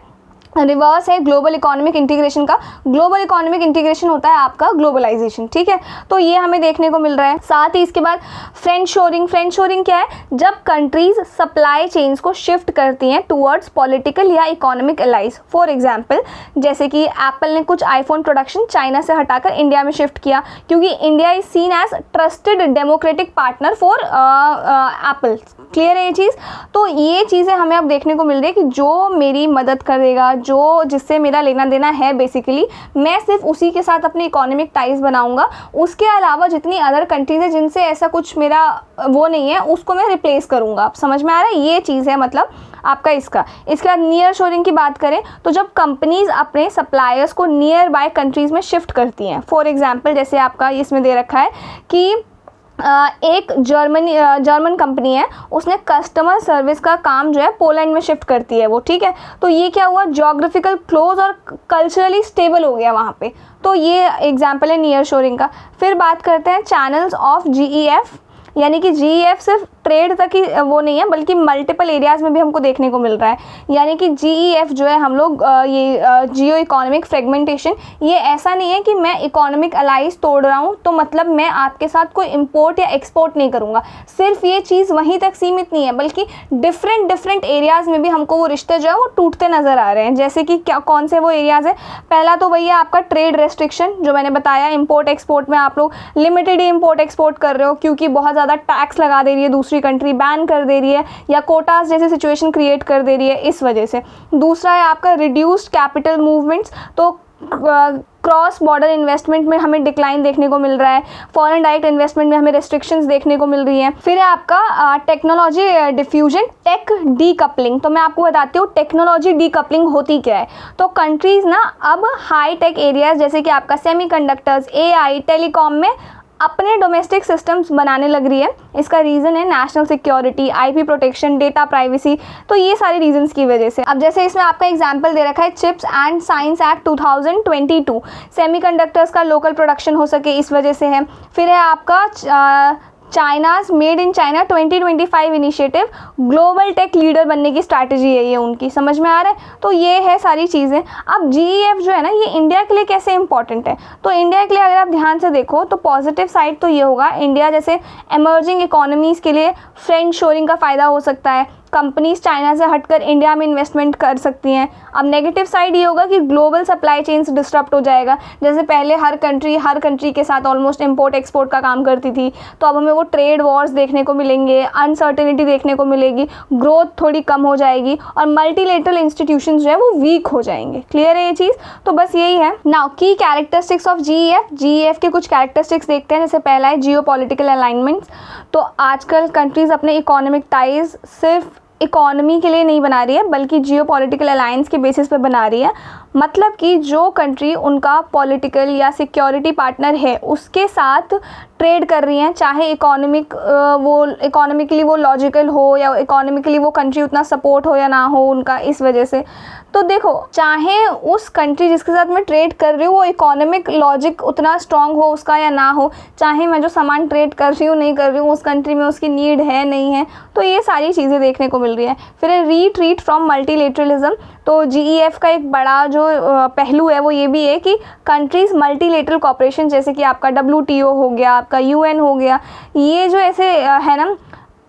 रिवर्स है ग्लोबल इकोनॉमिक इंटीग्रेशन का। ग्लोबल इकोनॉमिक इंटीग्रेशन होता है आपका ग्लोबलाइजेशन। ठीक है, तो ये हमें देखने को मिल रहा है। साथ ही इसके बाद फ्रेंड शोरिंग। फ्रेंड शोरिंग क्या है? जब कंट्रीज सप्लाई चेन्स को शिफ्ट करती हैं टूवर्ड्स पॉलिटिकल या इकोनॉमिक एलाइज। फॉर एग्जांपल, जैसे कि एप्पल ने कुछ आईफोन प्रोडक्शन चाइना से हटाकर इंडिया में शिफ्ट किया, क्योंकि India is seen as trusted democratic partner for Apple. Clear है ये चीज़? तो ये चीज़ें हमें अब देखने को मिल रही है कि जो मेरी मदद करेगा, जो जिससे मेरा लेना देना है बेसिकली, मैं सिर्फ उसी के साथ अपने इकोनॉमिक टाइज बनाऊंगा। उसके अलावा जितनी अदर कंट्रीज़ है जिनसे ऐसा कुछ मेरा वो नहीं है, उसको मैं रिप्लेस करूँगा। आप समझ में आ रहा है, ये चीज़ है मतलब आपका इसका। इसके बाद नियर शोरिंग की बात करें तो जब कंपनीज अपने सप्लायर्स को नियर बाय कंट्रीज़ में शिफ्ट करती हैं, फॉर एग्जांपल जैसे आपका इसमें दे रखा है कि एक जर्मन कंपनी है, उसने कस्टमर सर्विस का काम जो है पोलैंड में शिफ्ट करती है वो, ठीक है। तो ये क्या हुआ, ज्योग्राफिकल क्लोज और कल्चरली स्टेबल हो गया वहाँ पे। तो ये एग्जांपल है नियर शोरिंग का। फिर बात करते हैं चैनल्स ऑफ जीईएफ, यानी कि जीईएफ सिर्फ ट्रेड तक ही वो नहीं है बल्कि मल्टीपल एरियाज़ में भी हमको देखने को मिल रहा है। यानी कि जीईएफ जो है हम लोग ये जियो इकोनॉमिक फ्रेगमेंटेशन, ये ऐसा नहीं है कि मैं इकोनॉमिक अलाइज तोड़ रहा हूँ तो मतलब मैं आपके साथ कोई इंपोर्ट या एक्सपोर्ट नहीं करूँगा। सिर्फ ये चीज़ वहीं तक सीमित नहीं है बल्कि डिफरेंट एरियाज़ में भी हमको वो रिश्ते जो है वो टूटते नज़र आ रहे हैं। जैसे कि क्या कौन से वो एरियाज़ है, पहला तो वही है आपका ट्रेड रेस्ट्रिक्शन, जो मैंने बताया इंपोर्ट एक्सपोर्ट में आप लोग लिमिटेड ही इंपोर्ट एक्सपोर्ट कर रहे हो क्योंकि बहुत ज़्यादा टैक्स लगा दे रही है दूसरी कंट्री, बैन कर दे रही है या कोटास जैसी सिचुएशन क्रिएट कर दे रही है इस वजह से। दूसरा है आपका रिड्यूस्ड कैपिटल मूवमेंट्स, तो क्रॉस बॉर्डर इन्वेस्टमेंट में हमें डिक्लाइन देखने को मिल रहा है, फॉरेन डायरेक्ट इन्वेस्टमेंट में हमें रेस्ट्रिक्शंस देखने को मिल रही हैं। फिर है आपका टेक्नोलॉजी डिफ्यूजन, टेक डीकपलिंग। तो मैं आपको बताती हूँ टेक्नोलॉजी डीकपलिंग होती क्या है। तो कंट्रीज़ ना अब हाई टेक एरियाज जैसे कि आपका सेमीकंडक्टर्स, एआई, टेलीकॉम में अपने डोमेस्टिक सिस्टम्स बनाने लग रही है। इसका रीज़न है national security, IP protection, data privacy. तो ये सारी रीजंस की वजह से। अब जैसे इसमें आपका एग्जांपल दे रखा है chips and science act 2022, semiconductors का लोकल प्रोडक्शन हो सके इस वजह से है। फिर है आपका China's made in China 2025 initiative, global tech leader बनने की स्ट्रैटेजी है ये उनकी, समझ में आ रहा है। तो ये है सारी चीज़ें। अब जीईएफ जो है ना ये इंडिया के लिए कैसे इंपॉर्टेंट है, तो इंडिया के लिए अगर आप ध्यान से देखो तो पॉजिटिव साइड तो ये होगा, इंडिया जैसे एमर्जिंग इकोनॉमीज़ के लिए फ्रेंड शोरिंग का फ़ायदा हो सकता है, कंपनीज चाइना से हटकर इंडिया में इन्वेस्टमेंट कर सकती हैं। अब नेगेटिव साइड ये होगा कि ग्लोबल सप्लाई चेन्स डिस्टर्ब हो जाएगा। जैसे पहले हर कंट्री के साथ ऑलमोस्ट इंपोर्ट एक्सपोर्ट का काम करती थी, तो अब हमें वो ट्रेड वॉर्स देखने को मिलेंगे, अनसर्टेनिटी देखने को मिलेगी, ग्रोथ थोड़ी कम हो जाएगी और मल्टीलेटरल इंस्टीट्यूशंस जो है वो वीक हो जाएंगे। क्लियर है ये चीज़। तो बस यही है। नाउ की कैरेक्टरिस्टिक्स ऑफ जीईएफ के कुछ कैरेक्टरिस्टिक्स देखते हैं। जैसे पहला है जियो पॉलिटिकल अलाइनमेंट्स। तो आजकल कंट्रीज़ अपने इकोनॉमिक टाइज सिर्फ इकोनॉमी के लिए नहीं बना रही है बल्कि जियो पॉलिटिकल अलायंस के बेसिस पे बना रही है। मतलब कि जो कंट्री उनका पॉलिटिकल या सिक्योरिटी पार्टनर है उसके साथ ट्रेड कर रही हैं, चाहे इकोनॉमिकली वो लॉजिकल हो या इकोनॉमिकली वो कंट्री उतना सपोर्ट हो या ना हो उनका, इस वजह से। तो देखो चाहे उस कंट्री जिसके साथ मैं ट्रेड कर रही हूँ वो इकोनॉमिक लॉजिक उतना स्ट्रांग हो उसका या ना हो, चाहे मैं जो सामान ट्रेड कर रही हूँ नहीं कर रही हूँ उस कंट्री में उसकी नीड है नहीं है, तो ये सारी चीज़ें देखने को मिल रही है। फिर रीट्रीट फ्रॉम मल्टीलेटरलिज्म। तो जीईएफ का एक बड़ा जो पहलू है वो ये भी है कि कंट्रीज़ मल्टीलेटरल कॉपरेशन जैसे कि आपका WTO हो गया, आपका UN हो गया, ये जो ऐसे है ना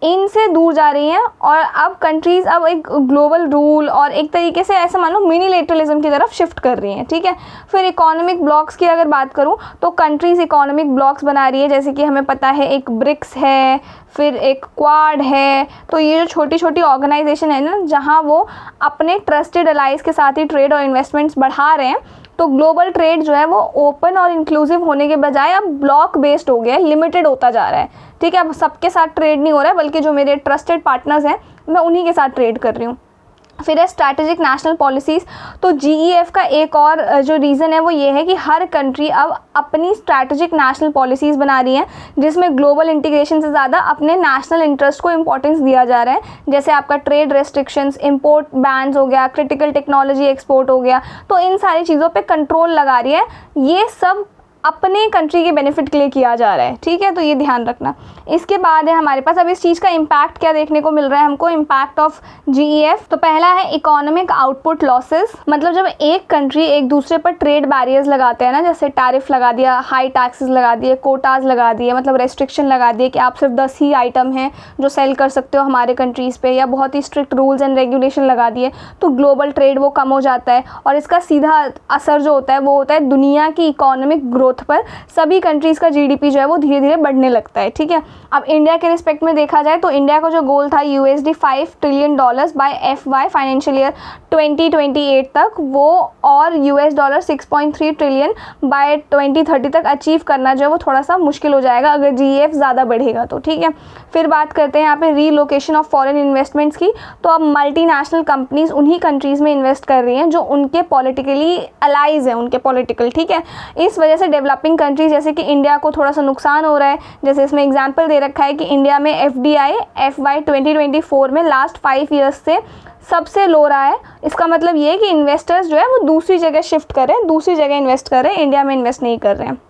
इनसे दूर जा रही हैं और अब कंट्रीज़ अब एक ग्लोबल रूल और एक तरीके से ऐसा मान लो मिनीलेटरलिज्म की तरफ शिफ्ट कर रही हैं, ठीक है। फिर इकोनॉमिक ब्लॉक्स की अगर बात करूं तो कंट्रीज़ इकोनॉमिक ब्लॉक्स बना रही है, जैसे कि हमें पता है एक ब्रिक्स है, फिर एक क्वाड है। तो ये जो छोटी छोटी ऑर्गेनाइजेशन है ना जहां वो अपने ट्रस्टेड अलाइज के साथ ही ट्रेड और इन्वेस्टमेंट्स बढ़ा रहे हैं। तो ग्लोबल ट्रेड जो है वो ओपन और इंक्लूसिव होने के बजाय अब ब्लॉक बेस्ड हो गया है, लिमिटेड होता जा रहा है, ठीक है। अब सबके साथ ट्रेड नहीं हो रहा है बल्कि जो मेरे ट्रस्टेड पार्टनर्स हैं मैं उन्हीं के साथ ट्रेड कर रही हूँ। फिर है स्ट्रैटेजिक नेशनल पॉलिसीज़। तो जीईएफ का एक और जो रीज़न है वो ये है कि हर कंट्री अब अपनी स्ट्रैटेजिक नेशनल पॉलिसीज़ बना रही हैं जिसमें ग्लोबल इंटीग्रेशन से ज़्यादा अपने नेशनल इंटरेस्ट को इंपॉर्टेंस दिया जा रहा है। जैसे आपका ट्रेड रेस्ट्रिक्शंस, इंपोर्ट बैन्स हो गया, क्रिटिकल टेक्नोलॉजी एक्सपोर्ट हो गया, तो इन सारी चीज़ों पर कंट्रोल लगा रही है। ये सब अपने कंट्री के बेनिफिट के लिए किया जा रहा है, ठीक है। तो ये ध्यान रखना। इसके बाद है हमारे पास अब इस चीज़ का इम्पैक्ट क्या देखने को मिल रहा है हमको, इम्पैक्ट ऑफ जीईएफ। तो पहला है इकोनॉमिक आउटपुट लॉसेस। मतलब जब एक कंट्री एक दूसरे पर ट्रेड बैरियर्स लगाते हैं ना, जैसे टैरिफ लगा दिया, हाई टैक्सेस लगा दिए, कोटाज लगा दिए, मतलब रेस्ट्रिक्शन लगा दिए कि आप सिर्फ 10 ही आइटम हैं जो सेल कर सकते हो हमारे कंट्रीज़ पे, या बहुत ही स्ट्रिक्ट रूल्स एंड रेगुलेशन लगा दिए, तो ग्लोबल ट्रेड वो कम हो जाता है और इसका सीधा असर जो होता है वो होता है दुनिया की इकोनॉमिक ग्रोथ ग्रोथ पर सभी कंट्रीज़ का जीडीपी जो है वो धीरे धीरे बढ़ने लगता है, ठीक है। अब इंडिया के रिस्पेक्ट में देखा जाए तो इंडिया का जो गोल था $5 trillion by FY financial year 2028 तक, वो और $6.3 ट्रिलियन बाय 2030 तक अचीव करना जो है वो थोड़ा सा मुश्किल हो जाएगा अगर GEF ज़्यादा बढ़ेगा तो, ठीक है। फिर बात करते हैं यहाँ पे रीलोकेशन ऑफ फॉरेन इन्वेस्टमेंट्स की। तो अब मल्टीनेशनल कंपनीज उन्हीं कंट्रीज़ में इन्वेस्ट कर रही हैं जो उनके पॉलिटिकली अलाइज हैं, उनके पॉलिटिकल, ठीक है। इस वजह से डेवलपिंग कंट्रीज जैसे कि इंडिया को थोड़ा सा नुकसान हो रहा है। जैसे इसमें एग्जांपल दे रखा है कि इंडिया में FDI FY 2024 में लास्ट 5 ईयर्स से सबसे लो रहा है। इसका मतलब ये है कि इन्वेस्टर्स जो है वो दूसरी जगह शिफ्ट कर रहे हैं, दूसरी जगह इन्वेस्ट कर रहे हैं, इंडिया में इन्वेस्ट नहीं कर रहे हैं।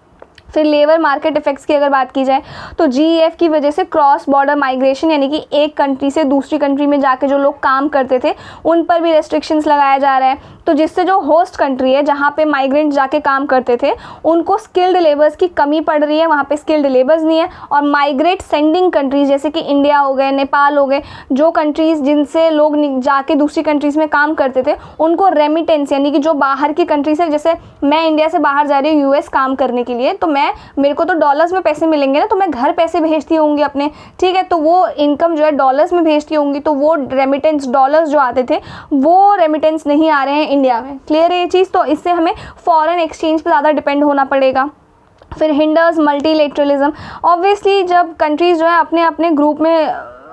फिर लेबर मार्केट इफेक्ट्स की अगर बात की जाए तो GEF की वजह से क्रॉस बॉर्डर माइग्रेशन, यानी कि एक कंट्री से दूसरी कंट्री में जाके जो लोग काम करते थे उन पर भी रेस्ट्रिक्शंस लगाया जा रहा है। तो जिससे जो होस्ट कंट्री है जहाँ पे माइग्रेंट जाके काम करते थे उनको स्किल्ड लेबर्स की कमी पड़ रही है, वहाँ पे स्किल्ड लेबर्स नहीं है। और माइग्रेट सेंडिंग कंट्रीज जैसे कि इंडिया हो गए, नेपाल हो गए, जो कंट्रीज़ जिनसे लोग जाके दूसरी कंट्रीज़ में काम करते थे उनको रेमिटेंस, यानी कि जो बाहर की कंट्री से, जैसे मैं इंडिया से बाहर जा रही हूँ US काम करने के लिए, तो मेरे को तो डॉलर्स में पैसे मिलेंगे ना, तो मैं घर पैसे भेजती होंगी अपने, ठीक है। तो वो इनकम जो है डॉलर्स में भेजती होंगी, तो वो रेमिटेंस डॉलर्स जो आते थे वो रेमिटेंस नहीं आ रहे हैं इंडिया में। क्लियर है ये चीज़? तो इससे हमें फॉरेन एक्सचेंज पर ज़्यादा डिपेंड होना पड़ेगा। फिर हिंडर्स मल्टीलेटरलिज्म। ऑब्वियसली जब कंट्रीज़ जो है अपने अपने ग्रुप में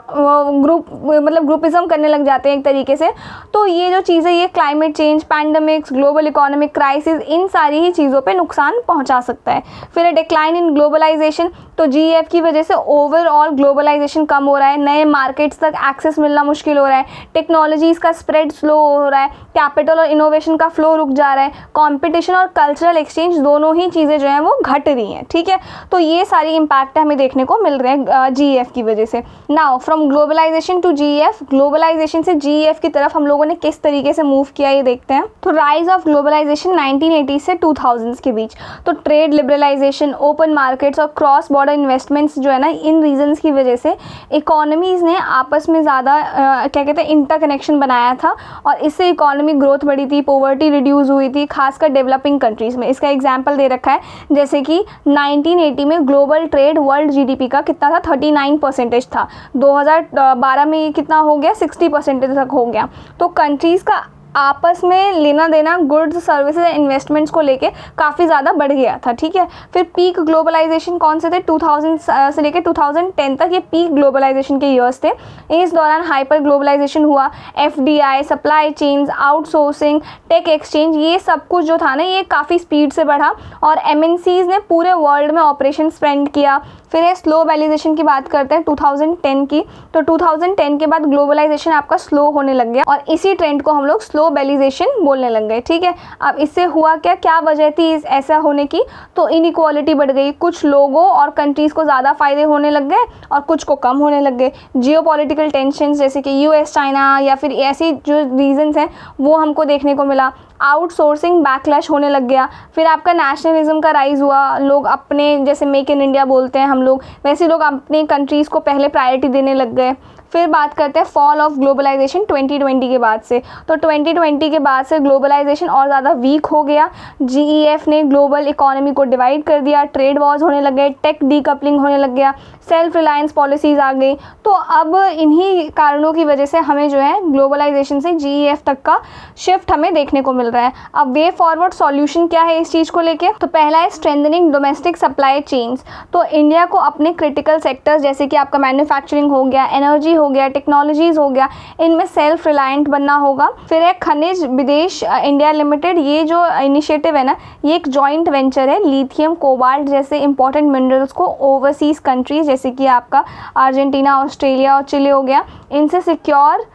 ग्रुपिज्म करने लग जाते हैं एक तरीके से, तो ये जो चीज़ें, ये climate change, pandemics, global economic crisis, इन सारी ही चीज़ों पे नुकसान पहुंचा सकता है। फिर डिक्लाइन इन ग्लोबलाइजेशन। तो GEF की वजह से ओवरऑल ग्लोबलाइजेशन कम हो रहा है, नए मार्केट्स तक एक्सेस मिलना मुश्किल हो रहा है, टेक्नोलॉजीज़ का स्प्रेड स्लो हो रहा है, कैपिटल और इनोवेशन का फ्लो रुक जा रहा है, कंपटीशन और कल्चरल एक्सचेंज दोनों ही चीज़ें जो हैं वो घट रही हैं, ठीक है। तो ये सारी इम्पैक्ट हमें देखने को मिल रहे हैं GEF की वजह से। Now from globalisation to GEF, globalisation से GEF की तरफ हम लोगों ने किस तरीके से मूव किया ये देखते हैं। तो राइज ऑफ ग्लोबलाइजेशन 1980 से 2000 के बीच। तो ट्रेड लिबरलाइजेशन, ओपन मार्केट्स और क्रॉस बॉर्डर इन्वेस्टमेंट्स जो है ना, इन रीजंस की वजह से इकोनॉमीज़ ने आपस में ज़्यादा क्या कहते हैं इंटरकनेक्शन बनाया था और इससे इकोनॉमिक ग्रोथ बढ़ी थी, पॉवर्टी रिड्यूस हुई थी, खासकर डेवलपिंग कंट्रीज़ में। इसका एग्जांपल दे रखा है, जैसे कि 1980 में ग्लोबल ट्रेड वर्ल्ड GDP का कितना था, 39% था। 2012 में ये कितना हो गया, 60% तक हो गया। तो कंट्रीज़ का आपस में लेना देना गुड्स, सर्विसेज, इन्वेस्टमेंट्स को लेके काफ़ी ज़्यादा बढ़ गया था, ठीक है। फिर पीक ग्लोबलाइजेशन कौन से थे, 2000 से लेके 2010 तक ये पीक ग्लोबलाइजेशन के ईयर्स थे। इस दौरान हाइपर ग्लोबलाइजेशन हुआ, FDI, supply chains, outsourcing, tech exchange, ये सब कुछ जो था ना ये काफ़ी स्पीड से बढ़ा और MNCs ने पूरे वर्ल्ड में ऑपरेशन स्पेंड किया। फिर है स्लोबलाइजेशन की बात करते हैं 2010 की। तो 2010 के बाद ग्लोबलाइजेशन आपका स्लो होने लग गया और इसी ट्रेंड को हम लोग स्लोबलाइजेशन बोलने लग गए, ठीक है। अब इससे हुआ क्या वजह थी इस ऐसा होने की, तो इनइक्वालिटी बढ़ गई, कुछ लोगों और कंट्रीज़ को ज़्यादा फ़ायदे होने लग गए और कुछ को कम होने लग गए। जियोपॉलिटिकल टेंशंस जैसे कि US चाइना या फिर ऐसी जो रीजंस हैं वो हमको देखने को मिला। आउटसोर्सिंग बैकलैश होने लग गया। फिर आपका नेशनलिज्म का राइज हुआ, लोग अपने, जैसे मेक इन इंडिया बोलते हैं हम लोग, वैसे लोग अपनी कंट्रीज़ को पहले प्रायोरिटी देने लग गए। फिर बात करते हैं फॉल ऑफ ग्लोबलाइजेशन 2020 के बाद से। तो 2020 के बाद से ग्लोबलाइजेशन और ज़्यादा वीक हो गया। GEF ने ग्लोबल इकोनॉमी को डिवाइड कर दिया, ट्रेड वॉर्स होने लग गए, टेक डीकपलिंग होने लग गया, सेल्फ रिलायंस पॉलिसीज़ आ गई। तो अब इन्हीं कारणों की वजह से हमें जो है ग्लोबलाइजेशन से GEF तक का शिफ्ट हमें देखने को मिल रहा है। अब वे फॉरवर्ड सॉल्यूशन क्या है इस चीज़ को लेके, तो पहला है स्ट्रेंथनिंग डोमेस्टिक सप्लाई चेन्स। तो इंडिया को अपने क्रिटिकल सेक्टर्स जैसे कि आपका मैन्युफैक्चरिंग हो गया, एनर्जी हो गया, टेक्नोलॉजीज़ हो गया, इनमें सेल्फ रिलायंट बनना होगा। फिर है खनिज विदेश इंडिया लिमिटेड, ये जो इनिशिएटिव है ना ये एक जॉइंट वेंचर है, लिथियम, कोबाल्ट जैसे इंपॉर्टेंट मिनरल्स को ओवरसीज़ कंट्रीज जैसे कि आपका अर्जेंटीना, ऑस्ट्रेलिया और चिली हो गया, इनसे सिक्योर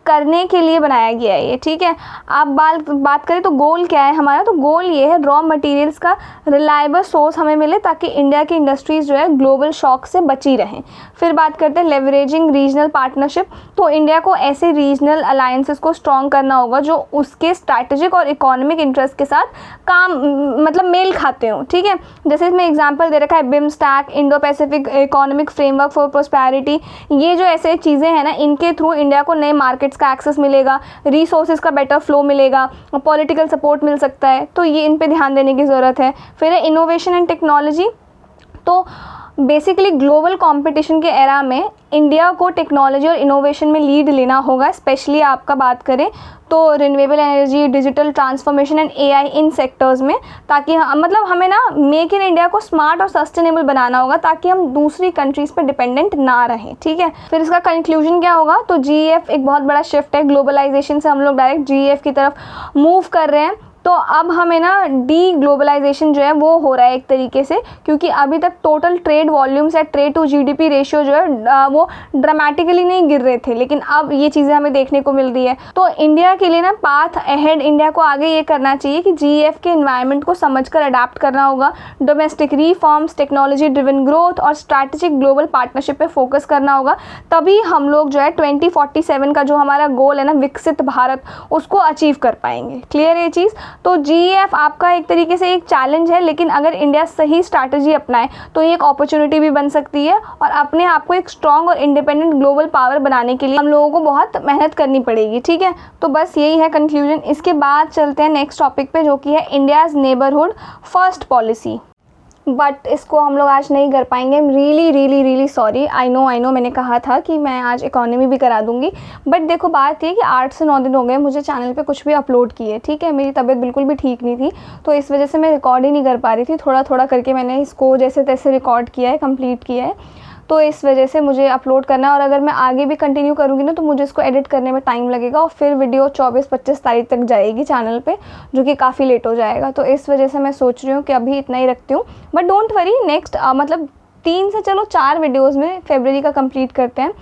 करने के लिए बनाया गया है ये, ठीक है। आप बात करें तो गोल क्या है हमारा, तो गोल ये है रॉ मटेरियल्स का रिलायबल सोर्स हमें मिले ताकि इंडिया की इंडस्ट्रीज़ जो है ग्लोबल शॉक से बची रहें। फिर बात करते हैं लेवरेजिंग रीजनल पार्टनरशिप। तो इंडिया को ऐसे रीजनल अलायंसेस को स्ट्रॉन्ग करना होगा जो उसके स्ट्रैटेजिक और इकोनॉमिक इंटरेस्ट के साथ मेल खाते हों, ठीक है। जैसे इसमें एग्जाम्पल दे रखा है BIMSTEC, Indo Pacific economic framework for prosperity. ये जो ऐसे चीज़ें हैं ना इनके थ्रू इंडिया को नए मार्केट्स का एक्सेस मिलेगा, रिसोर्सेज का बेटर फ्लो मिलेगा, पॉलिटिकल सपोर्ट मिल सकता है, तो ये इन पे ध्यान देने की ज़रूरत है। फिर है इनोवेशन एंड टेक्नोलॉजी। तो बेसिकली ग्लोबल कंपटीशन के एरा में इंडिया को टेक्नोलॉजी और इनोवेशन में लीड लेना होगा। स्पेशली आपका बात करें तो renewable energy, digital transformation and AI in sectors में, ताकि मतलब हमें ना मेक इन इंडिया को स्मार्ट और सस्टेनेबल बनाना होगा ताकि हम दूसरी कंट्रीज़ पर डिपेंडेंट ना रहें, ठीक है। फिर इसका कंक्लूजन क्या होगा, तो जीईएफ एक बहुत बड़ा शिफ्ट है, ग्लोबलाइजेशन से हम लोग डायरेक्ट जीईएफ की तरफ मूव कर रहे हैं। तो अब हमें ना डी ग्लोबलाइजेशन जो है वो हो रहा है एक तरीके से, क्योंकि अभी तक टोटल ट्रेड वॉल्यूम्स या ट्रेड टू जीडीपी रेशियो जो है वो ड्रामेटिकली नहीं गिर रहे थे, लेकिन अब ये चीज़ें हमें देखने को मिल रही है। तो इंडिया के लिए ना पाथ अहेड इंडिया को आगे ये करना चाहिए कि जीईएफ के इन्वायरमेंट को समझकर अडाप्ट करना होगा, domestic reforms, technology driven growth और स्ट्रैटेजिक ग्लोबल पार्टनरशिप पे फोकस करना होगा। तभी हम लोग जो है 2047 का जो हमारा गोल है ना, विकसित भारत, उसको अचीव कर पाएंगे। क्लियर ये चीज़। तो जीईएफ आपका एक तरीके से एक चैलेंज है, लेकिन अगर इंडिया सही स्ट्रैटेजी अपनाए तो ये एक अपॉर्चुनिटी भी बन सकती है, और अपने आप को एक स्ट्रॉन्ग और इंडिपेंडेंट ग्लोबल पावर बनाने के लिए हम लोगों को बहुत मेहनत करनी पड़ेगी, ठीक है। तो बस यही है कंक्लूजन। इसके बाद चलते हैं नेक्स्ट टॉपिक पे, जो कि है India's neighbourhood first policy. But इसको हम लोग आज नहीं कर पाएंगे। I am really sorry. I know मैंने कहा था कि मैं आज इकोनॉमी भी करा दूंगी, बट देखो बात ये कि 8 से 9 दिन हो गए मुझे चैनल पे कुछ भी अपलोड किए, ठीक है। मेरी तबीयत बिल्कुल भी ठीक नहीं थी, तो इस वजह से मैं रिकॉर्ड ही नहीं कर पा रही थी। थोड़ा थोड़ा करके मैंने इसको जैसे तैसे रिकॉर्ड किया है, कंप्लीट किया है, तो इस वजह से मुझे अपलोड करना है। और अगर मैं आगे भी कंटिन्यू करूँगी ना तो मुझे इसको एडिट करने में टाइम लगेगा, और फिर वीडियो 24-25 तारीख तक जाएगी चैनल पे, जो कि काफ़ी लेट हो जाएगा। तो इस वजह से मैं सोच रही हूँ कि अभी इतना ही रखती हूँ। बट डोंट वरी, नेक्स्ट मतलब 3 से चलो 4 वीडियोज़ में फरवरी का कंप्लीट करते हैं,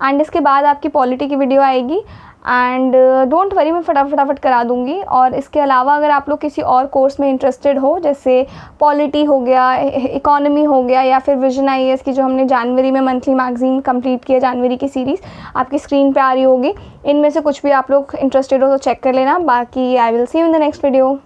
एंड इसके बाद आपकी पॉलिटी की वीडियो आएगी। एंड डोंट वरी, मैं फटाफट करा दूंगी। और इसके अलावा अगर आप लोग किसी और कोर्स में इंटरेस्टेड हो, जैसे पॉलिटी हो गया, इकोनॉमी हो गया, या फिर विजन आईएएस की जो हमने जनवरी में मंथली मैगजीन कंप्लीट किया, जनवरी की सीरीज़ आपकी स्क्रीन पे आ रही होगी, इनमें से कुछ भी आप लोग इंटरेस्टेड हो तो चेक कर लेना। बाकी I will see you in the next video.